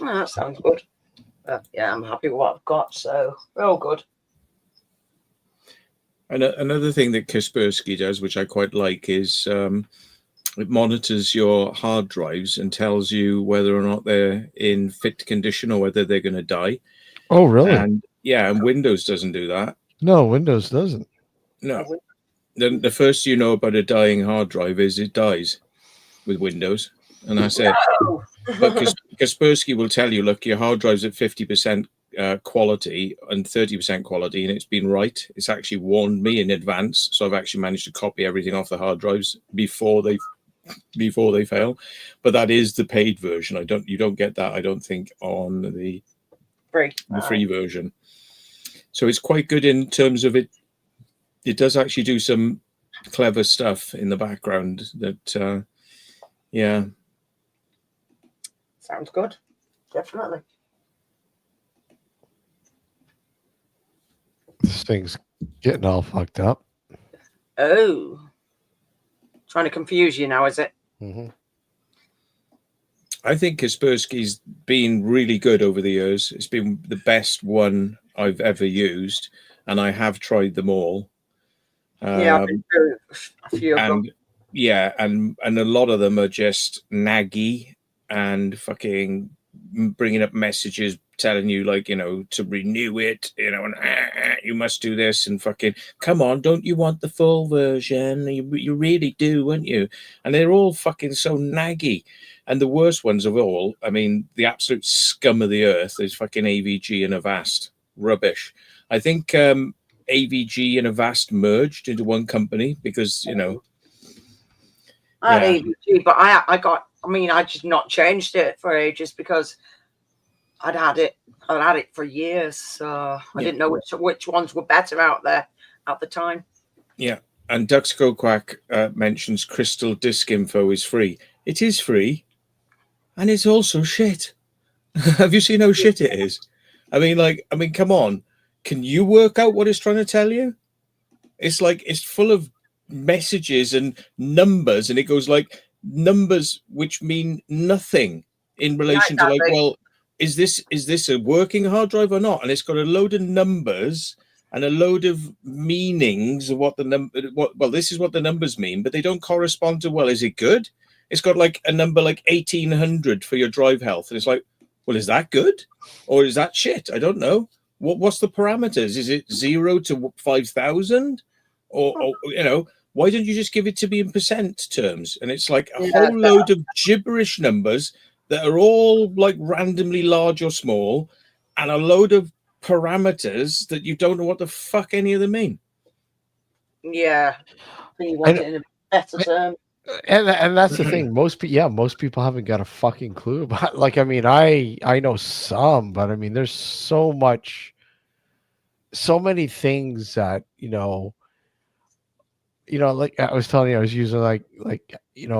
Oh, that sounds good. But yeah, I'm happy with what I've got, so we're all good. and another thing that Kaspersky does, which I quite like, is it monitors your hard drives and tells you whether or not they're in fit condition or whether they're going to die. Oh, really? And yeah, and Windows doesn't do that. No, Windows doesn't. No. Then the first you know about a dying hard drive is it dies with Windows. And I said, but Kaspersky will tell you, look, your hard drive's at 50% quality and 30% quality, and it's been right. It's actually warned me in advance, so I've actually managed to copy everything off the hard drives before they fail. But that is the paid version. You don't get that, I don't think, on the free version. So it's quite good in terms of it. It does actually do some clever stuff in the background that, yeah. Sounds good. Definitely. This thing's getting all fucked up. Oh. Trying to confuse you now, is it? Mm-hmm. I think Kaspersky's been really good over the years. It's been the best one I've ever used, and I have tried them all. Yeah, I've been through a few of them. and yeah, and a lot of them are just naggy and fucking bringing up messages telling you, like, you know, to renew it, you know, and you must do this, and fucking come on, don't you want the full version? You really do, won't you? And they're all fucking so naggy. And the worst ones of all, I mean, the absolute scum of the earth is fucking AVG and Avast. Rubbish. I think AVG and Avast merged into one company because, you know, I had yeah. AVG, but I just not changed it for ages because I'd had it for years, so I didn't know which ones were better out there at the time. Yeah, and Duxco Quack mentions Crystal Disk Info is free. It is free, and it's also shit. Have you seen how shit it is? I mean, come on. Can you work out what it's trying to tell you? It's like it's full of messages and numbers, and it goes like numbers which mean nothing in relation to, like, well, is this a working hard drive or not? And it's got a load of numbers and a load of meanings of what this is what the numbers mean, but they don't correspond to, well, is it good? It's got like a number like 1800 for your drive health, and it's like, well, is that good or is that shit? I don't know. What's the parameters? Is it 0 to 5,000, or you know? Why don't you just give it to me in percent terms? And it's like a whole load of gibberish numbers that are all like randomly large or small, and a load of parameters that you don't know what the fuck any of them mean. Yeah, you want it in a better term. And that's the thing. Most people haven't got a fucking clue about. Like, I mean, I know some, but I mean, there's so many things that like I was telling you, I was using like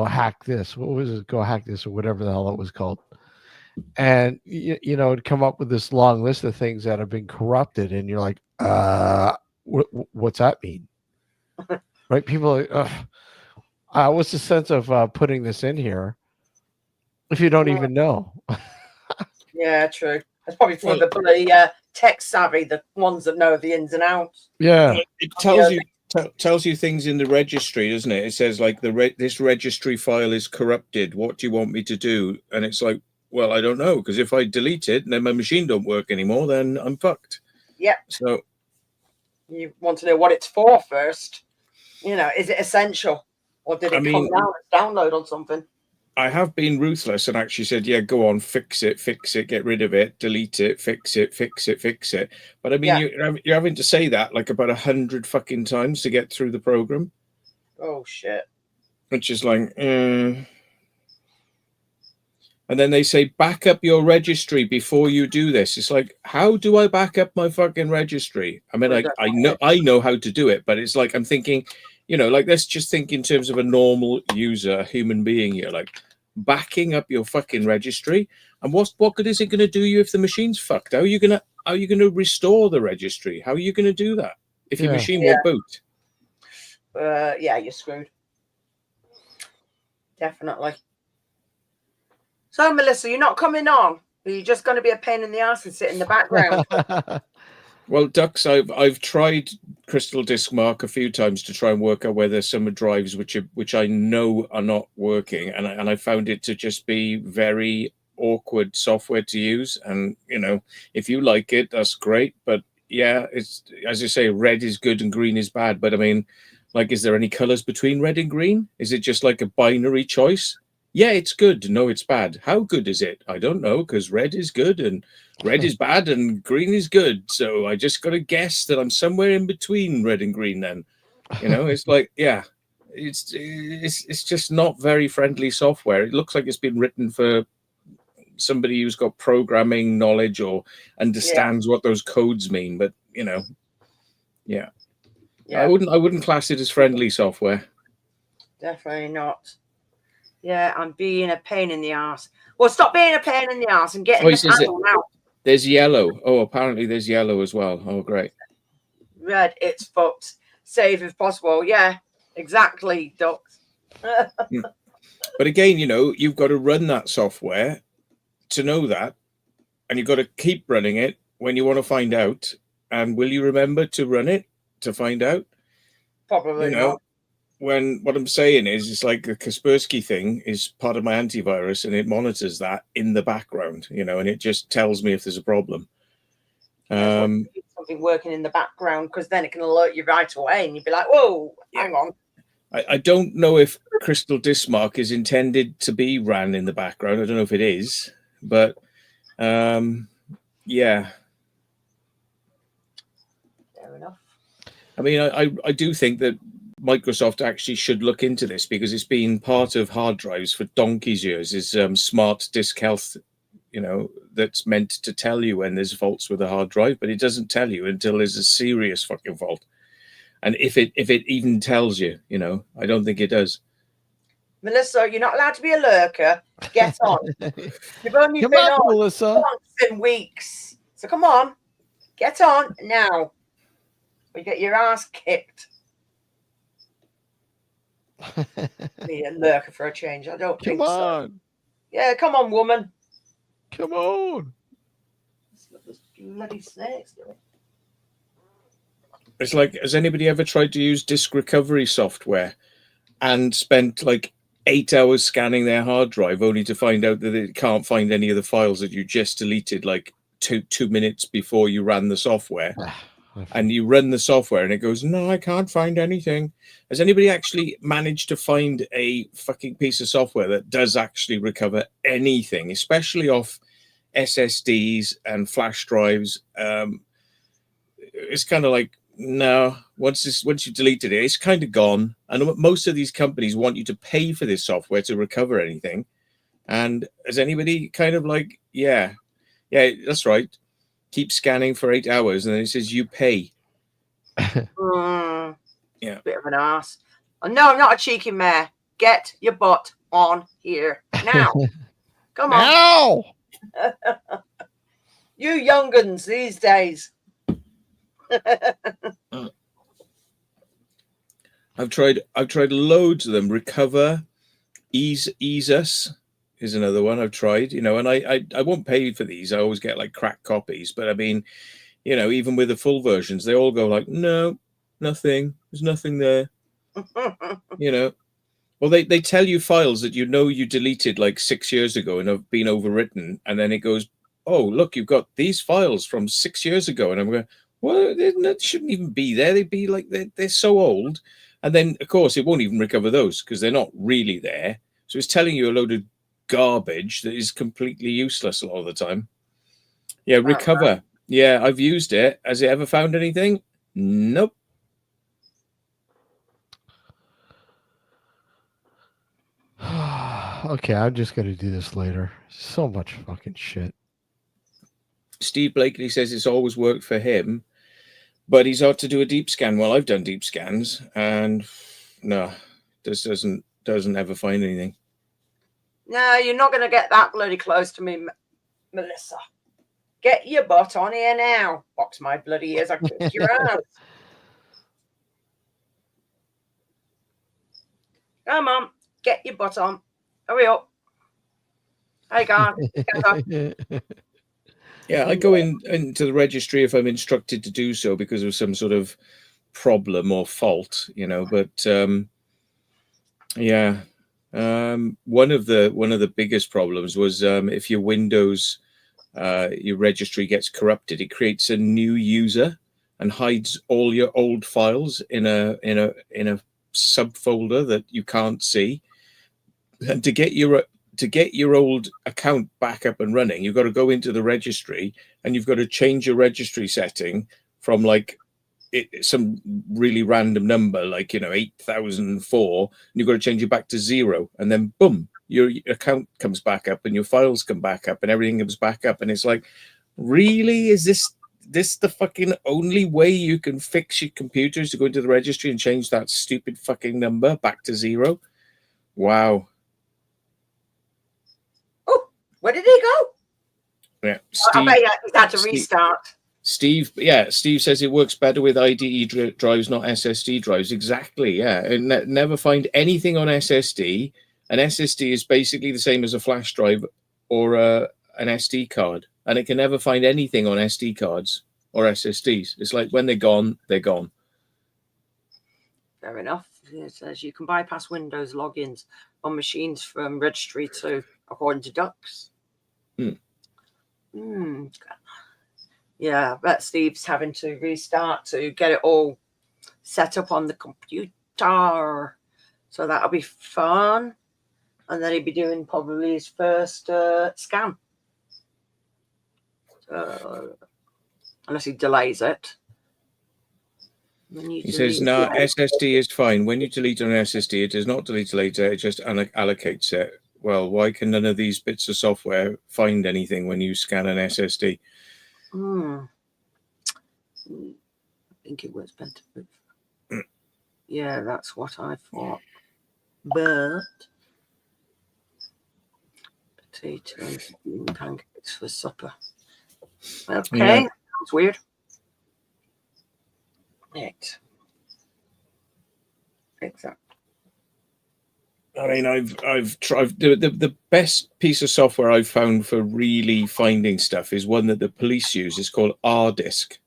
hack this. What was it? Go hack this or whatever the hell it was called. And it'd come up with this long list of things that have been corrupted, and you're like, what's that mean? Right? People are like, what's the sense of putting this in here if you don't even know? Yeah, true. It's probably for the bloody tech savvy, the ones that know the ins and outs. Yeah, it tells you things in the registry, doesn't it? It says like this registry file is corrupted. What do you want me to do? And it's like, well, I don't know, because if I delete it and then my machine don't work anymore, then I'm fucked. Yeah. So you want to know what it's for first. Is it essential, or did it come down as download on something? I have been ruthless and actually said, yeah, go on, fix it, get rid of it, delete it, fix it. But I mean, you're having to say that like about 100 fucking times to get through the program. Oh shit! Which is like, and then they say back up your registry before you do this. It's like, how do I back up my fucking registry? I mean, I know how to do it, but it's like I'm thinking, like let's just think in terms of a normal user, a human being here, like backing up your fucking registry. And what good is it going to do you if the machine's fucked? How are you gonna restore the registry? How are you going to do that if your machine won't boot? Yeah, you're screwed. Definitely. So, Melissa, you're not coming on? Are you just going to be a pain in the ass and sit in the background? Well, Dux, I've tried Crystal Disk Mark a few times to try and work out whether some drives which I know are not working, and I found it to just be very awkward software to use. And if you like it, that's great. But yeah, it's, as you say, red is good and green is bad. But I mean, like, is there any colors between red and green? Is it just like a binary choice? Yeah, it's good. No, it's bad. How good is it? I don't know, because red is good and red is bad and green is good. So I just got to guess that I'm somewhere in between red and green then. It's like, yeah, it's just not very friendly software. It looks like it's been written for somebody who's got programming knowledge or understands what those codes mean. But, yeah. I wouldn't class it as friendly software. Definitely not. Yeah, I'm being a pain in the ass. Well, stop being a pain in the ass and get in the panel now. There's yellow. Oh, apparently there's yellow as well. Oh, great. Red, it's fucked. Save if possible. Yeah, exactly, Ducks. But again, you've got to run that software to know that, and you've got to keep running it when you want to find out. And will you remember to run it to find out? Probably You know, not. when what I'm saying is, it's like the Kaspersky thing is part of my antivirus, and it monitors that in the background, you know, and it just tells me if there's a problem. That's what you need, something working in the background, because then it can alert you right away, and you'd be like, "Whoa, hang on." I don't know if Crystal Dismark is intended to be ran in the background. I don't know if it is, but yeah. Fair enough. I mean, I do think that Microsoft actually should look into this, because it's been part of hard drives for donkey's years. Is smart disk health, you know, that's meant to tell you when there's faults with a hard drive, but it doesn't tell you until there's a serious fucking fault. And if it even tells you, you know, I don't think it does. Melissa, you're not allowed to be a lurker. Get on. You've only Come been on, on Melissa. months and weeks. So come on. Get on now. We get your ass kicked. Be a lurker for a change. I don't think Come so. on. Yeah, come on, woman. Come on. Those bloody snakes doing. It's like, has anybody ever tried to use disk recovery software and spent like 8 hours scanning their hard drive only to find out that it can't find any of the files that you just deleted like two minutes before you ran the software? And you run the software and it goes, no, I can't find anything. Has anybody actually managed to find a fucking piece of software that does actually recover anything, especially off SSDs and flash drives? It's kind of like, no, once you deleted it, it's kind of gone. And most of these companies want you to pay for this software to recover anything. And has anybody kind of like, yeah, that's right. Keep scanning for 8 hours, and then it says you pay. Yeah. Bit of an ass. Oh, no, I'm not a cheeky mare. Get your butt on here now. Come on. Ow! You younguns these days. I've tried loads of them. Recover, Ease Us is another one I've tried, you know, and I won't pay for these. I always get like crack copies, but I mean, you know, even with the full versions, they all go like, no, nothing. There's nothing there. You know, well, they tell you files that you know you deleted like 6 years ago and have been overwritten, and then it goes, oh, look, you've got these files from 6 years ago, and I'm going, well, that shouldn't even be there. They'd be like, they're so old. And then, of course, it won't even recover those because they're not really there. So it's telling you a load of garbage that is completely useless a lot of the time. Yeah, Recover. Yeah, I've used it. Has it ever found anything? Nope. Okay, I'm just gonna do this later. So much fucking shit. Steve Blakely says it's always worked for him, but he's ought to do a deep scan. Well, I've done deep scans, and no, this doesn't ever find anything. No, you're not going to get that bloody close to me, Melissa. Get your butt on here now. Box my bloody ears. I kick your ass. Come on. Get your butt on. Hurry up. Hey, guys. Yeah, I go into the registry if I'm instructed to do so because of some sort of problem or fault, you know. But yeah, one of the biggest problems was if your Windows your registry gets corrupted, it creates a new user and hides all your old files in a subfolder that you can't see. And to get your old account back up and running, you've got to go into the registry and you've got to change your registry setting from like some really random number, like, you know, 8004, and you've got to change it back to 0, and then boom, your account comes back up and your files come back up and everything comes back up. And it's like, really? Is this the fucking only way you can fix your computers, to go into the registry and change that stupid fucking number back to 0? Wow. Where did he go? Yeah, I bet he's had to restart. Steve says it works better with IDE drives, not SSD drives. Exactly, yeah. And never find anything on SSD. An SSD is basically the same as a flash drive or an SD card. And it can never find anything on SD cards or SSDs. It's like when they're gone, they're gone. fair enough. It says you can bypass Windows logins on machines from Registry 2, according to Dux. Yeah, I bet Steve's having to restart to get it all set up on the computer. So that'll be fun. And then he'll be doing probably his first scan. Unless he delays it. He says, no, SSD is fine. When you delete an SSD, it does not delete later. It just allocates it. Well, why can none of these bits of software find anything when you scan an SSD? I think it was better. Yeah, that's what I thought. But potato and pancakes for supper. Okay, Yeah. that's weird. Right. Exactly. I mean, I've tried the best piece of software I've found for really finding stuff is one that the police use. It's called RDisk,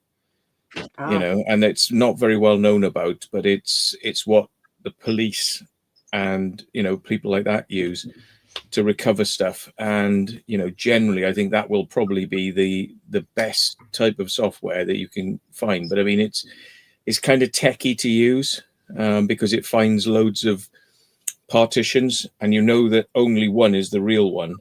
you know, and it's not very well known about, but it's what the police and, you know, people like that use to recover stuff. And, you know, generally, I think that will probably be the best type of software that you can find. But I mean, it's kind of techie to use because it finds loads of partitions, and you know that only one is the real one,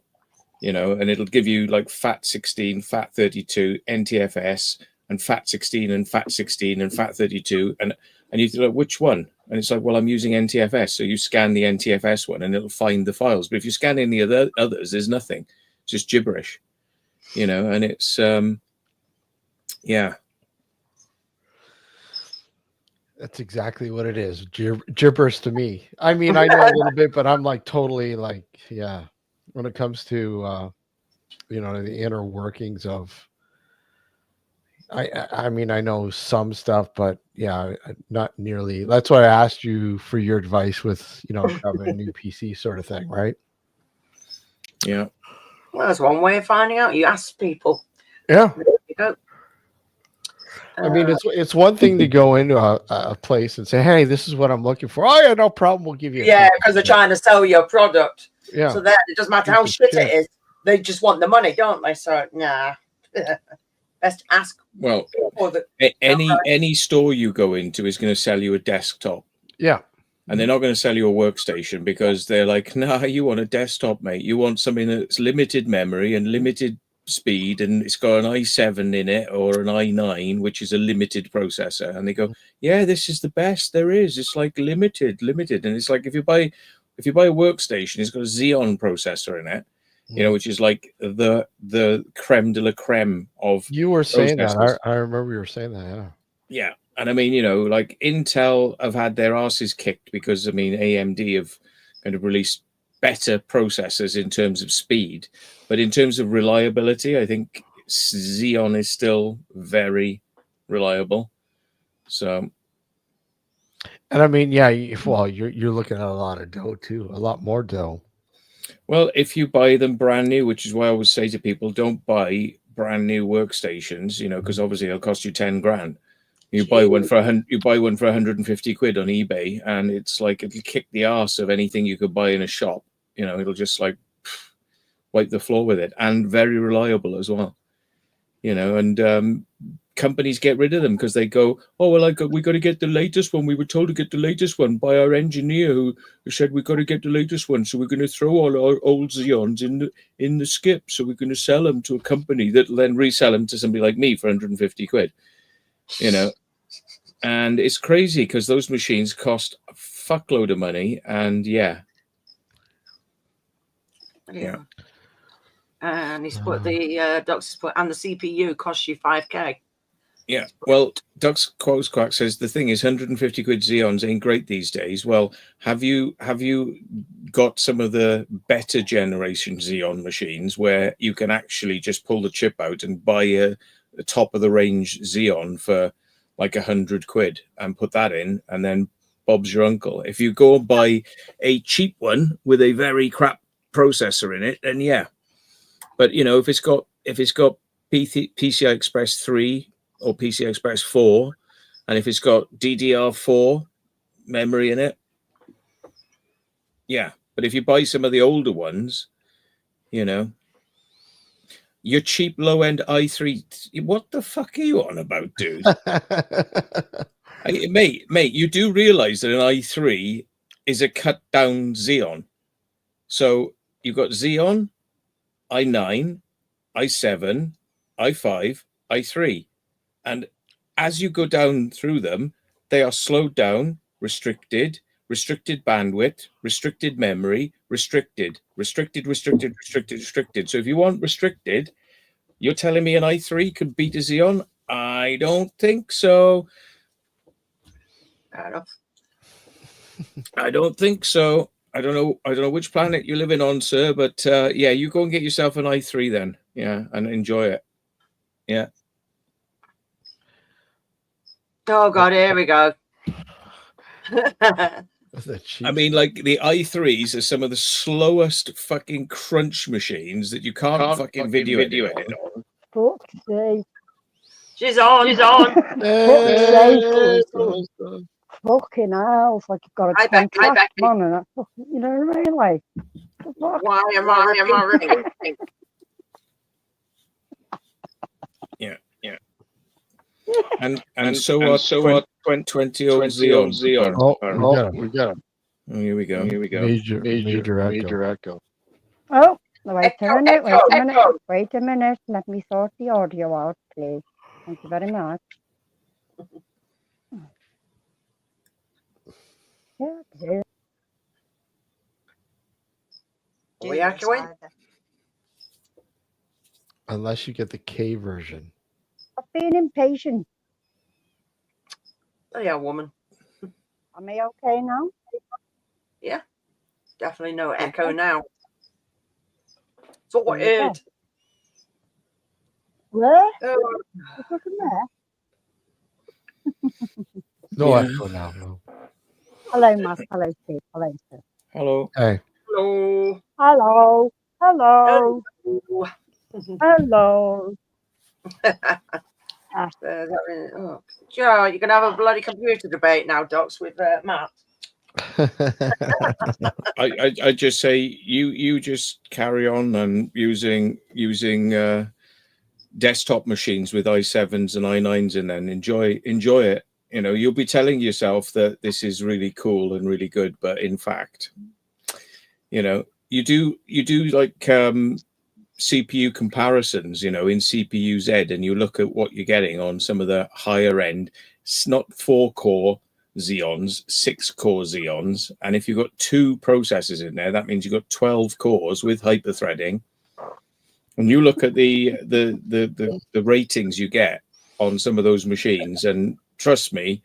you know, and it'll give you like FAT16, FAT32, NTFS, and FAT16 and FAT16 and FAT32, and you think, like, which one? And it's like, well, I'm using NTFS, so you scan the NTFS one, and it'll find the files. But if you scan any of the others, there's nothing, it's just gibberish, you know. And it's yeah. That's exactly what it is. Gibberish to me. I mean, I know a little bit, but I'm like totally like, yeah. When it comes to, you know, the inner workings of, I mean, I know some stuff, but yeah, not nearly. That's why I asked you for your advice with, you know, having a new PC sort of thing, right? Yeah. Well, that's one way of finding out. You ask people. Yeah. There you go. I mean, it's one thing to go into a place and say, "Hey, this is what I'm looking for." Oh, yeah, no problem. We'll give you. Yeah, because they're trying to sell your product. Yeah. So that it doesn't matter how shit it is. They just want the money, don't they? So nah. Best ask. Well, any store you go into is going to sell you a desktop. Yeah. And they're not going to sell you a workstation because they're like, nah, you want a desktop, mate. You want something that's limited memory and limited speed, and it's got an i7 in it or an i9, which is a limited processor. And they go, yeah, this is the best there is. It's like limited. And it's like if you buy a workstation, it's got a Xeon processor in it, you know, which is like the creme de la creme of. You were saying processors. that. I remember you were saying that. Yeah. Yeah. And I mean, you know, like Intel have had their asses kicked because, I mean, AMD have kind of released better processors in terms of speed. But in terms of reliability, I think Xeon is still very reliable. So. And I mean, yeah, well, you're looking at a lot of dough too, a lot more dough. Well, if you buy them brand new, which is why I always say to people, don't buy brand new workstations, you know, because obviously it'll cost you 10 grand. You buy one for 150 quid on eBay, and it's like it'll kick the arse of anything you could buy in a shop. You know, it'll just like wipe the floor with it, and very reliable as well. You know, and companies get rid of them because they go, oh well, we got to get the latest one. We were told to get the latest one by our engineer who said we got to get the latest one. So we're going to throw all our old Xeons in the skip. So we're going to sell them to a company that'll then resell them to somebody like me for 150 quid. You know. And it's crazy because those machines cost a fuckload of money, and yeah. And he's put the doctor's put, and the CPU costs you 5k. Yeah. Well, Doug's Quotes Quack says the thing is 150 quid Xeons ain't great these days. Well, have you got some of the better generation Xeon machines where you can actually just pull the chip out and buy a top of the range Xeon for like 100 quid and put that in, and then Bob's your uncle. If you go and buy a cheap one with a very crap processor in it, then yeah. But you know, if it's got PCI Express 3 or PCI Express 4, and if it's got DDR4, memory in it. Yeah, but if you buy some of the older ones, you know, your cheap low-end i3, what the fuck are you on about, dude? Mate, you do realize that an i3 is a cut-down Xeon. So you've got Xeon, i9, i7, i5, i3. And as you go down through them, they are slowed down, restricted bandwidth, restricted memory, restricted. So if you want restricted, you're telling me an i3 could beat a Xeon? I don't think so. Fair enough. I don't think so. I don't know which planet you're living on, sir, but yeah, you go and get yourself an i3 then. Yeah, and enjoy it. Yeah. Oh God, here we go. I mean, like the i3s are some of the slowest fucking crunch machines that you can't fucking video edit on. Fuck's sake. She's on. Fucking hell. It's like you've got a Hi, Becky. contract on and that fucking, you know what I mean? Like, Why am I repeating? Yeah. And so what 20 old Xeon. Oh, we got him. Oh, here we go. Major echo. oh, wait a Echo, minute, echo, echo. wait a minute. Let me sort the audio out, please. Thank you very much. Yeah, yeah. Are we echoing? Unless you get the K version. Stop being impatient. Oh yeah, woman. Am I okay now? Definitely no echo now. Sorted. There you Where? Oh, It's looking there. No Yeah. echo now. No. Hello, Matt. Hello, Steve. Hello, sir. Hello. Hey. hello. Hello. Hello. Oh. Hello. Oh. Joe, you're gonna have a bloody computer debate now, Docs, with Matt. I just say you just carry on and using desktop machines with i7s and i9s and then enjoy it. You know, you'll be telling yourself that this is really cool and really good, but in fact, you know, you do like CPU comparisons, you know, in CPU Z, and you look at what you're getting on some of the higher end. It's not 4-core Xeons, 6-core Xeons, and if you've got 2 processors in there, that means you've got 12 cores with hyperthreading. And you look at the ratings you get on some of those machines, and trust me,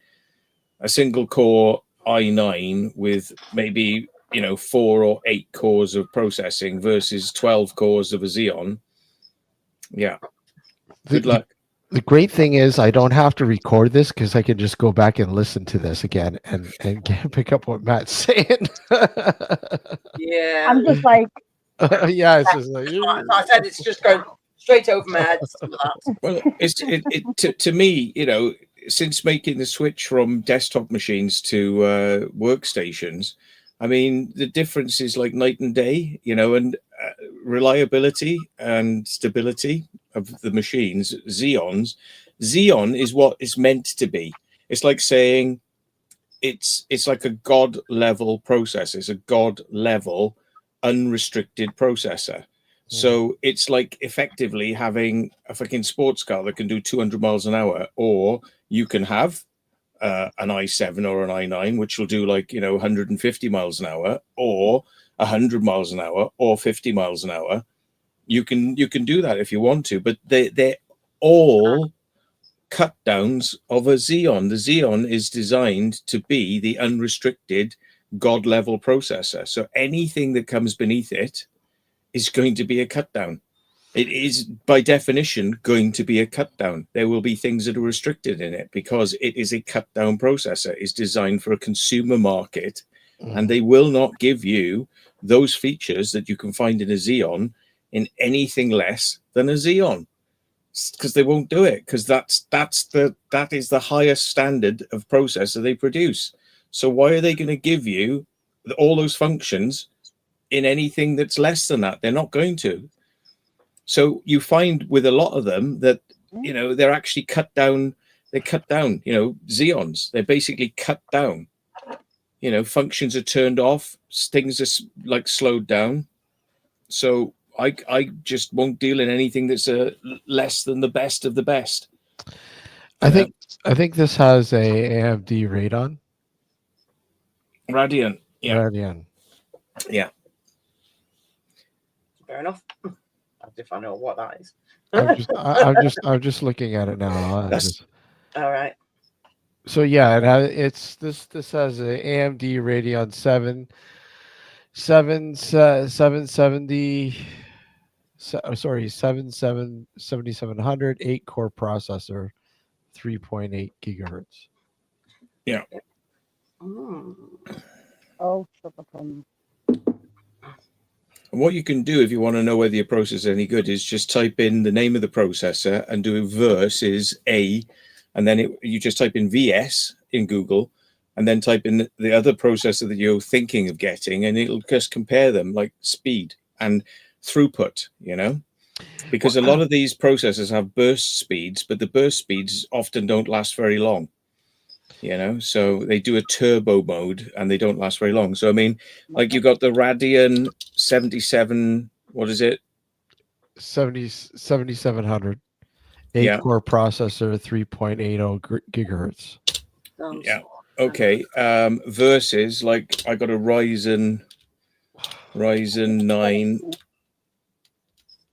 a single core i9 with maybe, you know, 4 or 8 cores of processing versus 12 cores of a Xeon. Yeah. Good luck. The great thing is I don't have to record this because I can just go back and listen to this again and pick up what Matt's saying. Yeah. I'm just like, yeah, it's just like, I said it's just going straight over my head. Well, to me, you know, since making the switch from desktop machines to workstations, I mean, the difference is like night and day, you know, and reliability and stability of the machines, Xeon is what it's meant to be. It's like saying it's like a God level processor. It's a God level unrestricted processor. So it's like effectively having a fucking sports car that can do 200 miles an hour, or you can have an i7 or an i9, which will do like, you know, 150 miles an hour or 100 miles an hour or 50 miles an hour. You can do that if you want to, but they're all cut downs of a Xeon. The Xeon is designed to be the unrestricted God level processor. So anything that comes beneath it is going to be a cut down. It is by definition going to be a cut down. There will be things that are restricted in it because it is a cut down processor. It's designed for a consumer market, and they will not give you those features that you can find in a Xeon in anything less than a Xeon, because they won't do it, because that is the highest standard of processor they produce. So why are they going to give you all those functions in anything that's less than that? They're not going to. So you find with a lot of them that, you know, they're actually cut down. They cut down, you know, Xeons. They're basically cut down. You know, functions are turned off. Things are like slowed down. So I just won't deal in anything that's less than the best of the best. I think this has a AMD Radeon. Radeon. Yeah. Radeon. Yeah. Fair enough. As if I know what that is. I'm just looking at it now. All right. So yeah, this has a AMD Radeon 770 7700 8-core processor, 3.8 gigahertz. Yeah. Oh, sugar plum. And what you can do if you want to know whether your processor is any good is just type in the name of the processor and do versus A, and then you just type in VS in Google, and then type in the other processor that you're thinking of getting, and it'll just compare them, like speed and throughput, you know, because a lot of these processors have burst speeds, but the burst speeds often don't last very long. You know, so they do a turbo mode and they don't last very long. So I mean, like you got the Radeon 77, what is it? 7700 Yeah. 8-core processor, 3.80 gigahertz. Yeah. Okay. Versus, like, I got a Ryzen 9.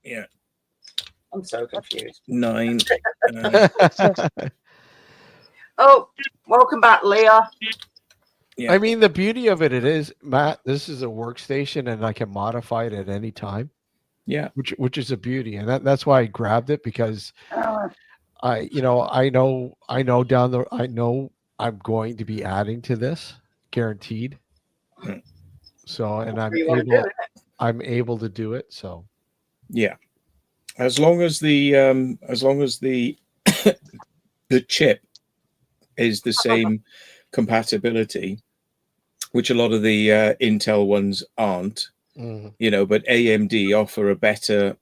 Yeah. I'm so confused. 9. Oh, welcome back, Leah. Yeah. I mean, the beauty of it is, Matt, this is a workstation and I can modify it at any time. Yeah. Which is a beauty. And that's why I grabbed it, because I know I'm going to be adding to this, guaranteed. So, and I'm able to do it. So yeah. As long as the the chip is the same compatibility, which a lot of the Intel ones aren't, you know, but AMD offer a better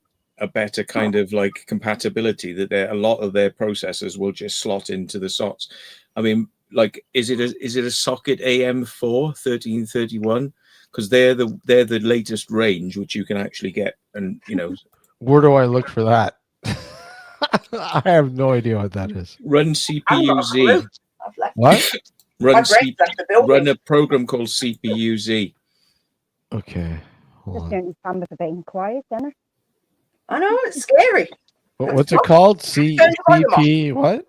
kind of like compatibility, that a lot of their processors will just slot into the sockets. I mean, like, is it a socket AM4 1331? Because they're the latest range which you can actually get, and you know. Where do I look for that? I have no idea what that is. Run CPU-Z. What? Run a program called CPU-Z. Okay. Just don't stand with a bit quiet, isn't it? I know, it's scary. What's it called? CP what?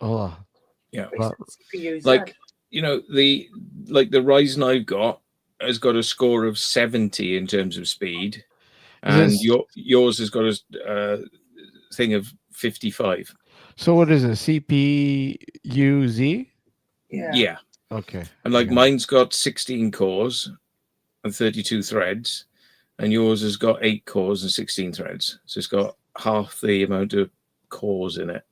Oh. Yeah. Like, you know, the Ryzen I've got has got a score of 70 in terms of speed, and yours has got a thing of 55. So what is it? CPU-Z? Yeah. Okay. And like mine's got 16 cores and 32 threads, and yours has got 8 cores and 16 threads. So it's got half the amount of cores in it.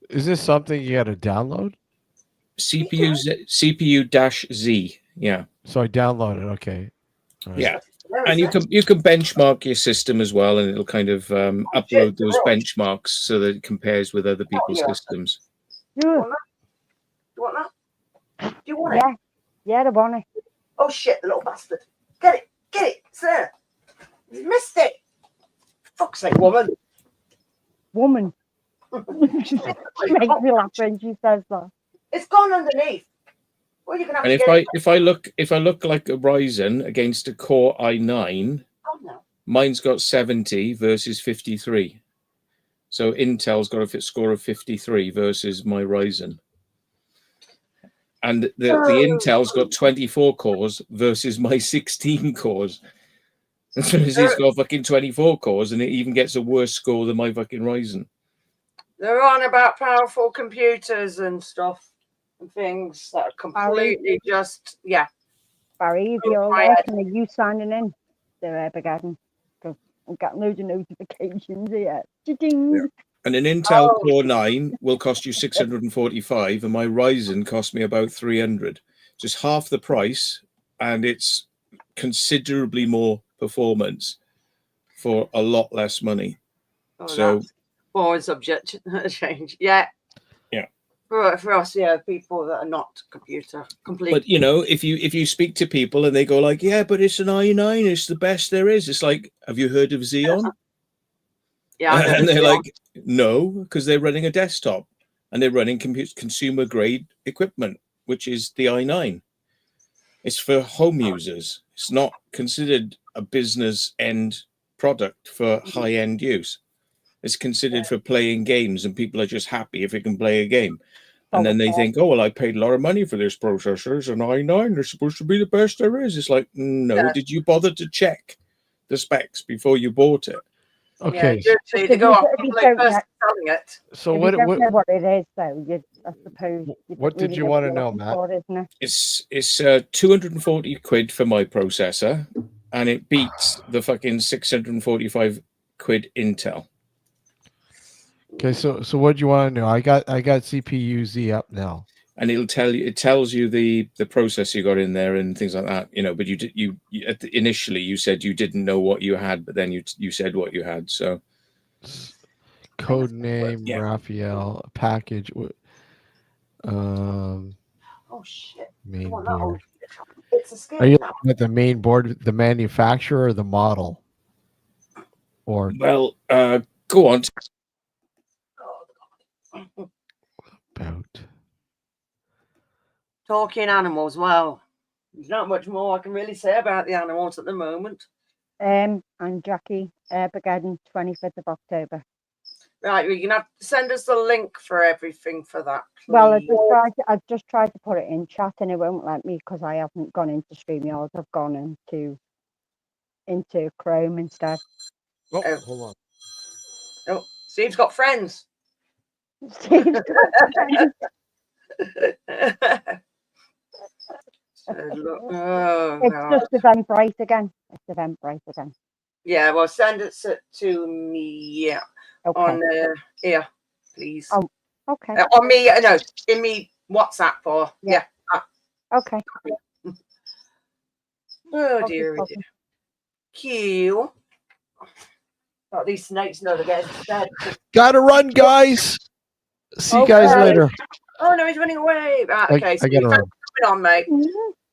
Is this something you got to download? CPU-Z. Yeah. So I downloaded. Okay. Right. Yeah. And you can benchmark your system as well, and it'll kind of upload those benchmarks so that it compares with other people's systems. Do you want that? Do you want it? Yeah, I want it. Oh shit, the little bastard! Get it, sir! You missed it. Fuck's sake, woman! She makes me laugh when she says that. It's gone underneath. Well, you can have and if I look like a Ryzen against a Core i9, mine's got 70 versus 53. So Intel's got a score of 53 versus my Ryzen. And the Intel's got 24 cores versus my 16 cores. And so he's got fucking 24 cores, and it even gets a worse score than my fucking Ryzen. They're on about powerful computers and stuff. Things that are completely Barry, if you're watching, are you signing in to Begatten? Because I've got loads of notifications here. Yeah. And an Intel Oh. Core 9 will cost you 645, and my Ryzen cost me about 300. Just half the price, and it's considerably more performance for a lot less money. Oh, So that's always subject to change. Yeah. Yeah. For us, yeah, people that are not computer complete. but you know, if you speak to people and they go like, yeah, but it's an i9, it's the best there is. It's like, have you heard of Xeon? Yeah, I know. And they're like, no, because they're running a desktop and they're running consumer grade equipment, which is the i9. It's for home users. It's not considered a business end product for high end use. It's considered for playing games, and people are just happy if it can play a game. And then they think, oh, well, I paid a lot of money for this processor. It's an i9. They're supposed to be the best there is. It's like, no, Yeah. did you bother to check the specs before you bought it? Okay. Yeah, usually they go off If you complete don't person know- selling it. So If what you don't what know what it is, though, I suppose. What did you know wanna what know, you're looking Matt? for, isn't it? It's 240 quid for my processor, and it beats the fucking 645 quid Intel. Okay, so what do you want to know? I got CPU Z up now. And it tells you the processor you got in there and things like that, you know. But initially you said you didn't know what you had, but then you said what you had. So Code name Yeah. Raphael package. Oh shit! Main Come on, that board. old. It's a skill Are you now. looking at the main board, the manufacturer, or the model? Or well, go on. about? Talking animals. Well, there's not much more I can really say about the animals at the moment. I'm Jackie Armageddon, 25th of October. Right, you're gonna have to send us the link for everything for that. Well, please. I just tried to put it in chat and it won't let me because I haven't gone into StreamYard. I've gone into Chrome instead. Oh, Oh. hold on. Oh, Steve's got friends. So, look, oh, It's God. just Eventbrite again. It's Eventbrite again. Yeah, well, send it to me. Yeah, Okay. on here, please. Oh, okay. On me, no, in me WhatsApp or Yeah. Okay. Oh Okay, dear, okay. Q. Oh, these snakes know they're getting fed. Gotta run, guys. See you guys Okay. later. Oh no, he's running away. Right, okay, so I gotta you run. coming on, mate. Mhm.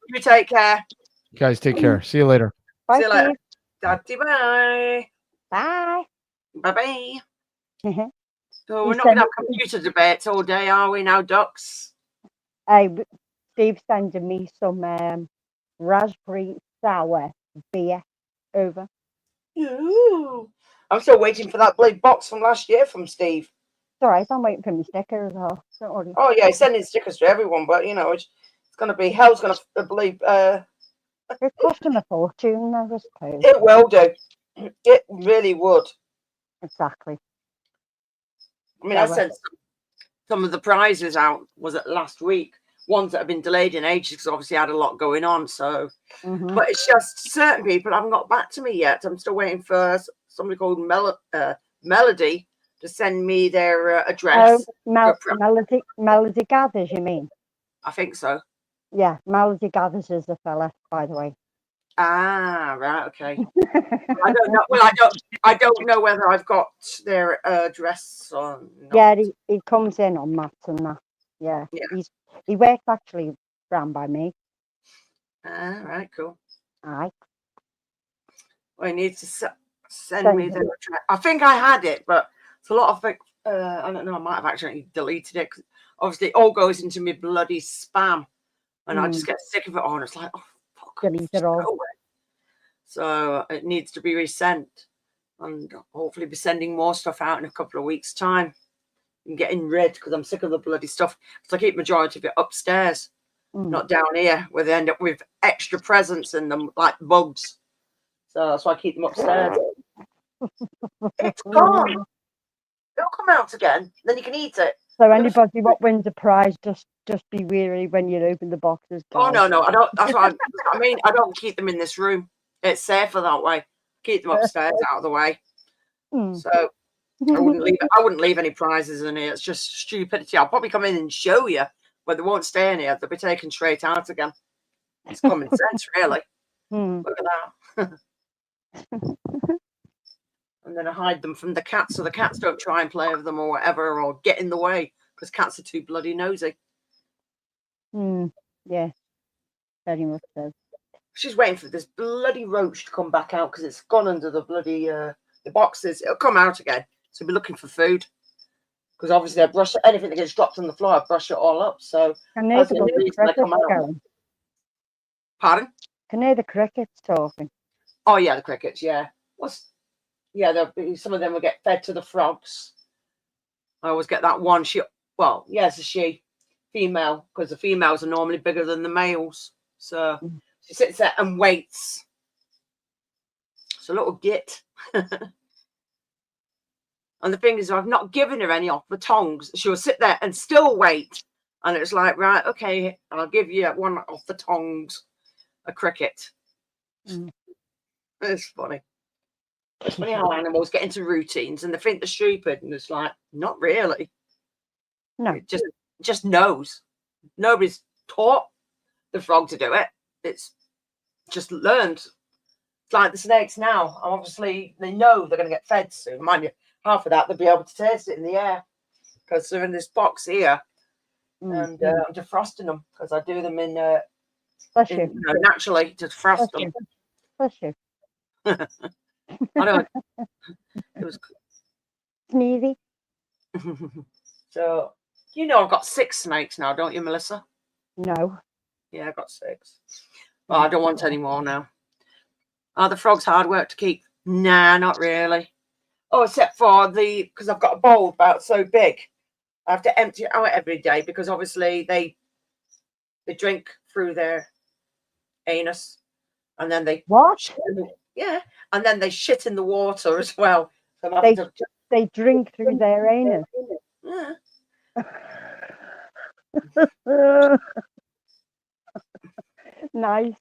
You take care. You guys take care. See you later. Bye, See you later. Steve. Daddy, bye. Bye. Bye bye. Mhm. So You we're not going to have said- computer debates all day, are we now, ducks? Hey, Steve's sending me some raspberry sour beer over. Ooh. I'm still waiting for that blade box from last year from Steve. It's all right. I'm waiting for my sticker as well. Don't worry. Oh yeah, he's sending stickers to everyone, but you know, it's going to be hell's going to believe. It cost him a fortune, I suppose. It will do. It really would. Exactly. I mean, I Yeah, sent some of the prizes out. Was it last week? Ones that have been delayed in ages because obviously I had a lot going on. So, Mhm. but it's just certain people haven't got back to me yet. I'm still waiting for somebody called Melody to send me their Oh, address. Melody Gathers, you mean? I think so. Yeah, Melody Gathers is the fella, by the way. Ah, right, okay. I don't know. Well, I don't know whether I've got their address or not. Yeah, he comes in on maths and that. Yeah, Yeah. he works actually round by me. Ah, right, cool. Aye. Well, he needs to send me their address. I think I had it, but it's a lot of things. I don't know. I might have accidentally deleted it. 'Cause obviously, it all goes into my bloody spam, and I just get sick of it all. And it's like, oh, fuck, Delete it all. go away. So it needs to be resent, and hopefully be sending more stuff out in a couple of weeks' time. And getting rid because I'm sick of the bloody stuff. Because I keep majority of it upstairs, not down here, where they end up with extra presents in them, like bugs. So that's why I keep them upstairs. It's gone. It'll come out again. Then you can eat it. So anybody what wins a prize, just be wary when you open the boxes. Oh guys. no, I don't. That's what I mean. I don't keep them in this room. It's safer that way. Keep them upstairs, out of the way. Mm. So I wouldn't leave any prizes in here. It's just stupidity. I'll probably come in and show you, but they won't stay in here. They'll be taken straight out again. It's common sense, really. Look at that. And then I hide them from the cats so the cats don't try and play with them or whatever or get in the way because cats are too bloody nosy. Yeah, very much so. She's waiting for this bloody roach to come back out because it's gone under the bloody the boxes. It'll come out again. So we'll be looking for food because obviously I brush anything that gets dropped on the floor. I brush it all up. So Can hear the crickets going? Pardon? Can hear the crickets talking. Oh yeah, the crickets. Yeah. Some of them will get fed to the frogs. I always get that one. It's a she, female, because the females are normally bigger than the males. So she sits there and waits. It's a little git. And the thing is, I've not given her any off the tongs. She'll sit there and still wait. And it's like, right, okay, I'll give you one off the tongs, a cricket. It's funny. It's funny how animals get into routines and they think they're stupid. And it's like, not really. No. It just knows. Nobody's taught the frog to do it. It's just learned. It's like the snakes now. Obviously, they know they're going to get fed soon. Mind you, half of that, they'll be able to taste it in the air because they're in this box here. And I'm defrosting them because I do them naturally to defrost them. Bless you. I don't. It was Sneezy. So, I've got 6 snakes now, don't you, Melissa? No. Yeah, I've got 6. Well, I don't want any more now. Are the frogs hard work to keep? Nah, not really. Oh, except for because I've got a bowl about so big. I have to empty it out every day because obviously they drink through their anus and then they and then they shit in the water as well. So they drink through their anus. Yeah. Nice.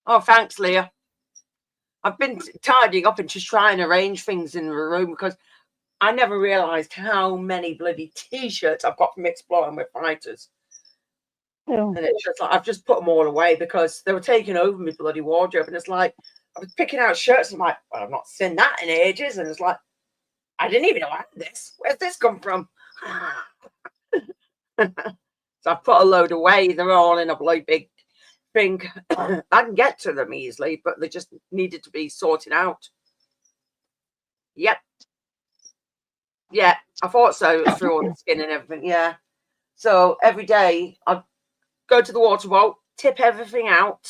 Oh, thanks, Leah. I've been tidying up and just trying to arrange things in the room because I never realised how many bloody T-shirts I've got from Exploring with Fighters. And it's just like I've just put them all away because they were taking over my bloody wardrobe. And it's like I was picking out shirts. And I'm like, well, I've not seen that in ages. And it's like, I didn't even know I had this. Where's this come from? So I've put a load away. They're all in a bloody big thing. I can get to them easily, but they just needed to be sorted out. Yep. Yeah, I thought so. Through all the skin and everything. Yeah. So every day I go to the water bowl, tip everything out,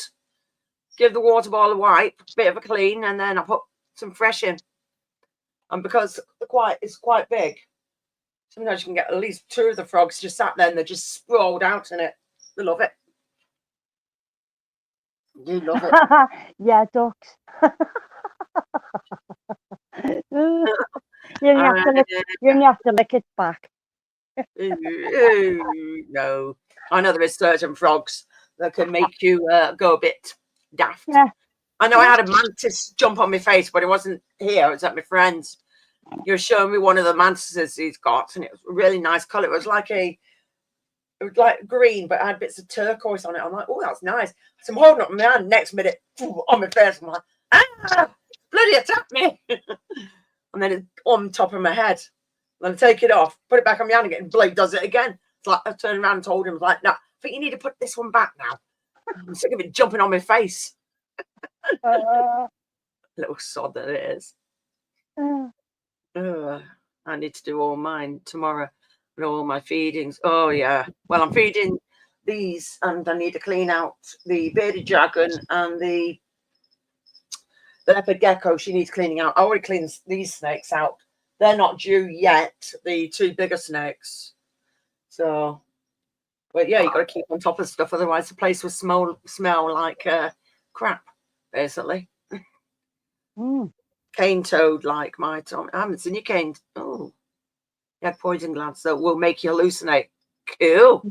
give the water bowl a wipe, bit of a clean, and then I put some fresh in. And because it's quite big, sometimes you can get at least 2 of the frogs just sat there and they're just sprawled out in it. They love it. You love it. Yeah, ducks. You only have to lick it back. No, I know there is certain frogs that can make you go a bit daft. Yeah. I know I had a mantis jump on my face, but it wasn't here. It was at my friend's. You were showing me one of the mantises he's got, and it was a really nice colour. It was like green, but it had bits of turquoise on it. I'm like, oh, that's nice. So I'm holding up my hand. Next minute, on my face, I'm like, bloody attack me! And then it's on top of my head. Then I take it off, put it back on my hand again, and Blake does it again. It's like I turned around and told him, like, no, I think you need to put this one back now. I'm sick of it jumping on my face. Little sod that it is. I need to do all mine tomorrow with all my feedings. Oh yeah. Well, I'm feeding these, and I need to clean out the bearded dragon and the leopard gecko. She needs cleaning out. I already cleaned these snakes out. They're not due yet. The 2 bigger snakes. So, but yeah, you got to keep on top of stuff, otherwise the place will smell like crap, basically. Cane toad, like my Tom. I haven't seen your cane. Oh, you had poison glands, so will make you hallucinate. Cool.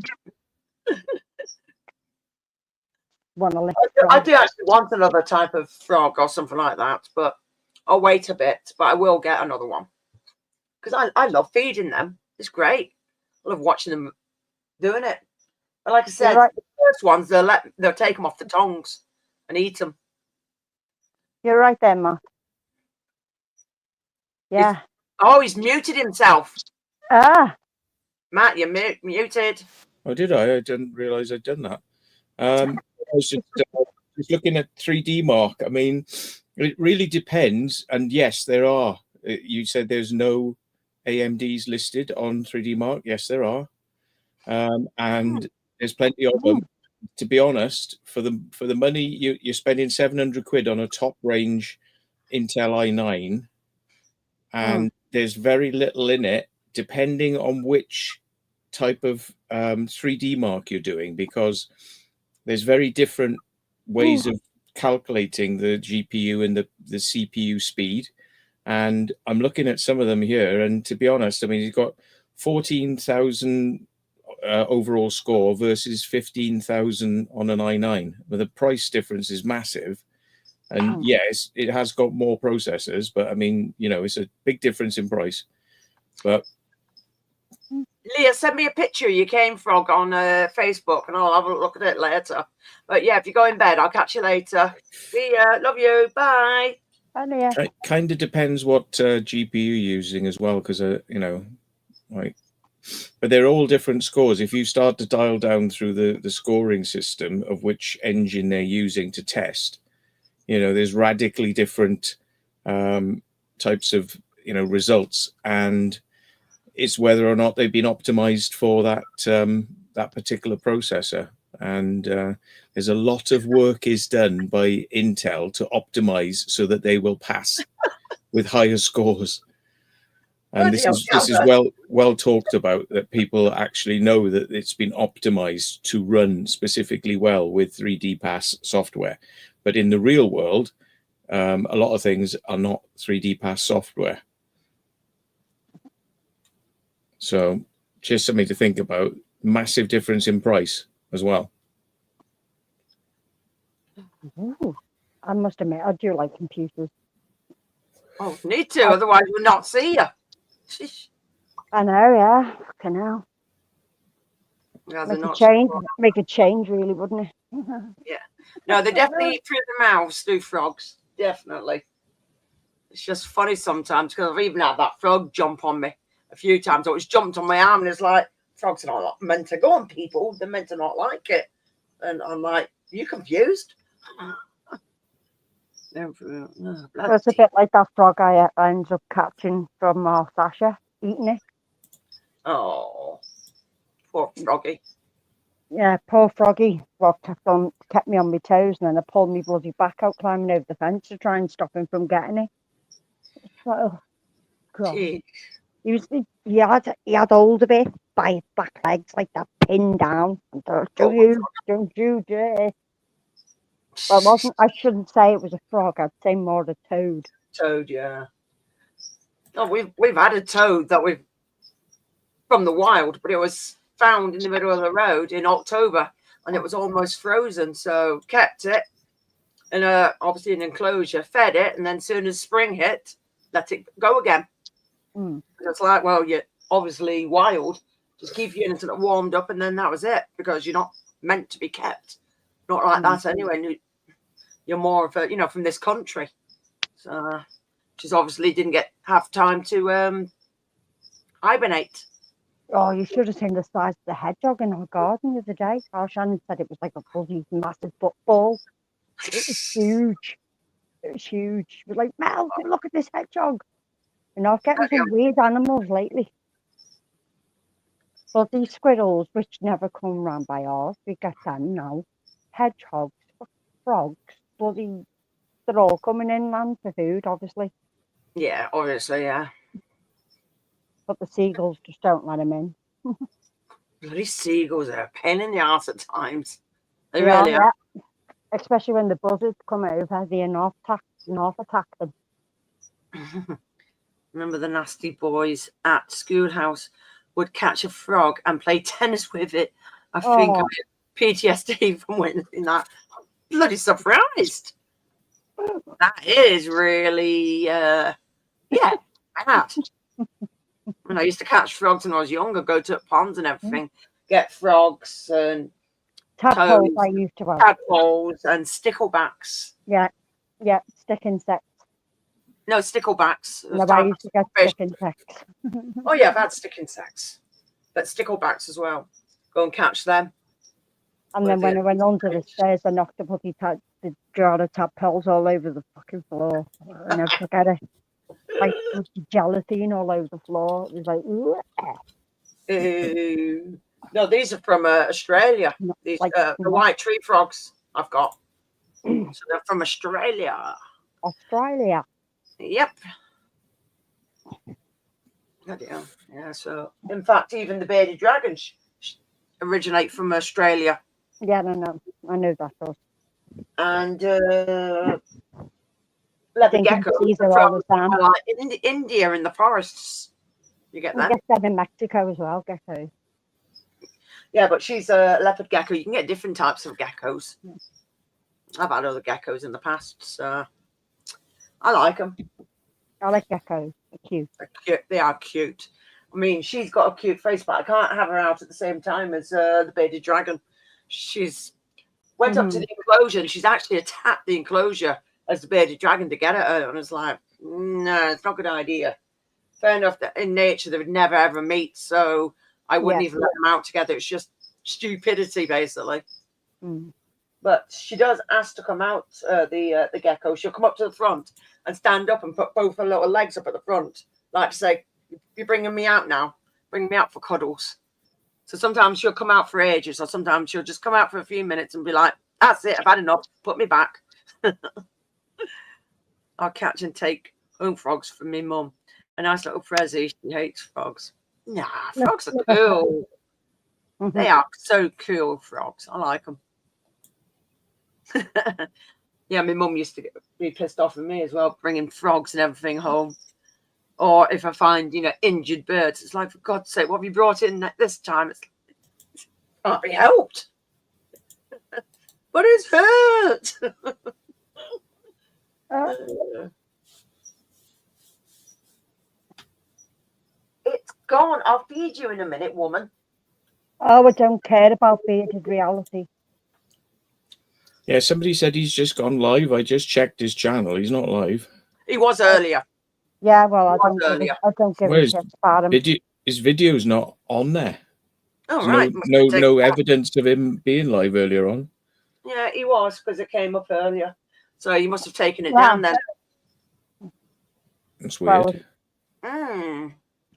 I do actually want another type of frog or something like that, but I'll wait a bit, but I will get another one because I love feeding them. It's great. I love watching them doing it. But like I said, right. the first ones they'll take them off the tongs and eat them. You're right there, Matt. Yeah. Oh, he's muted himself. Ah. Matt, you're muted. Oh, did I? I didn't realize I'd done that. I was just looking at 3D Mark. I mean, it really depends. And yes, there are. You said there's no AMDs listed on 3D Mark. Yes, there are. And there's plenty of them. To be honest, for the money you're spending 700 quid on a top range Intel i9, and there's very little in it, depending on which type of 3D Mark you're doing, because there's very different ways of calculating the GPU and the CPU speed. And I'm looking at some of them here, and to be honest, I mean, you've got 14,000 overall score versus 15,000 on an i9. But the price difference is massive. And yes, it has got more processors, but I mean, you know, it's a big difference in price. But Leah, send me a picture of your cane frog on Facebook, and I'll have a look at it later. But yeah, if you go in bed, I'll catch you later. See ya. Love you. Bye. Bye, Leah. it kind of depends what GPU you're using as well, because you know, like, but they're all different scores. If you start to dial down through the scoring system of which engine they're using to test, you know, there's radically different types of, you know, results, and it's whether or not they've been optimized for that that particular processor. And there's a lot of work is done by Intel to optimize so that they will pass with higher scores. And this is well talked about, that people actually know that it's been optimized to run specifically well with 3D Pass software. But in the real world, a lot of things are not 3D Pass software. So just something to think about. Massive difference in price as well. Ooh. I must admit, I do like computers. Oh, need to, otherwise we'll not see you. Sheesh. I know, yeah. Fucking hell. Yeah, they're not Make a change, really, wouldn't it? Yeah. No, they definitely eat through the mouths, do frogs. Definitely. It's just funny sometimes, because I've even had that frog jump on me a few times. Or it's jumped on my arm, and it's like, frogs are not meant to go on people. They're meant to not like it. And I'm like, are you confused? It's a bit like that frog I ended up catching from Sasha, eating it. Oh, poor froggy. Yeah, poor froggy. Well, kept me on my toes, and then I pulled me bloody back out climbing over the fence to try and stop him from getting it. Like, oh, God. Gee. He had hold of it by his back legs like that, pinned down. And don't you dare. Well, I shouldn't say it was a frog. I'd say more a toad. Toad, yeah. Oh, we've had a toad that we've from the wild, but it was found in the middle of the road in October, and it was almost frozen. So kept it in obviously an enclosure, fed it, and then as soon as spring hit, let it go again. It's like, well, you're obviously wild. Just keep your unit warmed up, and then that was it, because you're not meant to be kept. Not like that anyway. You're more of a, you know, from this country. So just obviously didn't have time to hibernate. Oh, you should have seen the size of the hedgehog in our garden the other day. Shannon said it was like a bloody massive football. It was huge. It was huge. It was like, Mel, look at this hedgehog. You know, I've getting some weird animals lately. But these squirrels, which never come round by ours, we get them now. Hedgehogs, frogs, bloody, they're all coming inland for food, obviously. Yeah, obviously, yeah. But the seagulls just don't let them in. Bloody seagulls are a pain in the arse at times. They really are. Yeah. Especially when the buzzards come over, they north attack them. Remember the nasty boys at schoolhouse would catch a frog and play tennis with it. I think I had PTSD from witnessing that. I'm bloody surprised. That is really, yeah, bad. And I used to catch frogs when I was younger, go to ponds and everything, get frogs and Tadpoles toads, I used to have. tadpoles and sticklebacks. Yeah, stick insects. No, sticklebacks. No, I used to get Fish. stick insects. Oh yeah, I've had stick insects, but sticklebacks as well. Go and catch them. And then when I went under the stairs, I knocked the the jar of tadpoles all over the fucking floor. I never forget it. Like gelatin all over the floor. It was like, No, these are from Australia. No, These like the what? white tree frogs I've got. So they're from Australia. Australia. Yep. Bloody hell. Yeah. So in fact, even the bearded dragons originate from Australia. Yeah, no, I know that does. And leopard geckos These are are all the from time. like India in the forests. You get We them? get them in Mexico as well, geckos. Yeah, but she's a leopard gecko. You can get different types of geckos. I've had other geckos in the past, so I like them. I like geckos. They're cute. They're cute. They are cute. I mean, she's got a cute face, but I can't have her out at the same time as the bearded dragon. She's went up to the enclosure and she's actually attacked the enclosure as the bearded dragon to get at her. And I was like, no, it's not a good idea. Fair enough that in nature they would never ever meet, so I wouldn't even let them out together. It's just stupidity, basically. But she does ask to come out, the gecko. She'll come up to the front and stand up and put both her little legs up at the front, like to say, "You're bringing me out now. Bring me out for cuddles." So sometimes she'll come out for ages, or sometimes she'll just come out for a few minutes and be like, "That's it. I've had enough. Put me back." I'll catch and take home frogs from me mum. A nice little Prezi. She hates frogs. Nah, frogs are cool. They are so cool, frogs. I like them. Yeah, my mum used to be pissed off at me as well, bringing frogs and everything home. Or if I find, injured birds, it's like, for God's sake, what have you brought in this time? It can't be helped. But it's hurt. It's gone. I'll feed you in a minute, woman. Oh, I don't care about bearded reality. Yeah, somebody said he's just gone live. I just checked his channel. He's not live. He was earlier. Yeah, well, I don't give a Where's shit about him. his video's not on there. Oh, There's right. no evidence of him being live earlier on. Yeah, he was, because it came up earlier. So you must have taken it down then. That's weird.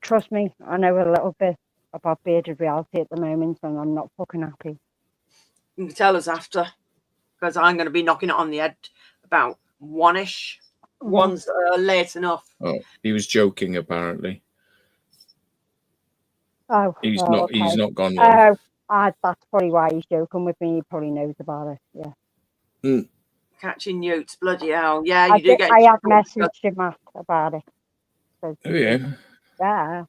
Trust me, I know a little bit about bearded reality at the moment, and I'm not fucking happy. You can tell us after, because I'm going to be knocking it on the head about 1-ish. One's late enough. Oh, he was joking apparently. Oh, he's well, He's not gone live. That's probably why he's joking with me. He probably knows about it. Yeah. Catching newts, bloody hell! Yeah, I have messaged him about it. So, oh yeah. Yeah.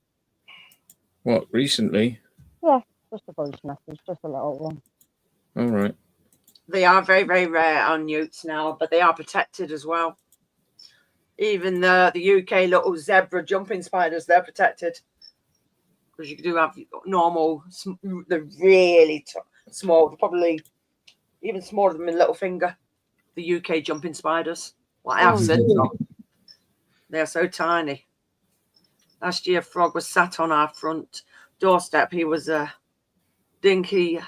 What, recently? Yeah, just a voice message, just a little one. All right. They are very, very rare on newts now, but they are protected as well. Even the UK little zebra jumping spiders, they're protected. Because you do have normal, the really small, probably even smaller than my little finger, the UK jumping spiders. What I have seen them. They're so tiny. Last year, frog was sat on our front doorstep. He was a dinky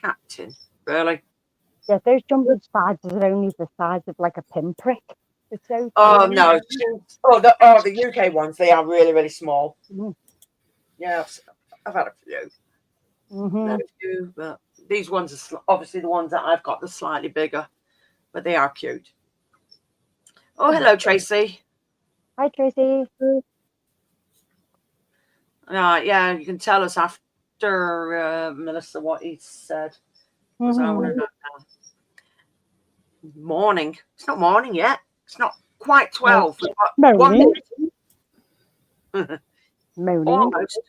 captain, really. Yeah, those jumping spiders are only the size of like a pinprick. It's so tiny. No. The UK ones, they are really, really small. Yeah, I've had a few. But these ones are obviously the ones that I've got, they're slightly bigger, but they are cute. Oh, hello, Tracy. Hi, Tracy. Yeah, you can tell us after, Melissa, what he said. Because I want to know now. Morning. It's not morning yet. It's not quite 12. We've got 1 minute. Almost.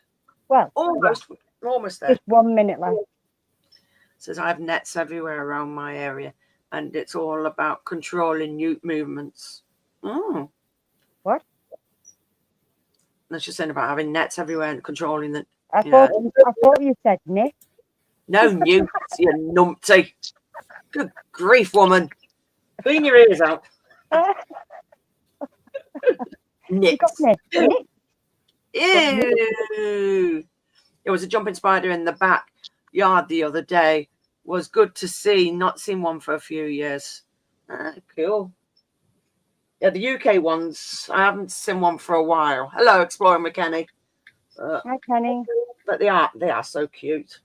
Well, almost. Yeah. We're almost there. Just 1 minute left. Says I have nets everywhere around my area. and it's all about controlling newt movements. Oh. What? That's just saying about having nets everywhere and controlling the. I Yeah. thought you said Nick. No newts, you numpty. Good grief, woman. Clean your ears out. You got Nits. Nick. Nick. Ew. There was a jumping spider in the backyard the other day. Was good to see. Not seen one for a few years. Cool. Yeah, the UK ones, I haven't seen one for a while. Hello, Exploring with Kenny. Hi, Kenny. But they are so cute.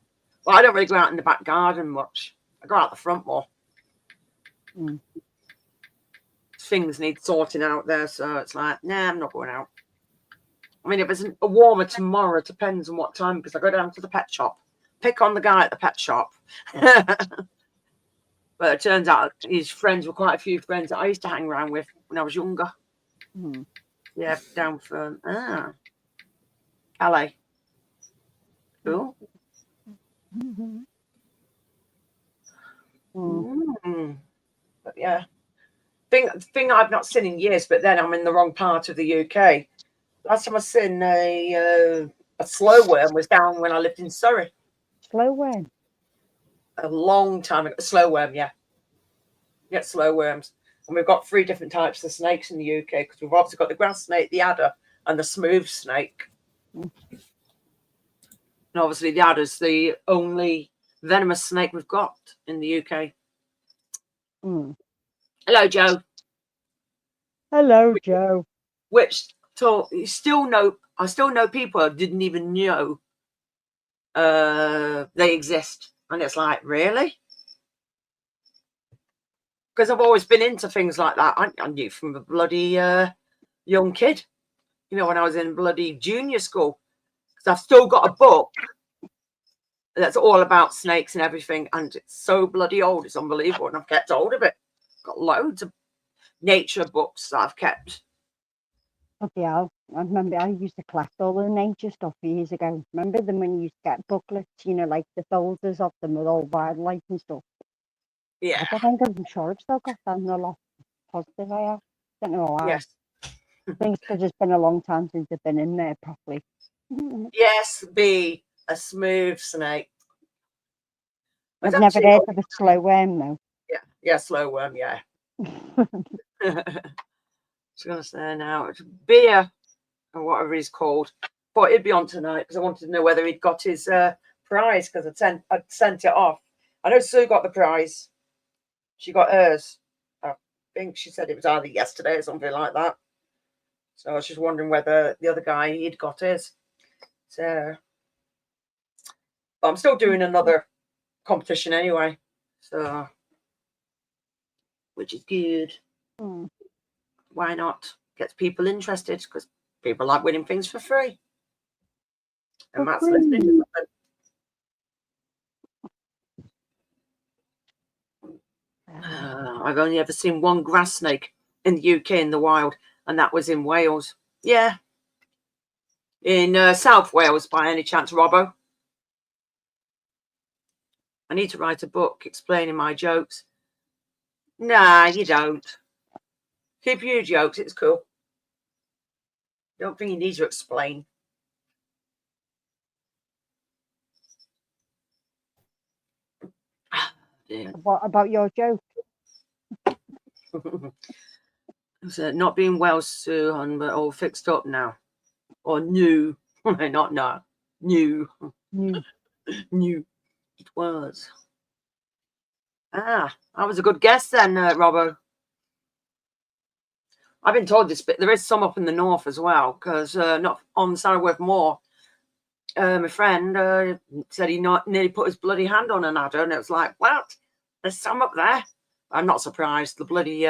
Well, I don't really go out in the back garden much. I go out the front more. Mm. Things need sorting out there, so it's like, nah, I'm not going out. I mean, if it's a warmer tomorrow, it depends on what time, because I go down to the pet shop, pick on the guy at the pet shop. But it turns out his friends were quite a few friends that I used to hang around with when I was younger. Mm. Yeah, down from Calais. Cool. Mm-hmm. Mm. But yeah, thing I've not seen in years. But then I'm in the wrong part of the UK. Last time I seen a slow worm was down when I lived in Surrey. Slow worm. A long time ago. Slow worm, yeah. You get slow worms, and we've got 3 different types of snakes in the UK because we've obviously got the grass snake, the adder, and the smooth snake. Mm. And obviously, the adder's the only venomous snake we've got in the UK. Mm. Hello, Joe. Hello, Joe. Which I still know people who didn't even know they exist, and it's like, really? Because I've always been into things like that. I knew from a bloody young kid, you know, when I was in bloody junior school. Because I've still got a book that's all about snakes and everything, and it's so bloody old, it's unbelievable, and I've kept hold of it. Got loads of nature books that I've kept. Yeah, I remember I used to collect all the nature stuff years ago. Remember them when you used to get booklets, you know, like the folders of them with all wildlife and stuff. Yeah. I think I'm sure I've still got them. A lot positive I have. Don't know why. Yes. I think it's just been a long time since I've been in there properly. Yes, be a smooth snake. I've never actually- heard of a slow worm though. Yeah, slow worm, yeah. I was going to say now, it's Beer, or whatever he's called. Thought he'd be on tonight because I wanted to know whether he'd got his prize because I'd sent it off. I know Sue got the prize. She got hers. I think she said it was either yesterday or something like that. So I was just wondering whether the other guy, he'd got his. So, but I'm still doing another competition anyway. So, which is good. Mm. Why not? Gets people interested because people like winning things for free. And Matt's listening to something. I've only ever seen one grass snake in the UK in the wild, and that was in Wales. Yeah. In South Wales, by any chance, Robbo? I need to write a book explaining my jokes. Nah, you don't. Keep your jokes, it's cool. Don't think you need to explain. What about your joke? So not being well, Sue, but all fixed up now. Or new. Not now. New. Mm. New. It was. That was a good guess then, Robbo. I've been told this, but there is some up in the north as well, because not on Sarawak Moor. My friend said he nearly put his bloody hand on an adder, and it was like, what? There's some up there. I'm not surprised. The bloody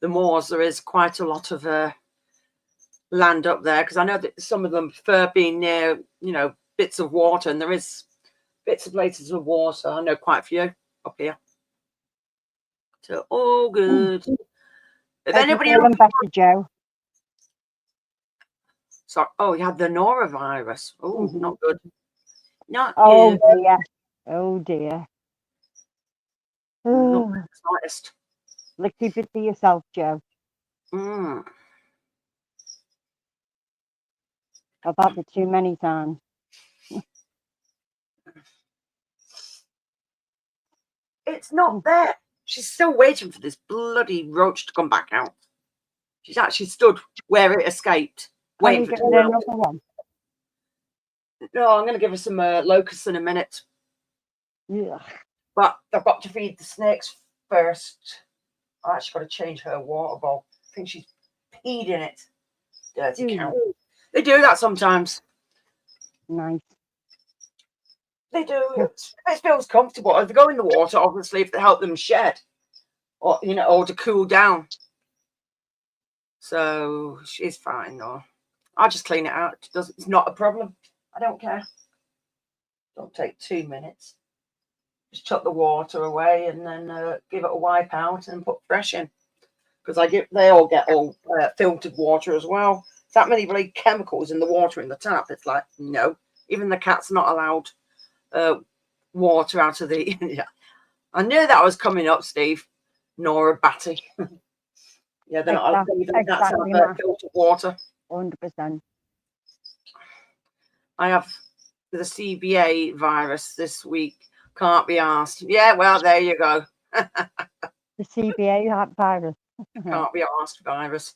the moors, there is quite a lot of land up there, because I know that some of them prefer being near, you know, bits of water, and there is bits of places of water. I know quite a few up here. So all good. If anybody else, back to Joe. sorry, oh, you had the norovirus. Oh, not good. Not Oh good. dear. Oh dear. Not Ugh. the slightest. Like, keep it to yourself, Joe. Mm. I've had it too many times. It's not there. She's still waiting for this bloody roach to come back out. She's actually stood where it escaped, Can waiting you for get it to her come out. another one? No, I'm going to give her some locusts in a minute. Yeah. But I've got to feed the snakes first. I actually got to change her water bowl. I think she's peed in it. Dirty cow. They do that sometimes. Nice. They do. It feels comfortable. If they go in the water, obviously, if they help them shed, or or to cool down. So she's fine though. I'll just clean it out. It's not a problem. I don't care. Don't take 2 minutes. Just chuck the water away and then give it a wipe out and put fresh in. Because they all get all filtered water as well. That many really chemicals in the water in the tap. It's like, no. Even the cat's not allowed water out of the. Yeah. I knew that was coming up, Steve. Nora Batty. Yeah, they're not allowed to leave the cats have filtered water. 100%. I have the CBA virus this week. Can't be asked. Yeah, well, there you go. The CBA virus. Can't be asked virus.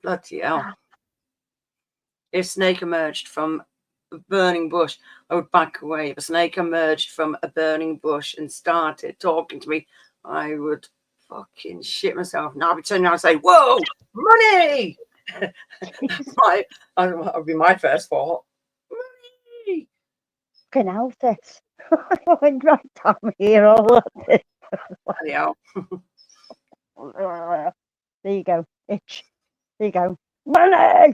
Bloody hell. If a snake emerged from a burning bush, I would back away. If a snake emerged from a burning bush and started talking to me, I would fucking shit myself. Now I'd be turning around and say, whoa, money! That would be my first thought. Money! Fucking hell, this. I went right down here all of this. Bloody hell. There you go. Itch. There you go. Money!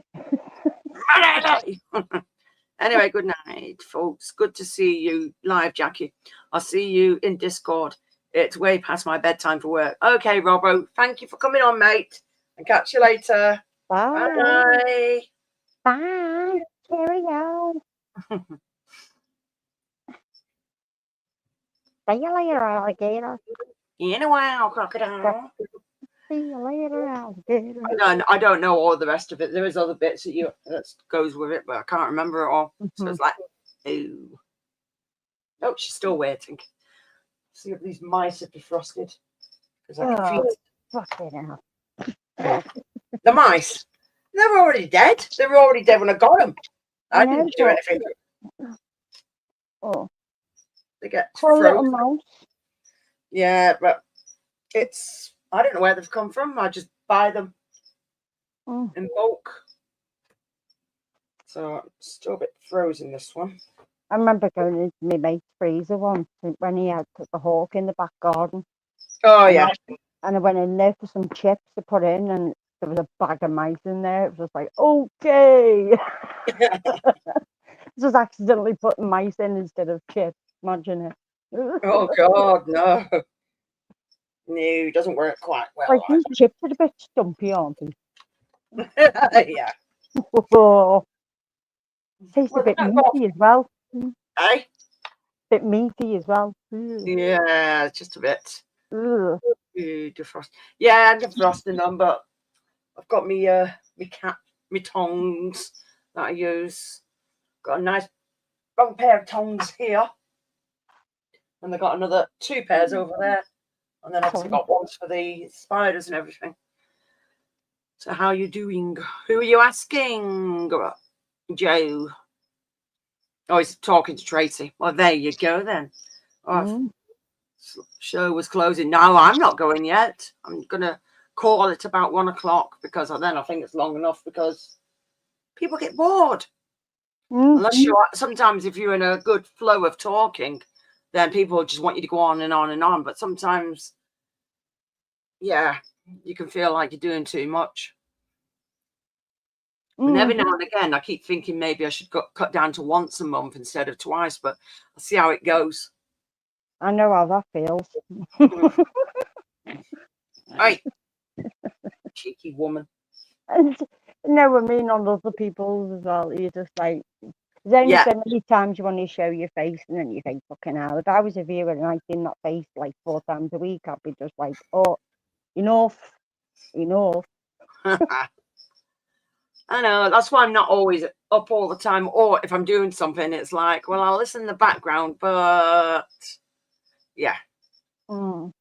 Money! Anyway, good night, folks. Good to see you live, Jackie. I'll see you in Discord. It's way past my bedtime for work. Okay, Robbo, thank you for coming on, mate. And catch you later. Bye. Bye. Bye. Cheerio. See you later, alligator. In a while, crocodile. See you later, alligator. I don't know all the rest of it. There is other bits that goes with it, but I can't remember it all. So it's like, ooh. Oh, she's still waiting. See if these mice have defrosted. Because I can feed Fucking hell. the mice. They were already dead. They were already dead when I got them. I didn't do anything. Oh, They get poor little frozen. mouse. Yeah, but I don't know where they've come from. I just buy them in bulk. So I'm still a bit frozen, this one. I remember going into my mate's freezer once when he had the hawk in the back garden. Oh, yeah. And I went in there for some chips to put in, and there was a bag of mice in there. It was just like, okay. Just accidentally putting mice in instead of chips. Imagine it. Oh, God, no. No, it doesn't work quite well. Like, these chips are a bit stumpy, aren't they? Yeah. Tastes a bit meaty as well. Eh? Bit meaty as well. Yeah, just a bit. Ugh. Defrost. Yeah, I'm defrosting them, but I've got me tongs that I use. Got a nice long pair of tongs here. And I've got another 2 pairs over there. And then obviously got ones for the spiders and everything. So how are you doing? Who are you asking? Joe. Oh, he's talking to Tracy. Well, there you go then. Oh, show was closing. No, I'm not going yet. I'm going to call it about 1 o'clock because then I think it's long enough because people get bored. Unless sometimes if you're in a good flow of talking, then people just want you to go on and on and on. But sometimes, yeah, you can feel like you're doing too much. And every now and again, I keep thinking maybe I should cut down to once a month instead of twice, but I'll see how it goes. I know how that feels. Right. Cheeky woman. And you know what I mean, on other people's as well. You're just like, There's only Yeah. so many times you want to show your face, and then you think, fucking hell. If I was a viewer and I seen that face like 4 times a week, I'd be just like, oh, enough. I know. That's why I'm not always up all the time. Or if I'm doing something, it's like, well, I'll listen in the background, but yeah, Mm.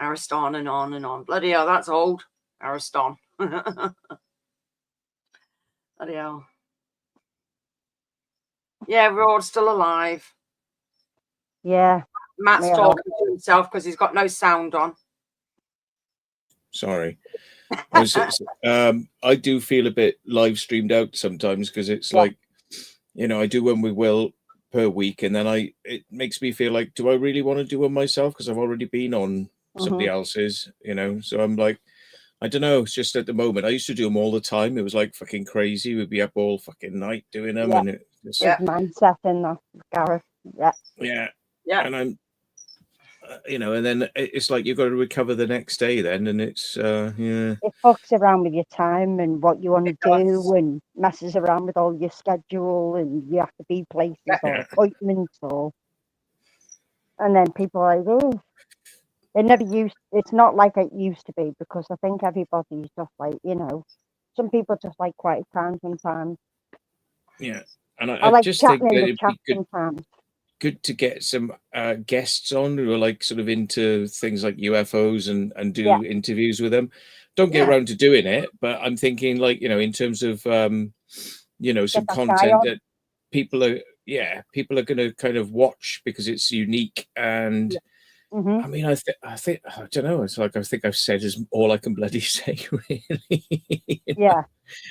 Ariston and on and on. Bloody hell, that's old. Ariston. Bloody hell. Yeah, we're all still alive. Yeah. Matt's Yeah. talking to himself because he's got no sound on. Sorry. I do feel a bit live streamed out sometimes because it's Yeah. like, you know, I do one with Will per week, and then it makes me feel like, do I really want to do one myself? Because I've already been on somebody else's, you know. So I'm like, I don't know. It's just at the moment. I used to do them all the time. It was like fucking crazy. We'd be up all fucking night doing them, Yeah. and it just, Yeah. His mindset in that, Gareth. Yeah. yeah. Yeah. And I'm, you know, and then it's like you've got to recover the next day then, and it's yeah. It fucks around with your time and what you want to It does. do, and messes around with all your schedule, and you have to be places or Yeah. appointments, and then people are like, oh, it's not like it used to be, because I think everybody's just like, you know, some people just like quiet time sometimes. Yeah. And I I like just think chatting that in the it'd chat be good sometimes. to get some guests on who are like sort of into things like UFOs and do Yeah. interviews with them. Don't get Yeah. around to doing it, but I'm thinking, like, you know, in terms of you know, some that guy content on. that people are going to kind of watch because it's unique. And hmm I mean, I think I don't know. It's like I think I've said is all I can bloody say. Really, You know? Yeah.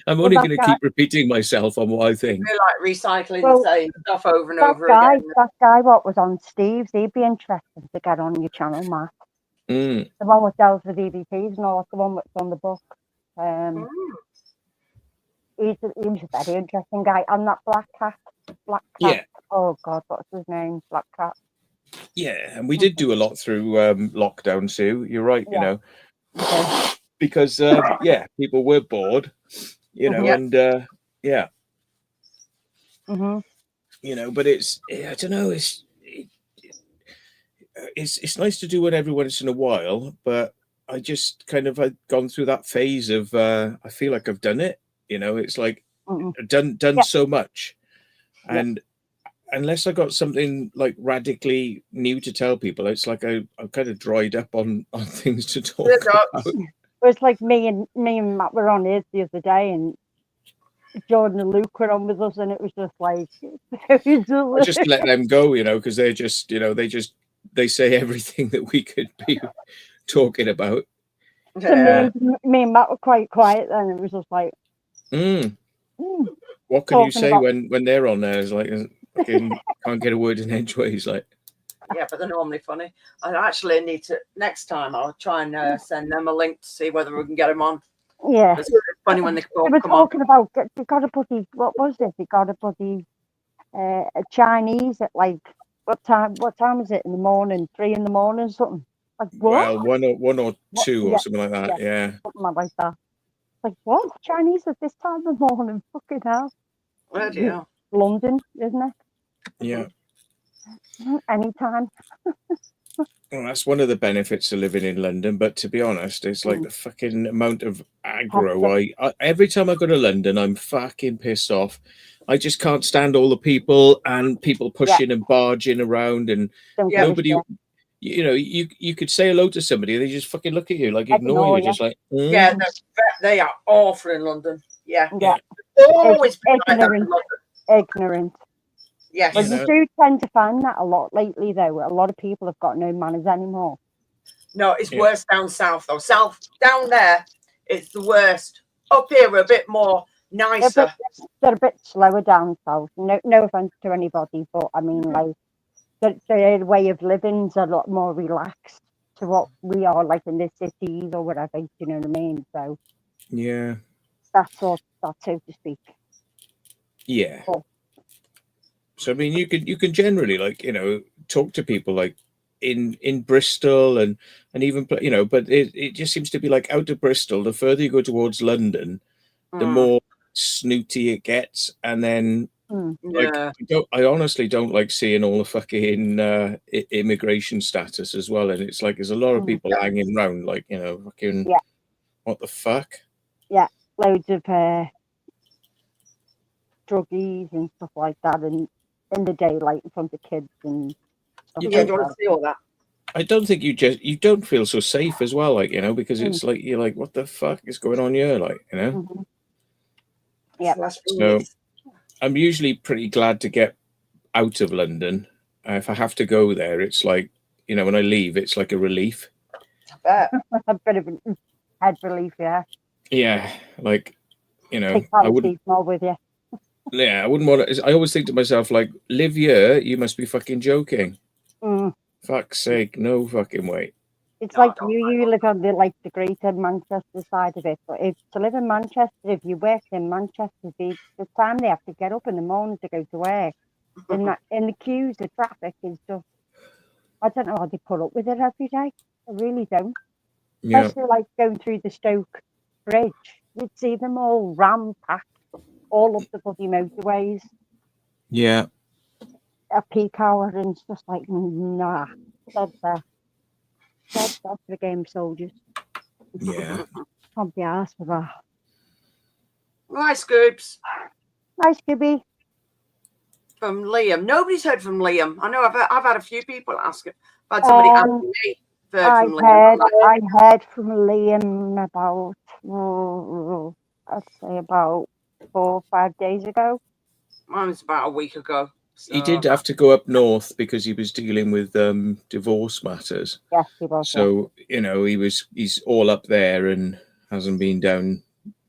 I'm Well, only that going to guy- keep repeating myself on what I think. We're like recycling Well, the same stuff over and That over guy, again. that guy, what was on Steve's, he'd be interested to get on your channel, Matt. Mm. The one that deals with EVPs and all, that's the one that's on the book. Mm. He's a very interesting guy. And that Black Cat. Yeah. Oh God, what's his name? Black Cat. Yeah, and we did do a lot through lockdown, Sue. You're right, you Yeah. know, because yeah, people were bored, you know, Yeah. and yeah, hmm you know, but it's I don't know, it's nice to do one every once in a while, but I just kind of I've gone through that phase of I feel like I've done it, you know. It's like I've done Yeah. so much, Yeah. and unless I got something like radically new to tell people, it's like I'm kind of dried up on things to talk Good job. about. It was like me and Matt were on his the other day, and Jordan and Luke were on with us, and it was just like I just let them go, you know, because they're just, you know, they say everything that we could be talking about. Yeah. me and Matt were quite quiet then. It was just like, What can you Talking say about- when they're on there? It's like fucking can't get a word in edgeways. Like, Yeah, but they're normally funny. I actually need to, next time I'll try and send them a link to see whether we can get them on. yeah. It's funny when they They were come on. talking about they got a bloody, what was it? They got a bloody Chinese at like what time? What time is it in the morning? 3 in the morning, something like what? well, one or two or Yeah, something like that. Yeah. Something like that. Like what? Chinese at this time of the morning? Fucking hell! Bloody hell. London, isn't it? Yeah. Anytime. Well, that's one of the benefits of living in London. But to be honest, it's like the fucking amount of aggro. I every time I go to London, I'm fucking pissed off. I just can't stand all the people and people pushing and barging around, and Don't Yeah. give a nobody. shit. You know, you could say hello to somebody, they just fucking look at you like ignore Ignore you, you. just like Yeah, they are awful in London. Yeah. Yeah, Always been like that in ignorant. London. Ignorant. Yes. But You you know. do tend to find that a lot lately, though. A lot of people have got no manners anymore. No, it's Yeah. worse down south though. South down there, it's the worst. Up here, we're a bit more nicer. They're a bit slower down south. No offense to anybody, but I mean, like, their way of living's a lot more relaxed to what we are, like in the cities or whatever. You know what I mean? So yeah, that's so to speak. yeah. Oh. So I mean, you can generally, like, you know, talk to people like in Bristol and even, you know, but it just seems to be like out of Bristol, the further you go towards London, the more snooty it gets, and then Like, Yeah. I honestly don't like seeing all the fucking immigration status as well, and it's like there's a lot of people hanging around, like, you know, fucking, Yeah. what the fuck? Loads of druggies and stuff like that, and in the daylight in front of kids and stuff You Yeah, like do you want that. to see all that? I don't think you don't feel so safe as well, like, you know, because it's like you're like, what the fuck is going on here, like, you know. Mhm. Yeah. So that's So really- I'm usually pretty glad to get out of London. If I have to go there, it's like, you know, when I leave, it's like a relief. I bet. A bit of a head relief, yeah. Yeah, like, you know, Take I wouldn't. paracetamol with you. Yeah, I wouldn't want to. I always think to myself, like, live here, you must be fucking joking. Mm. Fuck's sake, no fucking way. It's No, I like don't you live on the greater Manchester side of it, but if to live in Manchester, if you work in Manchester, the time they have to get up in the morning to go to work, in the queues, the traffic is just, I don't know how they put up with it every day. I really don't. Yeah, Especially like going through the Stoke Bridge, you'd see them all ram-packed all up the bloody motorways yeah, at peak hour, and it's just like, nah, that's the game soldiers. yeah. Can't be asked for that. Right, Scoops. Nice, Gibby. From Liam. Nobody's heard from Liam. I know I've had a few people ask it. I've had somebody ask me. I heard from Liam about, I'd say about 4 or 5 days ago. Mine was about a week ago. He so- did have to go up north because he was dealing with divorce matters. Yes, he was. So, you know, he's all up there and hasn't been down.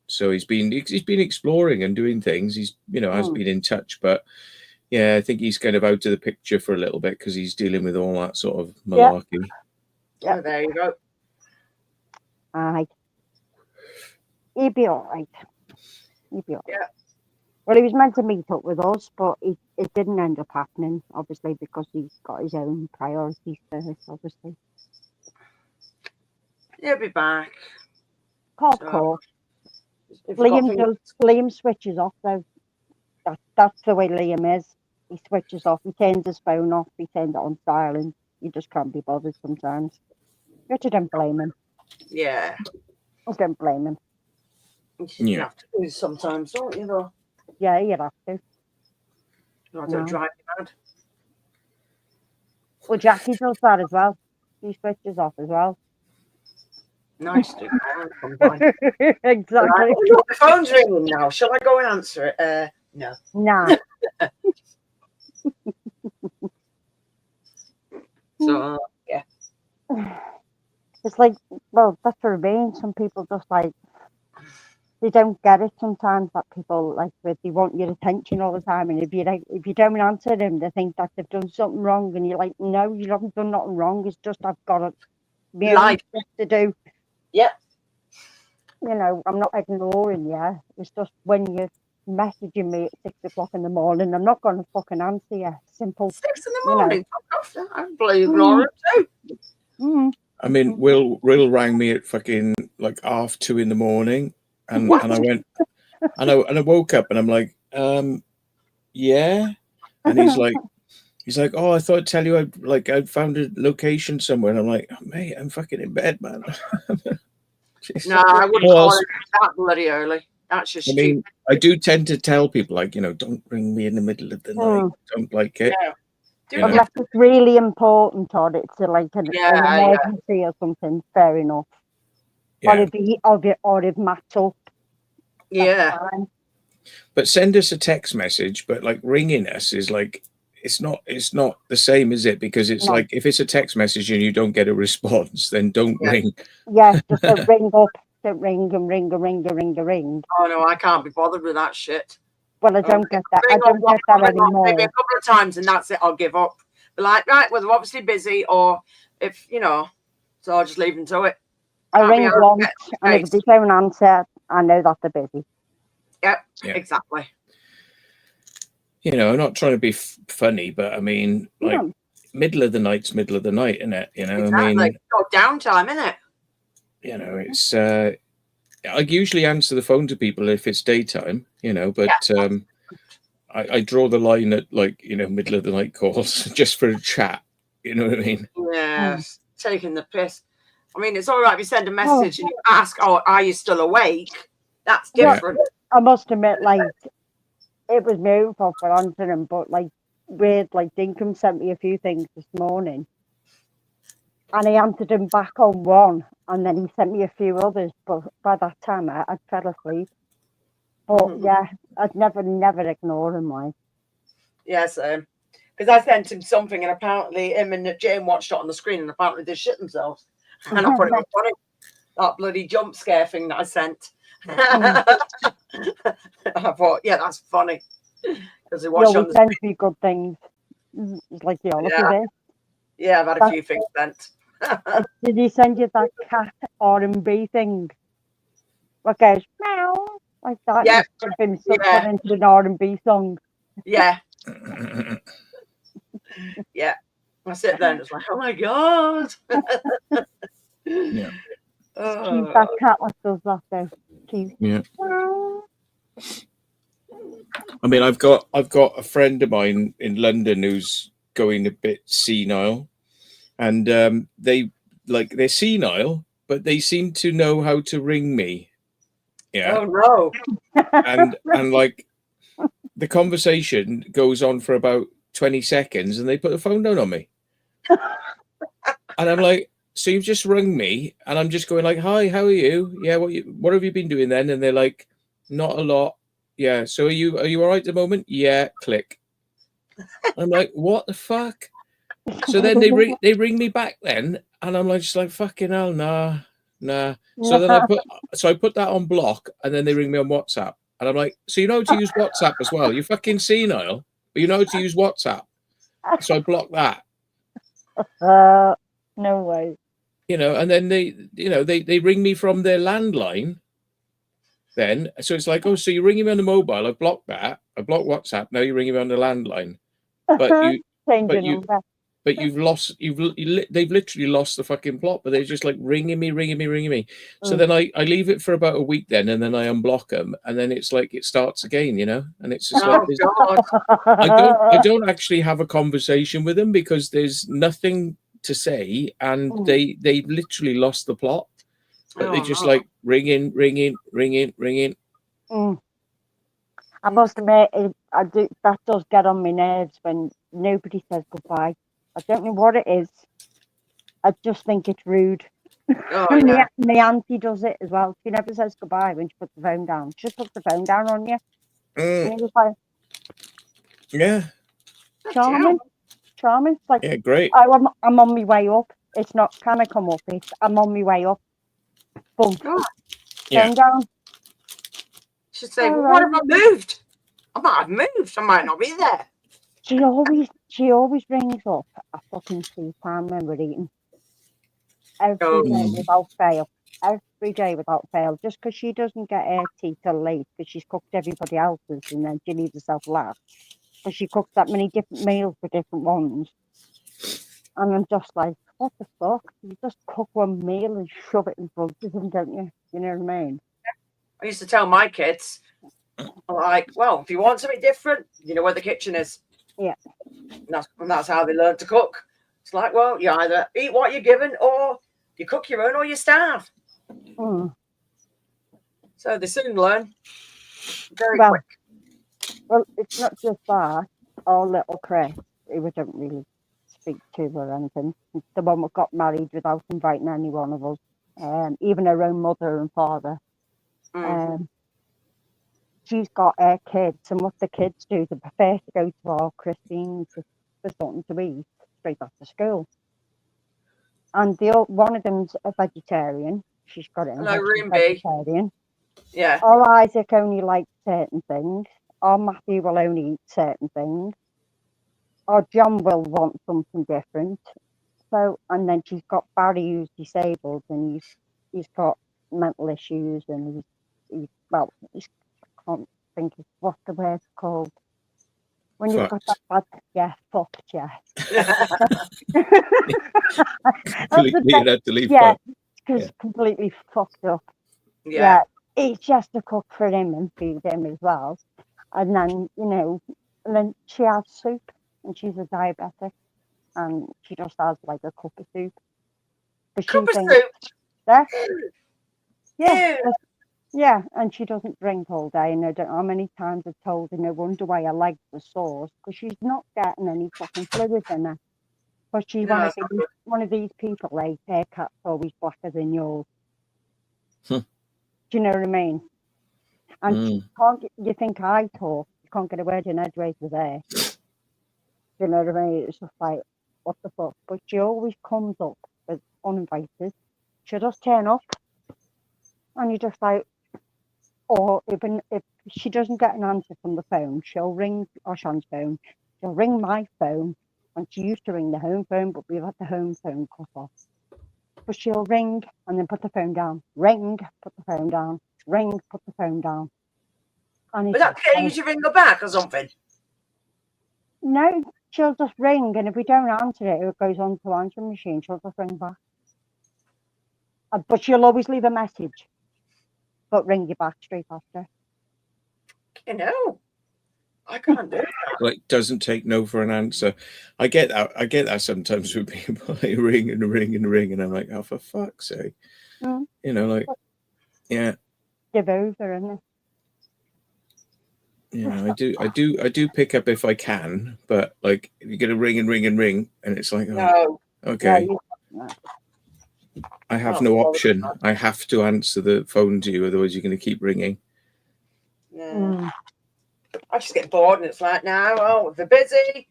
So he's been exploring and doing things. He's, you know, has been in touch, but yeah, I think he's kind of out of the picture for a little bit because he's dealing with all that sort of malarkey. So there you go. Aye. He'd be all right. He'd be all right. Yeah. Well, he was meant to meet up with us, but it didn't end up happening, obviously, because he's got his own priorities first, obviously. He'll be back. Of So, course. if you've got Liam switches off, though. That's the way Liam is. He switches off. He turns his phone off. He turns it on silent. You just can't be bothered sometimes. Which I don't blame him. Yeah. I don't blame him. You Yeah. have to do sometimes, don't you, though? Yeah, you'd have to. I don't No. drive you mad. Well, Jackie does that as well. He switches off as well. Nice to combine. Exactly. Right. Oh, look, the phone's ringing now. Shall I go and answer it? No. Nah. So, It's like, well, that's what I mean. Some people just like, they don't get it sometimes, that people like, they want your attention all the time, and if you don't answer them, they think that they've done something wrong, and you're like, no, you haven't done nothing wrong. It's just I've got my own Like- stuff to do. Yep. You know, I'm not ignoring you. It's just when you're messaging me at 6 o'clock in the morning, I'm not going to fucking answer you. Simple. 6 in the You know. morning. I believe Laura too. Mm. I mean, Will rang me at fucking like 2:30 in the morning, and What? and I went, and I woke up and I'm like, yeah, and he's like, oh, I thought I'd tell you I found a location somewhere, and I'm like, oh, mate, I'm fucking in bed, man. Jeez. No, I wouldn't Well, call it that bloody early. That's just I stupid. mean, I do tend to tell people, like, you know, don't ring me in the middle of the night. Don't like it. Yeah. Do you know. Unless it's really important, or it's like an Yeah. emergency or something, fair enough. Yeah. Or if Matt's up. that's Yeah. fine. But send us a text message. But like ringing us is like, it's not the same, is it? Because it's No. like, if it's a text message and you don't get a response, then don't Yeah. ring. Yeah, just don't ring up. Don't ring and ring. Oh no, I can't be bothered with that shit. Well, I don't get that. I Ring don't up, get that ring up anymore. maybe a couple of times, and that's it. I'll give up. Be like, right, well, they're obviously busy, or if you know, so I'll just leave them to it. I Can't be ring arsed once, getting and if face. they don't answer, I know that they're busy. Yep, Yeah. exactly. You know, I'm not trying to be funny, but I mean, like, No. middle of the night's middle of the night, isn't it? You know, Exactly. I mean, Got downtime, innit? you know, it's I usually answer the phone to people if it's daytime, you know, but I draw the line at like, you know, middle of the night calls just for a chat. You know what I mean? Yes, taking the piss. I mean, it's all right if you send a message and you ask, "Oh, are you still awake?" That's Yeah. different. I must admit, like, it was my own fault for answering, but like, weird, like, Dinkum sent me a few things this morning, and I answered him back on one, and then he sent me a few others, but by that time I'd fell asleep. But yeah, I'd never ignore him, like. Yes, because I sent him something, and apparently him and Jane watched it on the screen, and apparently they shit themselves. And I thought it was funny. That bloody jump scare thing that I sent. I thought, yeah, that's funny. Because they He watched it on always the sends screen. me good things. It's like, yeah, look Yeah. at this. Yeah, I've had a few things sent. Did he send you that cat R&B thing? What goes meow like that? Yeah. It's been Yeah. put into an R&B song. Yeah. Yeah. I sit there and it's like, oh my God. Yeah. That cat that does that though. Yeah. I mean, I've got a friend of mine in London who's going a bit senile, and they're senile, but they seem to know how to ring me. Yeah. Oh no. And like the conversation goes on for about 20 seconds, and they put the phone down on me. And I'm like, so you've just rung me, and I'm just going like, hi, how are you? Yeah, what have you been doing then? And they're like, not a lot. Yeah. So are you all right at the moment? Yeah. Click. I'm like, what the fuck? So then they ring me back then, and I'm like, just like, fucking hell, nah. So then I put that on block, and then they ring me on WhatsApp, and I'm like, so you know how to use WhatsApp as well? You're fucking senile, but you know how to use WhatsApp. So I block that. No way. You know, and then they ring me from their landline. Then, so it's like, oh, so you're ringing me on the mobile. I blocked that. I blocked WhatsApp. Now you're ringing me on the landline. But you've lost. They've literally lost the fucking plot. But they're just like ringing me. So then I leave it for about a week then, and then I unblock them, and then it's like it starts again, you know. And it's just like I don't actually have a conversation with them because there's nothing to say, and they literally lost the plot. But they just like ringing. I must admit, that does get on my nerves when nobody says goodbye. I don't know what it is. I just think it's rude. Oh, yeah. My auntie does it as well. She never says goodbye when she puts the phone down. She just puts the phone down on you. And you're just like, yeah. charming. It's like, yeah, great. I'm on my way up. It's not, can I come up? It's, I'm on my way up. Boom. Yeah. Phone down. She'd say, well, what if I moved? I might have moved. I might not be there. She always rings up a fucking tea time when we're eating. Every day without fail. Every day without fail. Just because she doesn't get her tea till late because she's cooked everybody else's and then she leaves herself last. But she cooks that many different meals for different ones. And I'm just like, what the fuck? You just cook one meal and shove it in front of them, don't you? You know what I mean? I used to tell my kids, like, well, if you want something different, you know where the kitchen is. Yeah. And that's how they learn to cook. It's like, well, you either eat what you're given or you cook your own or you starve. So they soon learn very quick. Well, it's not just that. Our little Chris, who we don't really speak to or anything, the one that got married without inviting any one of us, even her own mother and father. She's got her kids, and what the kids do, they prefer to go to our Christines for something to eat straight after school. And one of them's a vegetarian. She's got it in vegetarian. Yeah. Our Isaac only likes certain things. Our Matthew will only eat certain things. Our John will want something different. So, and then she's got Barry who's disabled, and he's got mental issues, and he's I can't think of what the word's called. When you've got that bad, yeah, fucked, yeah. Completely fucked up. Yeah, it's just to cook for him and feed him as well. And then, you know, And then she has soup, and she's a diabetic, and she just has like a cup of soup. But she Cup of thinks, soup. yeah, Ew. yeah, and she doesn't drink all day. And I don't know how many times I've told her, no wonder why her legs are sore, because she's not getting any fucking fluid in her. But she's No, it's not good. one of these people, like, haircut's always blacker than yours. Hmm. Do you know what I mean? And she can't, you think I talk, you can't get a word in edgeways with her. Do you know what I mean? It's just like, what the fuck? But she always comes up as uninvited. She'll just turn up, and you're just like, or even if she doesn't get an answer from the phone, she'll ring Oshan's phone, she'll ring my phone, and she used to ring the home phone, but we've had the home phone cut off. But she'll ring and then put the phone down, ring, put the phone down, ring, put the phone down. And Was that getting you to ring her back or something? no, she'll just ring, and if we don't answer it, it goes on to answering machine. She'll just ring back. But she'll always leave a message, but ring you back straight after. You know, I can't do it. Like, doesn't take no for an answer. I get that sometimes with people. They ring and ring and ring, and I'm like, oh, for fuck's sake. Mm. You know, like, yeah. Give over, isn't it? Yeah, I do pick up if I can, but like you get a ring and ring and ring, and it's like, oh, No. okay, No, I have no option. I have to answer the phone to you, otherwise you're going to keep ringing. Yeah. Mm. I just get bored, and it's like, now, oh, if they're busy,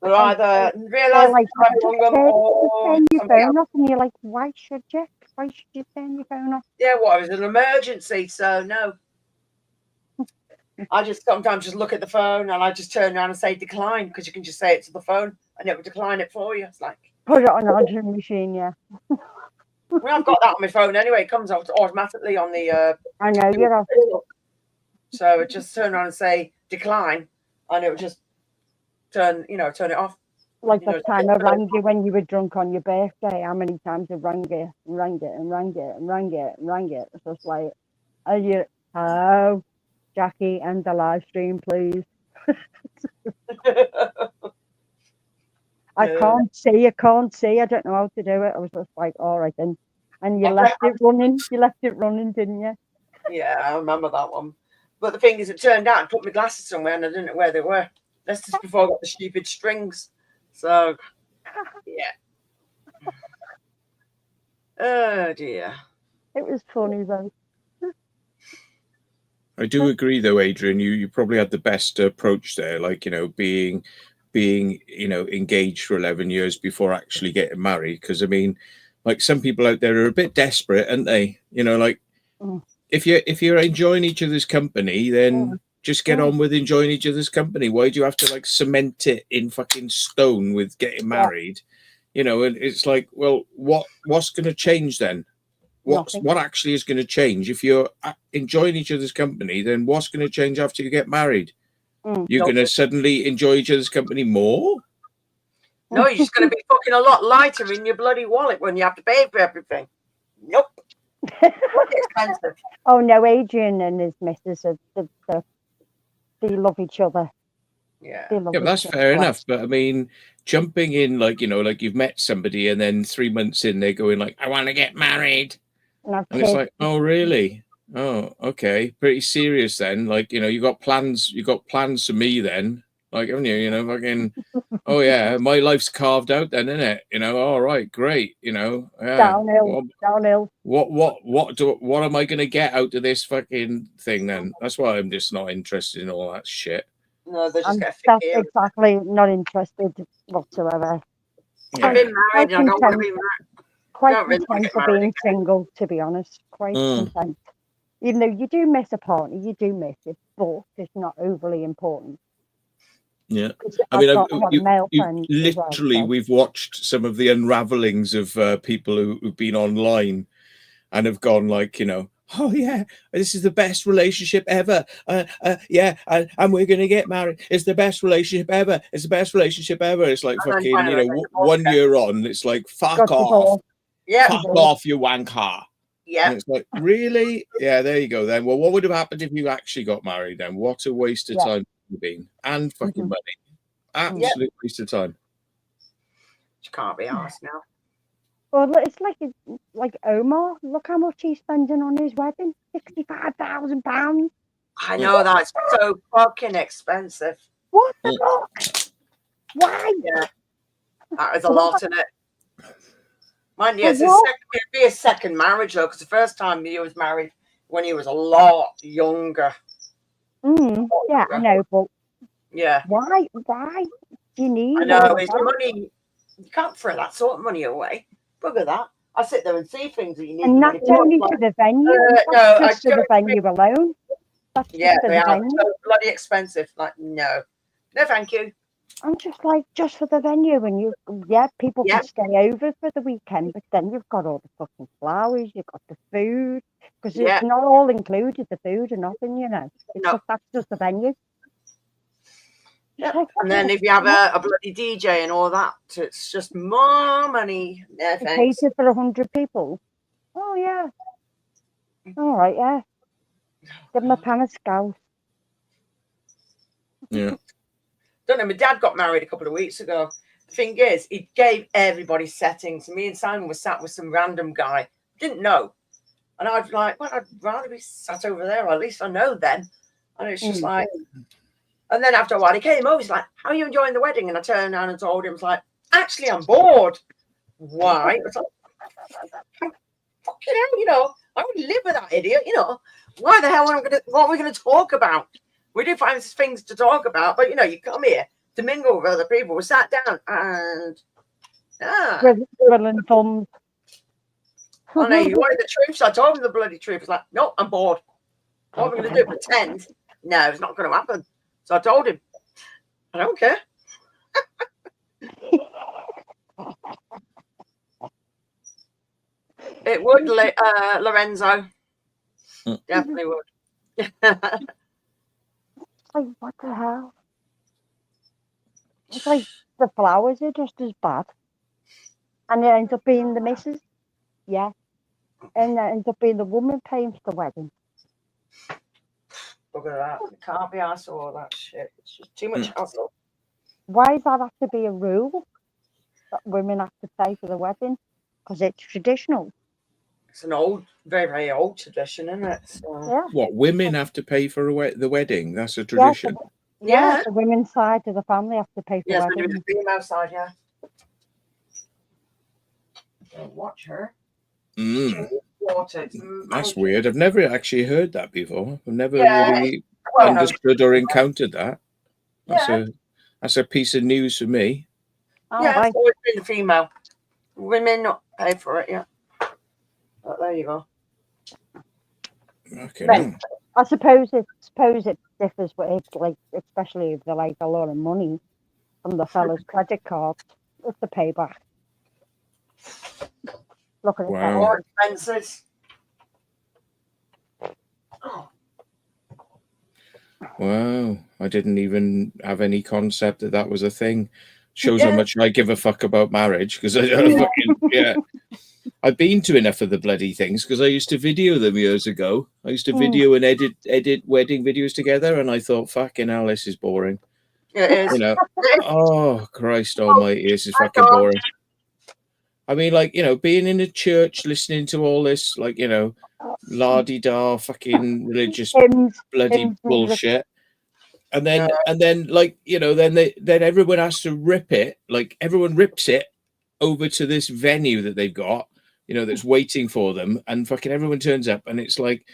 they'll either realise like, I'm wrong them or turn your something else. phone off, and you're like, why should you? Why should you turn your phone off? Yeah, what, it was an emergency, so no. I just sometimes just look at the phone and I just turn around and say decline, because you can just say it to the phone and it will decline it for you. It's like, Put it on answering machine, yeah. well, I've got that on my phone anyway. It comes out automatically on the I know you're off. so it just turn around and say decline, and it will just turn it off. Like You know, that time I rang you when you were drunk on your birthday. How many times I rang it and rang it and rang it and rang it and rang it? It's just like, oh, Jackie, end the live stream, please. I can't see. I don't know how to do it. I was just like, all right then. And you left it running. You left it running, didn't you? Yeah, I remember that one. But the thing is, it turned out I put my glasses somewhere and I didn't know where they were. That's just before I got the stupid strings. So, yeah. Oh, dear. It was funny, though. I do agree, though, Adrian. You probably had the best approach there, like, you know, being engaged for 11 years before actually getting married. Because I mean, like, some people out there are a bit desperate, aren't they? You know, like, if you're enjoying each other's company, then just get on with enjoying each other's company. Why do you have to like cement it in fucking stone with getting married? You know, and it's like, well, what's going to change then? What actually is going to change? If you're enjoying each other's company, then what's going to change after you get married? You're going to suddenly enjoy each other's company more? No, you're just going to be fucking a lot lighter in your bloody wallet when you have to pay for everything. Nope. Expensive. Oh no, Adrian and his missus they love each other. Yeah, but that's fair enough. But I mean, jumping in, like, you know, like you've met somebody and then 3 months in they're going like, I want to get married, and it's like, oh really? Oh, okay, pretty serious then. Like, you know, you got plans for me then, like, haven't you? You know, fucking, oh yeah, my life's carved out then, isn't it? You know, all right, great. You know, downhill. What am I gonna get out of this fucking thing then? That's why I'm just not interested in all that shit. No, they just get that's exactly, not interested whatsoever. Yeah. I've been married and I don't want to be married. Quite content for being single, to be honest. Quite content. Even though you do miss a partner, you do miss it, but it's not overly important. Yeah, I mean, literally, we've watched some of the unravelings of people who've been online and have gone like, you know, oh yeah, this is the best relationship ever. Yeah, and we're going to get married. It's the best relationship ever. It's the best relationship ever. It's like fucking, you know, 1 year on, it's like, fuck off. Yeah. Fuck off, you wanker. Yeah. And it's like, really? Yeah, there you go then. Well, what would have happened if you actually got married then? What a waste of time. been, and fucking Mhm. money. Absolute waste of time. You can't be asked now. Well, it's like Omar. Look how much he's spending on his wedding. £65,000. I know that's so fucking expensive. What the fuck? Why? Yeah, that is a lot in it. Mind you, For it's what? it'd be a second marriage though, because the first time he was married when he was a lot younger. Yeah, I know, but Yeah, why? Why do you need I all know. of It's that? money. You can't throw that sort of money away. Look at that. I sit there and see things that you need And the that's money for. only Like, for the venue. no, That's I just for the don't venue alone. That's yeah, just for they the are venue. so bloody expensive. Like, no, thank you. I'm just like, just for the venue, and people Yeah. can stay over for the weekend, but then you've got all the fucking flowers, you've got the food, because Yeah. it's not all included, the food and nothing, you know. It's No. just, that's just the venue. Yeah. Like, And then if you have a bloody DJ and all that, it's just more money. No, you thanks. cater for 100 people. Oh yeah. All right, yeah. Give them a pan of scouse. Yeah. Don't know. My dad got married a couple of weeks ago. The thing is, he gave everybody settings. Me and Simon were sat with some random guy. Didn't know. And I'd like, well, I'd rather be sat over there, or at least I know them. And it's just like, and then after a while, he came over. He's like, "How are you enjoying the wedding?" And I turned around and told him, "It's like, actually, I'm bored." Why? It's like, fucking hell, you know, I would live with that idiot. You know, why the hell what are we gonna talk about? We do find things to talk about, but you know, you come here to mingle with other people. We sat down and Twiddling thumbs. I know you wanted the truth, so I told him the bloody truth. It's like, no, I'm bored. What are we going to do? Pretend? No, it's not going to happen. So I told him, I don't care. It would, Lorenzo. Definitely would. Like, what the hell? It's like the flowers are just as bad. And it ends up being the missus. Yeah. And it ends up being the woman paying for the wedding. Look at that. You can't be asked for all that shit. It's just too much hassle. Why does that have to be a rule that women have to pay for the wedding? Because it's traditional. It's an old, very, very old tradition, isn't it? So, Yeah. What, women have to pay for the wedding? That's a tradition. Yeah, the women's side of the family have to pay for yes, we do weddings. the female side, yeah. Don't watch her. That's weird. I've never actually heard that before. I've never Yeah, really well, understood or encountered that. Yeah. That's a piece of news for me. Oh, Yeah, right. it's always been the female. Women not pay for it, yeah. But there you go. Okay. Right. I suppose it differs, but it's like, especially if they're like a lot of money from the fella's credit card, it's the payback. Look at it. Wow. More expenses. Oh, Wow. I didn't even have any concept that was a thing. Shows Yeah. how much I give a fuck about marriage, because I've been to enough of the bloody things, because I used to video them years ago. I used to video and edit wedding videos together, and I thought, fucking hell, this is boring. it is. You know, oh Christ Almighty, this is my fucking God. boring. I mean, like, you know, being in a church, listening to all this, like, you know, la-di-da, fucking religious bloody hymns, bullshit, and then, like, you know, then everyone has to rip it, like, everyone rips it over to this venue that they've got, you know, that's waiting for them, and fucking everyone turns up, and it's like,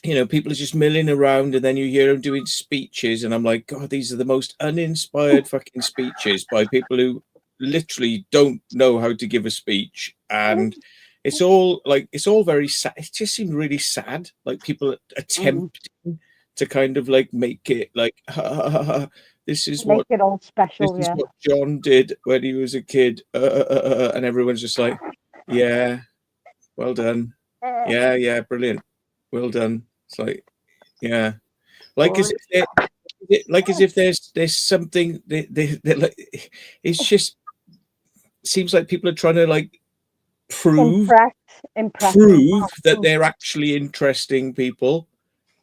you know, people are just milling around, and then you hear them doing speeches, and I'm like, God, these are the most uninspired fucking speeches by people who literally don't know how to give a speech, and it's all very sad. It just seemed really sad, like people attempting to kind of like make it like this is make it all special. This is what John did when he was a kid, and everyone's just like, yeah, well done, yeah, brilliant, well done. It's like, yeah, like as if there's something they like. It's just seems like people are trying to like prove impress that they're actually interesting people.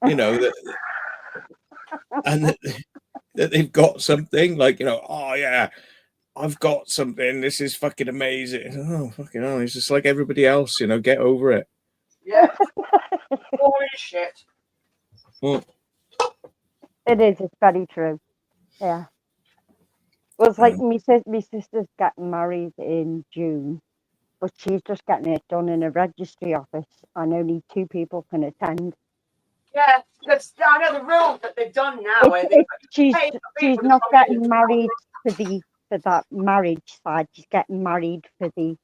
You know that and that they've got something like, you know, oh yeah, I've got something. This is fucking amazing. Oh, fucking hell. It's just like everybody else, you know, get over it. Yeah. Boring shit. Well, It is. It's very true. Yeah. Well, it's like my sister's getting married in June, but she's just getting it done in a registry office, and only 2 people can attend. Yeah, because I know the rules that they've done now. Where they She's pay for she's people to not come in getting and- married for that marriage side. She's getting married for the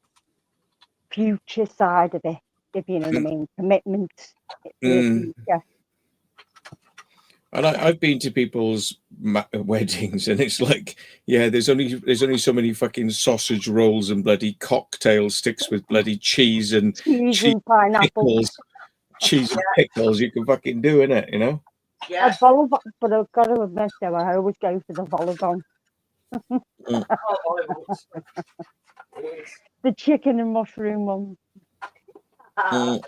future side of it, if you know what I mean. Commitment. for the Mm. future. And I've been to people's weddings, and it's like, yeah, there's only so many fucking sausage rolls and bloody cocktail sticks with bloody cheese and Cheese cheese and pineapple. pickles, cheese and pickles you can fucking do in it, you know. A Yeah. vol- but I've got to admit though, I always go for the vol-au-vent. Oh, Hollywood. Yes. The chicken and mushroom one. Mm.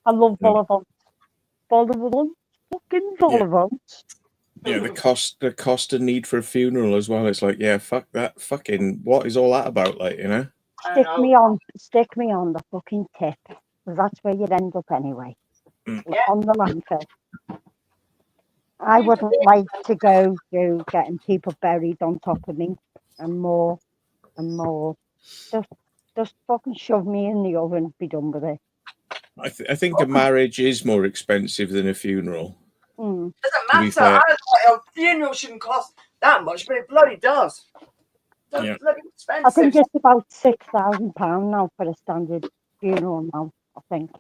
I love Yeah. vol-au-vent. Vol-au-vent. Fucking vol-au-vent. Yeah, the cost and need for a funeral as well. It's like, yeah, fuck that. Fucking, what is all that about? Like, you know. I know. Stick me on the fucking tip. Because that's where you'd end up anyway. Mm. Yeah. On the landfill. I wouldn't like to go through getting people buried on top of me and more and more. Just fucking shove me in the oven, be done with it. I think a marriage is more expensive than a funeral. Mm. Doesn't To be matter. fair. I thought a funeral shouldn't cost that much, but it bloody does. It's Yeah. bloody I expensive. think it's about £6,000 now for a standard funeral now, I think.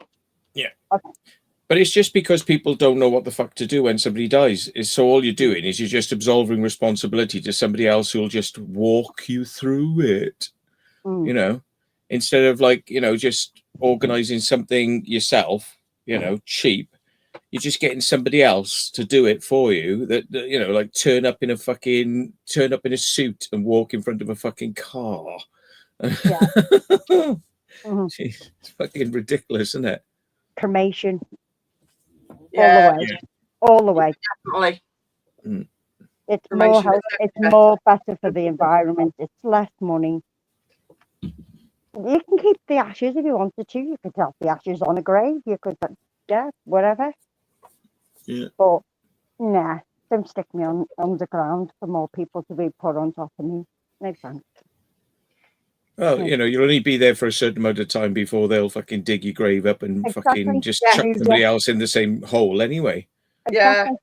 But it's just because people don't know what the fuck to do when somebody dies. Is so all you're doing is you're just absolving responsibility to somebody else who'll just walk you through it. Mm. You know, instead of like, you know, just organizing something yourself, you know, cheap. You're just getting somebody else to do it for you. That you know, like turn up in a suit and walk in front of a fucking car. Yeah. Mhm. Jeez, it's fucking ridiculous, isn't it? Cremation, Yeah, all the way. definitely. It's Cremation more is health, it's better. more better for the environment. It's less money. You can keep the ashes if you wanted to. You could have the ashes on a grave. You could, whatever. Yeah. But nah, don't stick me on underground for more people to be put on top of me. No thanks. Well, Yeah. you know, you'll only be there for a certain amount of time before they'll fucking dig your grave up and Exactly. fucking just Yeah. chuck somebody else in the same hole anyway. Yeah. Exactly.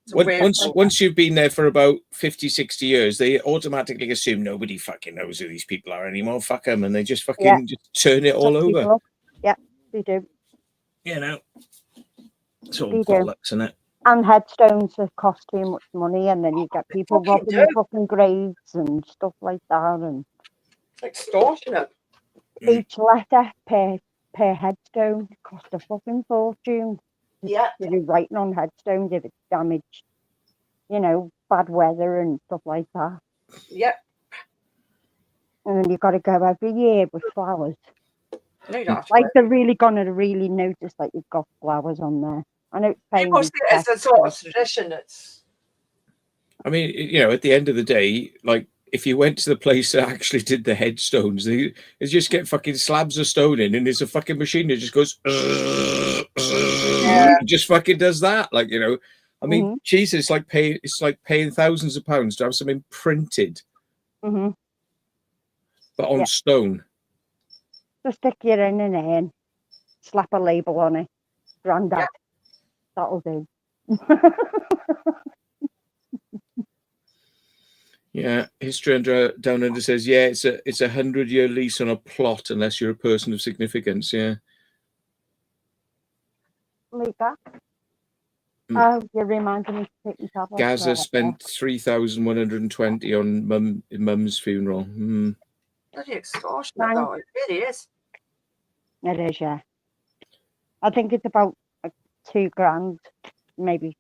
It's a weird one. Once you've been there for about 50, 60 years, they automatically assume nobody fucking knows who these people are anymore. Fuck them. And they just fucking just turn it all Suck people over. up. Yeah, they do. You know, it's all They do. bollocks, isn't it? And headstones that cost too much money, and then you get people Fucking robbing do. the fucking graves and stuff like that. And Extortionate. each letter per headstone cost a fucking fortune. Yeah. To do writing on headstones if it's damaged, you know, bad weather and stuff like that. Yeah. And then you've got to go every year with flowers. No, you don't have to Like worry. they're really gonna really notice that you've got flowers on there. I know it's People pain. see it as a sort of tradition. It's I mean, you know, at the end of the day, like, if you went to the place that actually did the headstones, they just get fucking slabs of stone in, and there's a fucking machine that just goes, it just fucking does that. Like, you know, I mean, Jesus, it's like paying thousands of pounds to have something printed, Mm-hmm. but on Yeah. stone. Just stick your in an urn, slap a label on it. Grandad. Yeah. That'll do. Yeah, history down under says, yeah, it's a 100-year lease on a plot unless you're a person of significance. Yeah. Like that. Mm. Oh, you're reminding me to take my tablets. Gaza right, spent 3,120 on mum's funeral. Mm. bloody extortionate, though. It really is. It is, yeah. I think it's about $2,000, maybe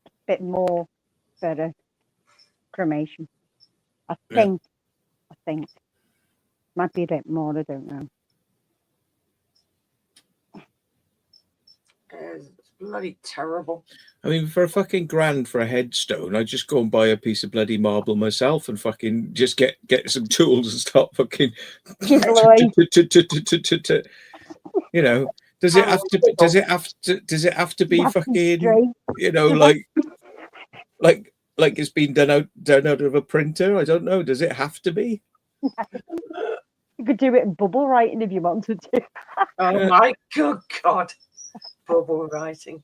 a bit more for a cremation. I Yeah. think. Might be a bit more, I don't know. Bloody terrible. I mean, for a fucking grand for a headstone, I'd just go and buy a piece of bloody marble myself and fucking just get some tools and start fucking, Chisel away. you know. Does it have to? Does it have to be You have to be fucking? straight. You know, like it's been done out of a printer. I don't know. Does it have to be? You could do it in bubble writing if you wanted to. Oh my good God. Bubble writing.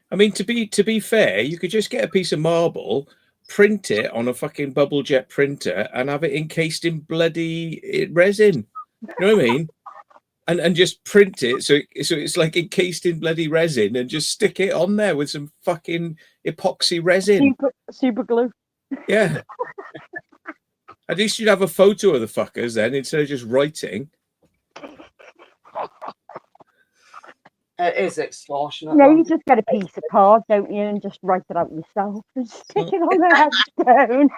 I mean, to be fair, you could just get a piece of marble, print it on a fucking bubble jet printer, and have it encased in bloody resin. You know what I mean? And just print it so it's like encased in bloody resin, and just stick it on there with some fucking epoxy resin. Super glue. Yeah. At least you'd have a photo of the fuckers then, instead of just writing. It is extortionate. No, you just get a piece of card, don't you, and just write it out yourself and stick it on the headstone.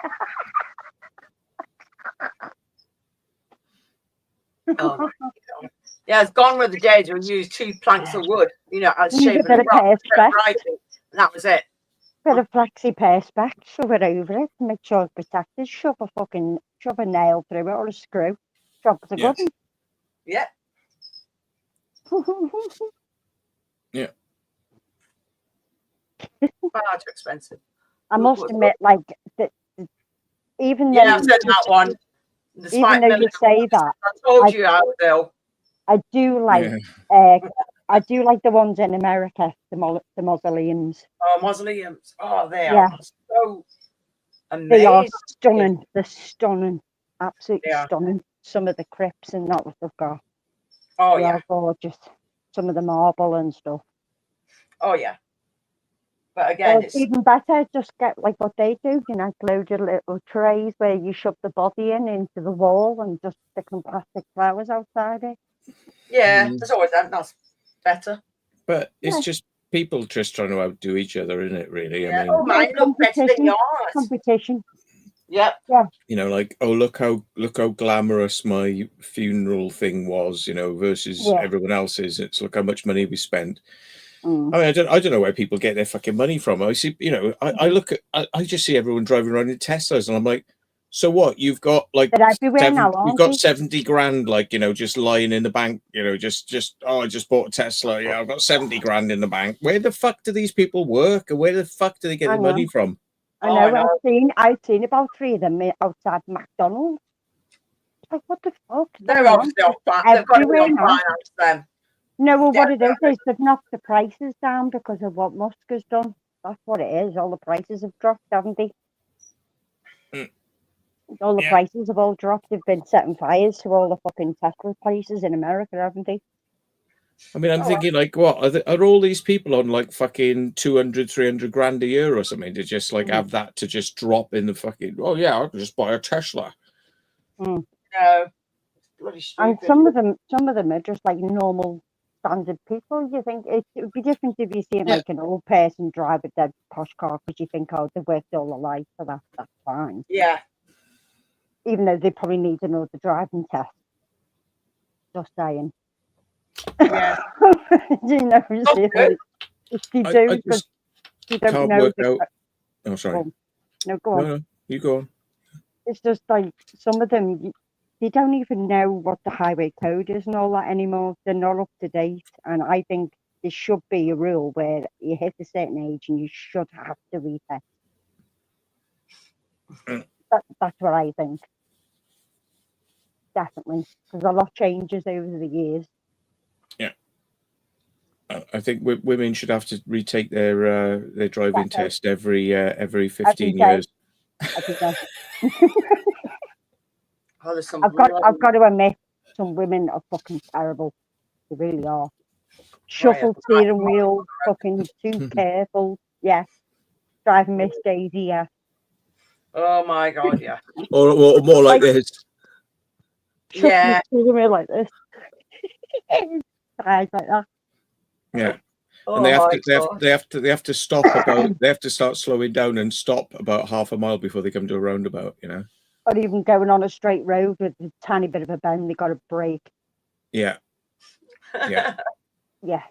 Oh my God. Yeah, it's gone with the days when you use 2 planks of wood, you know, as Use a shaving bit of rock, perspex. writing, and that was it. Bit of flexi perspex, shove it over it, make sure it's protected. Shove a nail through it or a screw. Job is a good Yes. Yeah. one. Yeah. Far too expensive. I must admit, like, even though Yeah, I've said that one. even though you say that, I told I- you I will. I do like Yeah. I do like the ones in America, the mausoleums. Oh, mausoleums. Oh, they Yeah. are so They are amazing. stunning. They're stunning, absolutely Yeah. stunning. Some of the crypts and that what they've got. Oh, They yeah. are gorgeous. Some of the marble and stuff. Oh, yeah. But again, Or it's even better, just get like what they do, you know, load your little trays where you shove the body into the wall and just stick some plastic flowers outside it. yeah, Mm. there's always that. That's better. But it's Yeah. just people just trying to outdo each other, isn't it? Really, Yeah. I mean, Oh, mine look better than competition. yours. Competition. Yep. you know, like, oh, look how glamorous my funeral thing was, you know, versus Yeah. everyone else's. It's look how much money we spent. Mm. I mean, I don't know where people get their fucking money from. I see, you know, I look at, I just see everyone driving around in Teslas, and I'm like, so what? You've got like They're everywhere now, you've aren't got they? 70 grand, like, you know, just lying in the bank, you know, just oh, I just bought a Tesla. Yeah, I've got 70 grand in the bank. Where the fuck do these people work, and where the fuck do they get I their money from? I Oh, know. I know. I've seen about 3 of them outside McDonald's. Like, what the fuck? is They're going on? obviously on finance. They've got to be Everywhere on now. finance then. No, well, what it is Definitely. they've knocked the prices down because of what Musk has done. That's what it is. All the prices have dropped, haven't they? Mm. All the Yeah. prices have all dropped. They've been setting fires to all the fucking Tesla places in America, haven't they? I mean, I'm Oh, thinking, like, what are all these people on like fucking 200, 300 grand a year or something to just like have that to just drop in the fucking? Oh yeah, I can just buy a Tesla. No. It's bloody And stupid. some of them are just like normal standard people. You think it would be different if you see Yeah. like an old person drive a dead posh car because you think, oh, they've worked all their life, so that's fine. Yeah. Even though they probably need another driving test. Just saying. Yeah. You know, Not good. if you I do, because just you don't can't know. work out. Oh, sorry. No, go on. No, you go on. It's just like some of them, they don't even know what the highway code is and all that anymore. They're not up to date. And I think there should be a rule where you hit a certain age and you should have to retest. Mm. That's what I think. Definitely. Because a lot changes over the years. I think women should have to retake their driving That's right. test every 15 day. years. Every day. Oh, there's some I've got to admit, some women are fucking terrible. They really are. Shuffle steering wheel, fucking too careful. Yeah. Driving Miss Daisy, yeah. Oh my God, yeah. Or more like this. Shuffle Yeah. steering wheel like this. Eyes like that. Yeah. Oh And they my have God. to stop about they have to start slowing down and stop about half a mile before they come to a roundabout, you know. Or even going on a straight road with a tiny bit of a bend, they got to brake. Yeah. Yeah. Yeah.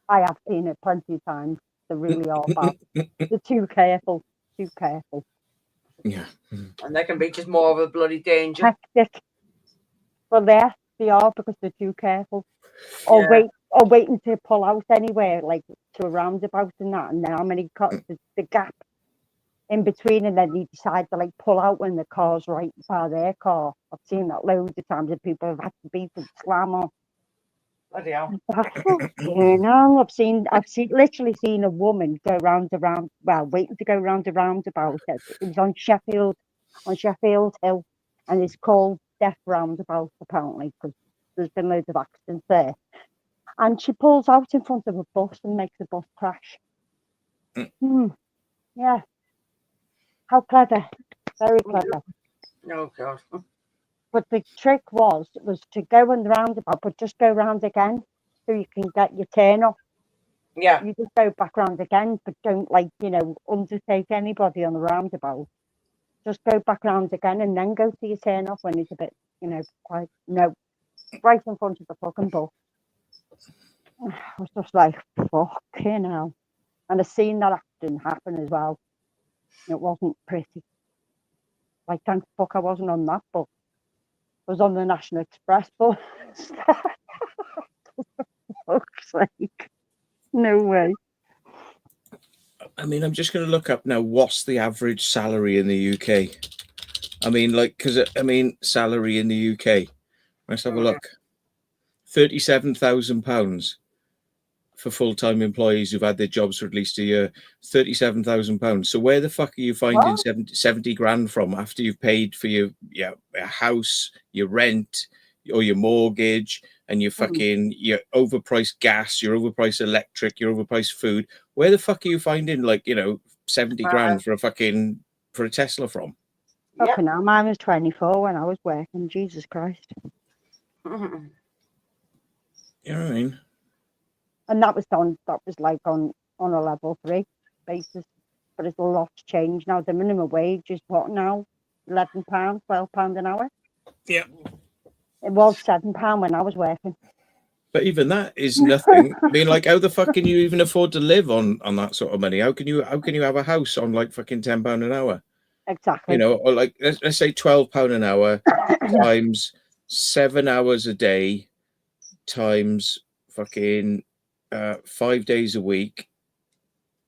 I have seen it plenty of times. They really are bad. They're too careful. Too careful. Yeah. And they can be just more of a bloody danger. Hectic. Well, they are because they're too careful. Or Yeah. waiting to pull out anywhere, like to a roundabout and that, and then how many the gap in between, and then they decide to like pull out when the car's right by their car. I've seen that loads of times that people have had to beat and slam on. Bloody hell. You know, literally seen a woman go round, waiting to go round a roundabout. It was on Sheffield Hill, and it's called Death Roundabout apparently because there's been loads of accidents there. And she pulls out in front of a bus and makes the bus crash. Yeah. How clever. Very clever. Oh, God. But the trick was to go on the roundabout, but just go round again so you can get your turn off. Yeah. You just go back round again, but don't undertake anybody on the roundabout. Just go back round again and then go to your turn off when it's a bit, right in front of the fucking bus. I was just like, fucking hell. And I've seen that accident happen as well. It wasn't pretty. Like, thank fuck I wasn't on that bus. I was on the National Express bus. For fuck's sake. No way. I mean, I'm just going to look up now. What's the average salary in the UK? I mean, salary in the UK. Let's have a look. £37,000 for full-time employees who've had their jobs for at least a year. £37,000. So where the fuck are you finding 70 grand from after you've paid for your house, your rent, or your mortgage, and your fucking your overpriced gas, your overpriced electric, your overpriced food? Where the fuck are you finding 70 grand for a Tesla from? Fucking hell, mine was 24 when I was working. Jesus Christ. You know what I mean? And that was on a level 3 basis. But it's a lot changed now. The minimum wage is what now? £11, £12 an hour? Yeah. It was £7 when I was working. But even that is nothing. I mean, how the fuck can you even afford to live on that sort of money? How can you have a house on fucking £10 an hour? Exactly. Or let's say £12 an hour times 7 hours a day times fucking 5 days a week.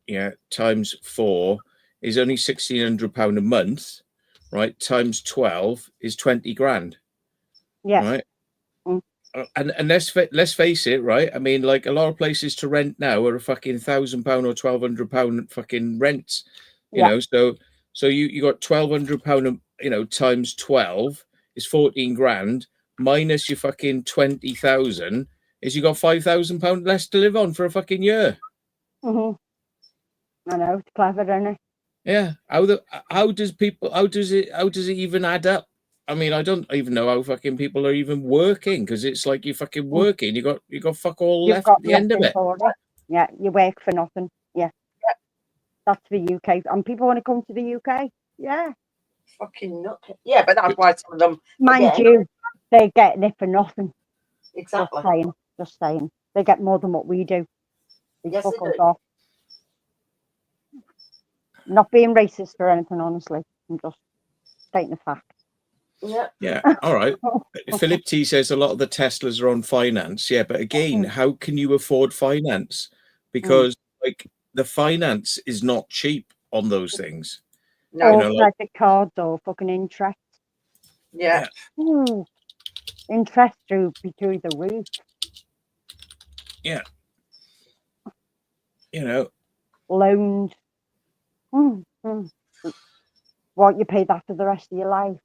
Yeah, times 4 is only £1,600 a month, right? Times 12 is 20 grand. Yeah. Right. And let's face it, right? I mean, a lot of places to rent now are a fucking £1,000 or £1,200 fucking rents. You know, so you got £1,200, times 12 is 14 grand minus your fucking 20,000 is you got £5,000 less to live on for a fucking year. I know, it's clever, isn't it? Yeah. How does it even add up? I mean, I don't even know how fucking people are even working because it's like you're fucking working. You got fuck all left at the end of it. Yeah, you work for nothing. Yeah. That's the UK. And people want to come to the UK. Yeah. Fucking nut. Yeah, but that's why some of them. Mind you, they're getting it for nothing. Exactly. Just saying. They get more than what we do. Yes, they do. Off. Not being racist or anything, honestly. I'm just stating the fact. Yeah. All right. Philip T says a lot of the Teslas are on finance. Yeah, but again, how can you afford finance? Because the finance is not cheap on those things. No, credit cards or fucking interest. Yeah. Interest through the roof. Yeah. Loans. What you pay that for the rest of your life.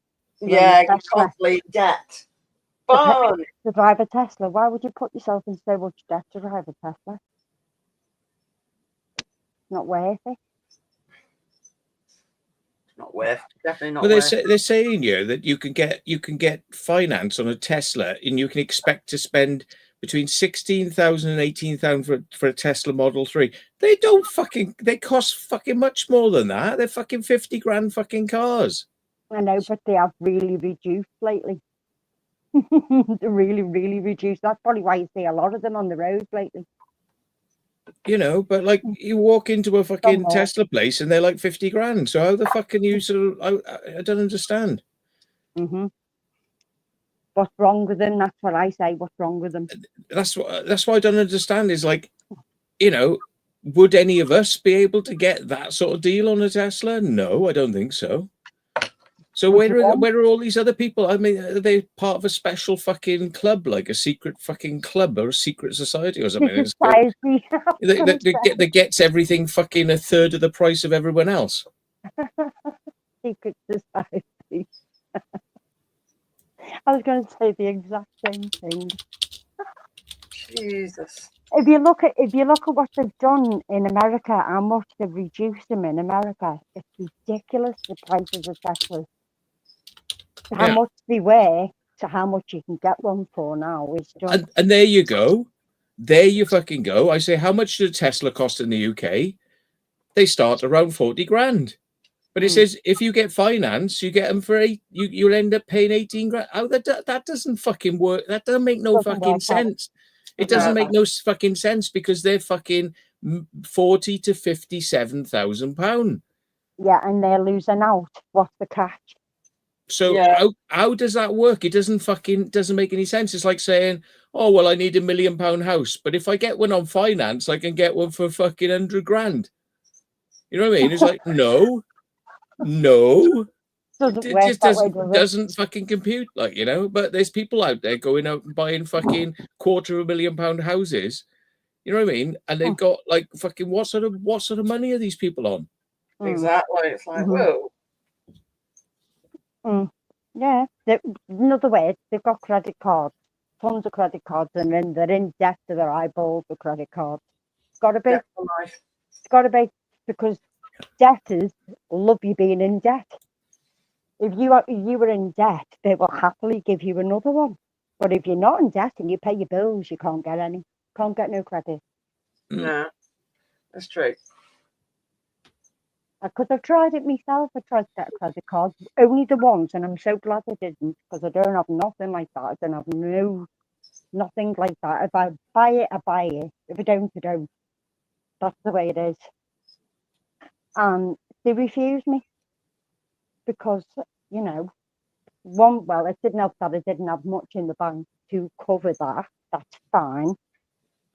Yeah, you're constantly in debt. Fun. To drive a Tesla, why would you put yourself in so much debt to drive a Tesla? Not worth it. Not worth. Definitely not. Well, they're saying here that you can get finance on a Tesla, and you can expect to spend between 16,000 and 18,000 for a Tesla Model 3. They cost fucking much more than that. They're fucking 50 grand fucking cars. I know, but they have really reduced lately. They're really, really reduced. That's probably why you see a lot of them on the road lately. You know, but like you walk into a fucking Somewhere. Tesla place and they're like 50 grand. So how the fuck can you sort of? I don't understand. Hmm. What's wrong with them? That's what I say. What's wrong with them? That's what I don't understand. Is like, you know, would any of us be able to get that sort of deal on a Tesla? No, I don't think so. So Would you want? where are all these other people? I mean, are they part of a special fucking club, like a secret fucking club or a secret society or something? Secret It's good. society. I was gonna say, That gets everything fucking a third of the price of everyone else. secret society. I was going to say the exact same thing. Jesus. If you look at what they've done in America, how much they've reduced them in America, it's ridiculous. The prices of Teslas, how Yeah. much they were to how much you can get one for now is just And there you go. There you fucking go. I say, how much did a Tesla cost in the UK? They start around 40 grand. But it says if you get finance, you get them for you'll end up paying 18 grand. Oh, that doesn't fucking work. That doesn't make no Doesn't fucking work out. sense. It doesn't make no fucking sense because they're fucking 40 to 57,000 pound. yeah, and they're losing out. What's the catch? So Yeah. how does that work? It doesn't make any sense. It's like saying, oh well, I need £1 million house, but if I get one on finance, I can get one for fucking 100 grand. You know what I mean? It's like no, Doesn't it work just that way, does it? doesn't fucking compute, like, you know. But there's people out there going out and buying fucking £250,000 houses. You know what I mean? And they've got like fucking what sort of money are these people on? Exactly. It's like, Mhm. whoa. Yeah. In other words, they've got credit cards, tons of credit cards, and then they're in debt to their eyeballs with credit cards. It's got to be. Debt for life. It's got to be because debtors love you being in debt. If you were in debt, they will happily give you another one. But if you're not in debt and you pay your bills, you can't get any. Can't get no credit. No, that's true. Because I've tried it myself. I tried to get a credit card, only the once, and I'm so glad I didn't because I don't have nothing like that. I don't have nothing like that. If I buy it, I buy it. If I don't, I don't. That's the way it is. And they refused me because, you know, well, it didn't help that I didn't have much in the bank to cover that. That's fine.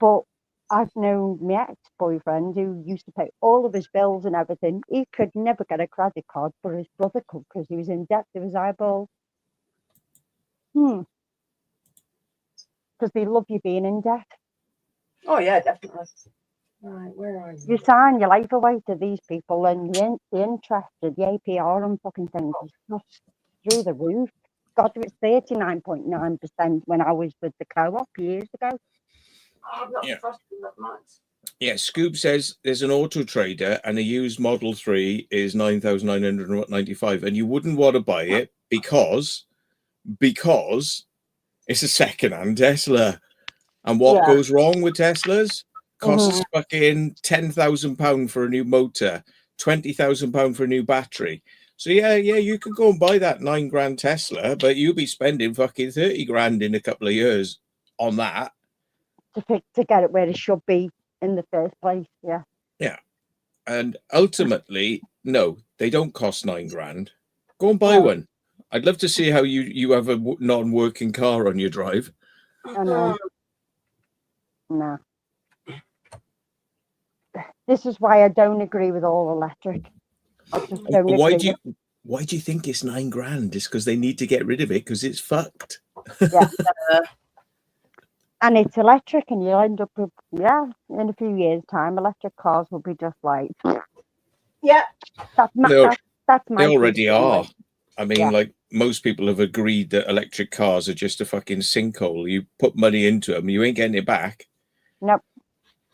But I've known my ex-boyfriend who used to pay all of his bills and everything. He could never get a credit card, but his brother could because he was in debt to his eyeballs. Because they love you being in debt. Oh yeah, definitely. Right, where are you? You sign your life away to these people, and the interest, the APR on fucking things is just through the roof. God, it was 39.9% when I was with the co-op years ago. Oh, I've not Yeah. frosted that much. Yeah, Scoop says there's an Auto Trader and a used Model 3 is 9,995, and you wouldn't want to buy it because it's a second-hand Tesla. And what Yeah. goes wrong with Teslas? Costs fucking £10,000 for a new motor, £20,000 for a new battery. So yeah, you could go and buy that £9 grand Tesla, but you'll be spending fucking 30 grand in a couple of years on that. To get it where it should be in the first place, yeah. Yeah. And ultimately, no, they don't cost £9 grand. Go and buy one. I'd love to see how you have a non-working car on your drive. I know. No. This is why I don't agree with all electric. I just don't Why agree. Why do you think it's £9 grand? It's because they need to get rid of it because it's fucked. Yeah. And it's electric, and you'll end up with, in a few years' time, electric cars will be just like, Yeah. that's my They already are. I mean, Yeah. like, most people have agreed that electric cars are just a fucking sinkhole. You put money into them, you ain't getting it back. Nope.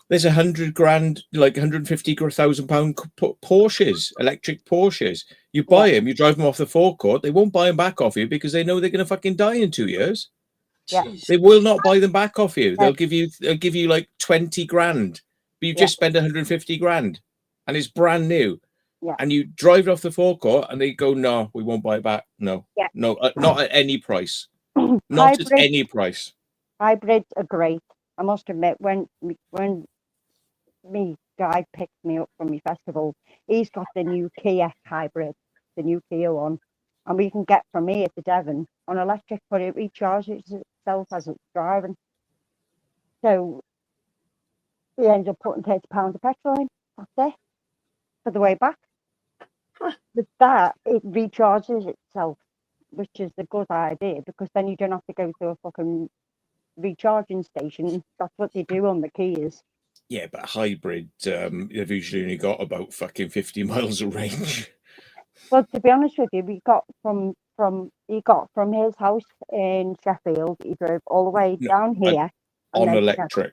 There's 100 grand, like 150,000 pound Porsches, electric Porsches. You buy them, you drive them off the forecourt. They won't buy them back off you because they know they're going to fucking die in 2 years. Yeah. They will not buy them back off you. They'll give you like 20 grand, but you just spend 150 grand, and it's brand new. Yeah. And you drive it off the forecourt, and they go, "No, we won't buy it back. No, not at any price. Not at any price." Hybrids are great. I must admit, when me guy picked me up from my festival. He's got the new Kia hybrid, the new Kia one, and we can get from here to Devon on electric, but it recharges itself as it's driving. So we end up putting £30 of petrol in. That's it for the way back. Huh. With that, it recharges itself, which is a good idea because then you don't have to go to a fucking recharging station. That's what they do on the Kias. Yeah, but hybrid, they've usually only got about fucking 50 miles of range. Well, to be honest with you, we got from his house in Sheffield. He drove all the way No, down here and on then electric.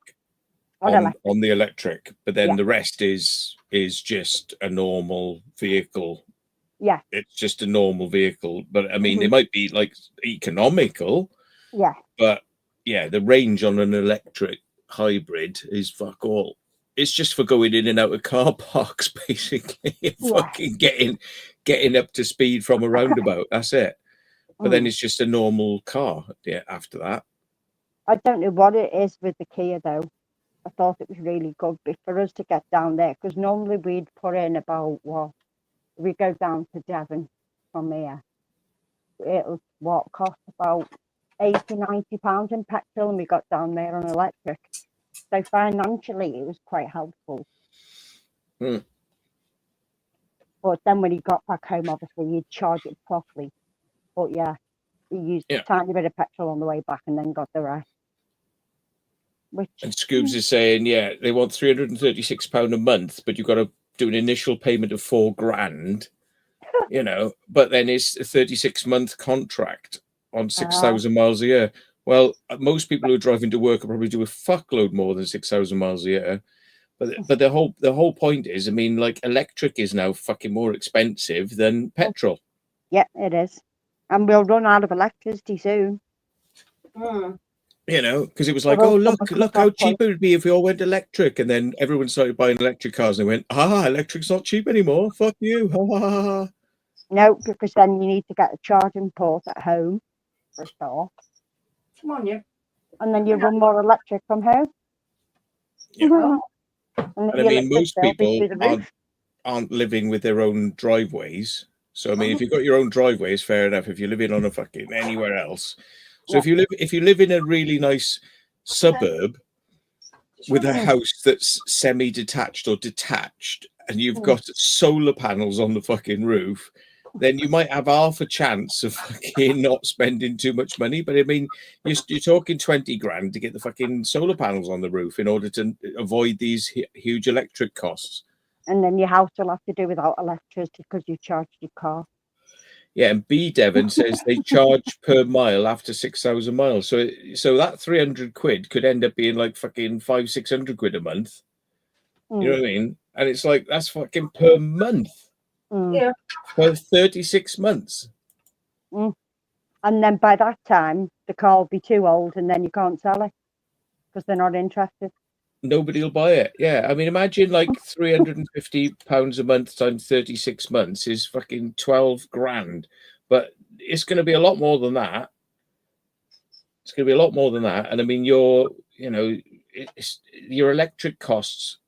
on electric. On the electric, but then Yeah. the rest is just a normal vehicle. Yeah. It's just a normal vehicle, but I mean, Mhm. they might be like economical, Yeah, but yeah, the range on an electric hybrid is fuck all. It's just for going in and out of car parks, basically, and Yeah. fucking getting up to speed from a roundabout. That's it. But then it's just a normal car. Yeah, after that. I don't know what it is with the Kia though. I thought it was really good for us to get down there because normally we'd put in about we go down to Devon from here. It'll cost about £80-90 in petrol, and we got down there on electric. So financially, it was quite helpful. Hmm. But then when he got back home, obviously you'd charge it properly. But yeah, he used a tiny bit of petrol on the way back and then got the rest. And Scoobs is saying, yeah, they want £336 a month, but you've got to do an initial payment of £4,000, you know, but then it's a 36-month contract on 6,000 miles a year. Well, most people who are driving to work will probably do a fuckload more than 6,000 miles a year. But the whole point is, I mean, like electric is now fucking more expensive than petrol. Yeah, it is. And we'll run out of electricity soon. You know, because it was like, oh, look how cheap it would be if we all went electric. And then everyone started buying electric cars and they went, electric's not cheap anymore. Fuck you. No, because then you need to get a charging port at home for a start. Come on, you. And then you run more electric from home. Yeah. And I mean, most people aren't living with their own driveways. So, I mean, if you've got your own driveways, fair enough. If you're living on a fucking anywhere else. So if you live in a really nice suburb with a house that's semi-detached or detached, and you've got solar panels on the fucking roof, then you might have half a chance of fucking not spending too much money. But I mean, you're talking 20 grand to get the fucking solar panels on the roof in order to avoid these huge electric costs. And then your house will have to do without electricity because you charged your car. Yeah, and B Devon says they charge per mile after 6,000 miles. So that 300 quid could end up being like fucking 500-600 quid a month. You know what I mean? And it's like, that's fucking per month. Yeah. For 36 months. And then by that time, the car will be too old and then you can't sell it because they're not interested. Nobody will buy it. Yeah. I mean, imagine like £350 a month times 36 months is fucking 12 grand. But it's going to be a lot more than that. It's going to be a lot more than that. And I mean, your electric costs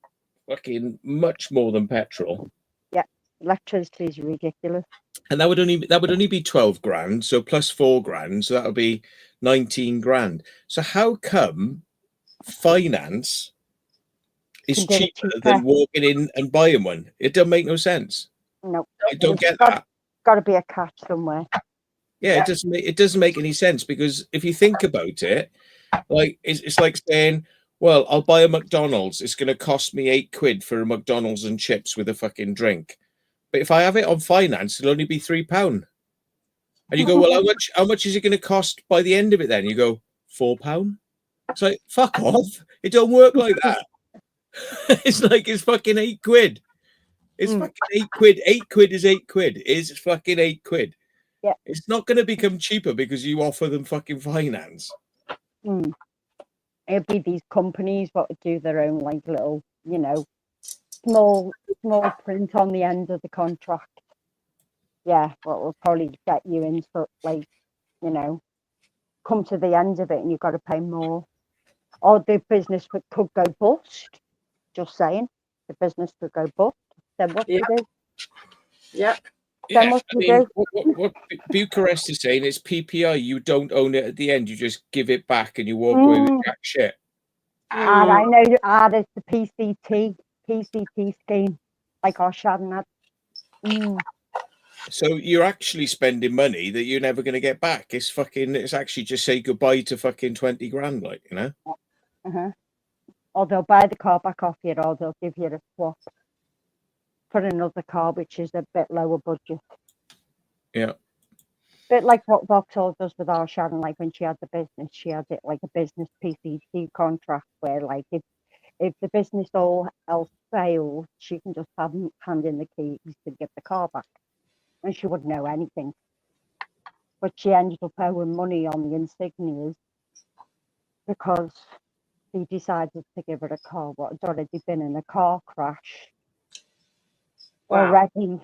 fucking much more than petrol. Yeah. Electricity is ridiculous. And that would only be 12 grand. So plus 4 grand. So that would be 19 grand. So how come finance is cheaper than walking in and buying one? It doesn't make no sense. No, I don't get that. Got to be a catch somewhere. Yeah, it doesn't make any sense because if you think about it, like it's like saying, well, I'll buy a McDonald's. It's going to cost me £8 for a McDonald's and chips with a fucking drink. But if I have it on finance, it'll only be £3. And you go, well, how much is it going to cost by the end of it then? You go, £4. It's like, fuck off. It don't work like that. It's like it's fucking £8. It's fucking £8. £8 is £8. It's fucking £8. Yeah. It's not going to become cheaper because you offer them fucking finance. It'll be these companies what would do their own like little, small print on the end of the contract. Yeah, what will probably get you into come to the end of it and you've got to pay more. Or the business could go bust. Just saying, the business could go bust. Then what do you do? Yep. Then Yeah, what I do you mean, do? what Bucharest is saying is PPI. You don't own it at the end. You just give it back and you walk away with jack shit. And I know there's the PCT scheme, like our Sharon had. So you're actually spending money that you're never going to get back. It's actually just say goodbye to fucking 20 grand, like, you know? Uh-huh. Or they'll buy the car back off you, or they'll give you a swap for another car, which is a bit lower budget. Yeah. Bit like what Vauxhall does with our Sharon, like when she had the business, she had it like a business PCT contract where, like, if the business all else fails, she can just hand in the keys to get the car back. And she wouldn't know anything. But she ended up owing money on the insignias because he decided to give her a car what had already been in a car crash already,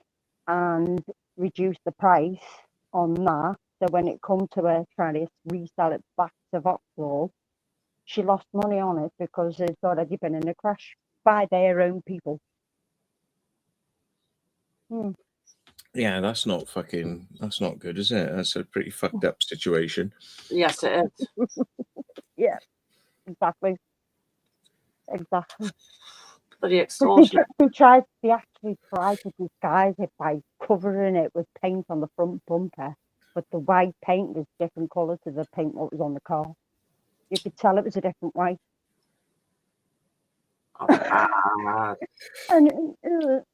and reduce the price on that. So when it come to her trying to resell it back to Vauxhall, she lost money on it because it's already been in a crash by their own people. Yeah, that's not good, is it? That's a pretty fucked up situation. Yes, it is. Yeah, exactly. Bloody extortion. They actually tried to disguise it by covering it with paint on the front bumper, but the white paint was different colour to the paint what was on the car. You could tell it was a different white. And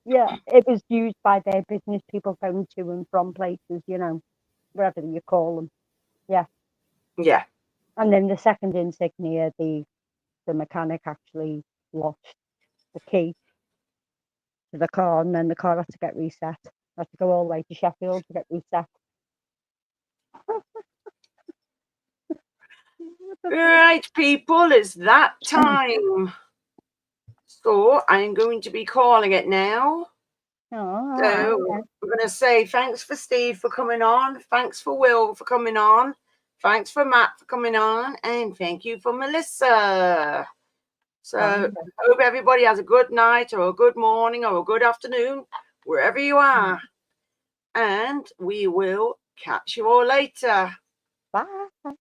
yeah, it was used by their business people going to and from places, you know, wherever you call them. Yeah. Yeah. And then the second insignia, the mechanic actually lost the key to the car, and then the car had to get reset. Had to go all the way to Sheffield to get reset. Right, people, it's that time. So I'm going to be calling it now. So I'm going to say thanks for Steve for coming on. Thanks for Will for coming on. Thanks for Matt for coming on. And thank you for Melissa. So I hope everybody has a good night or a good morning or a good afternoon, wherever you are. And we will catch you all later. Bye.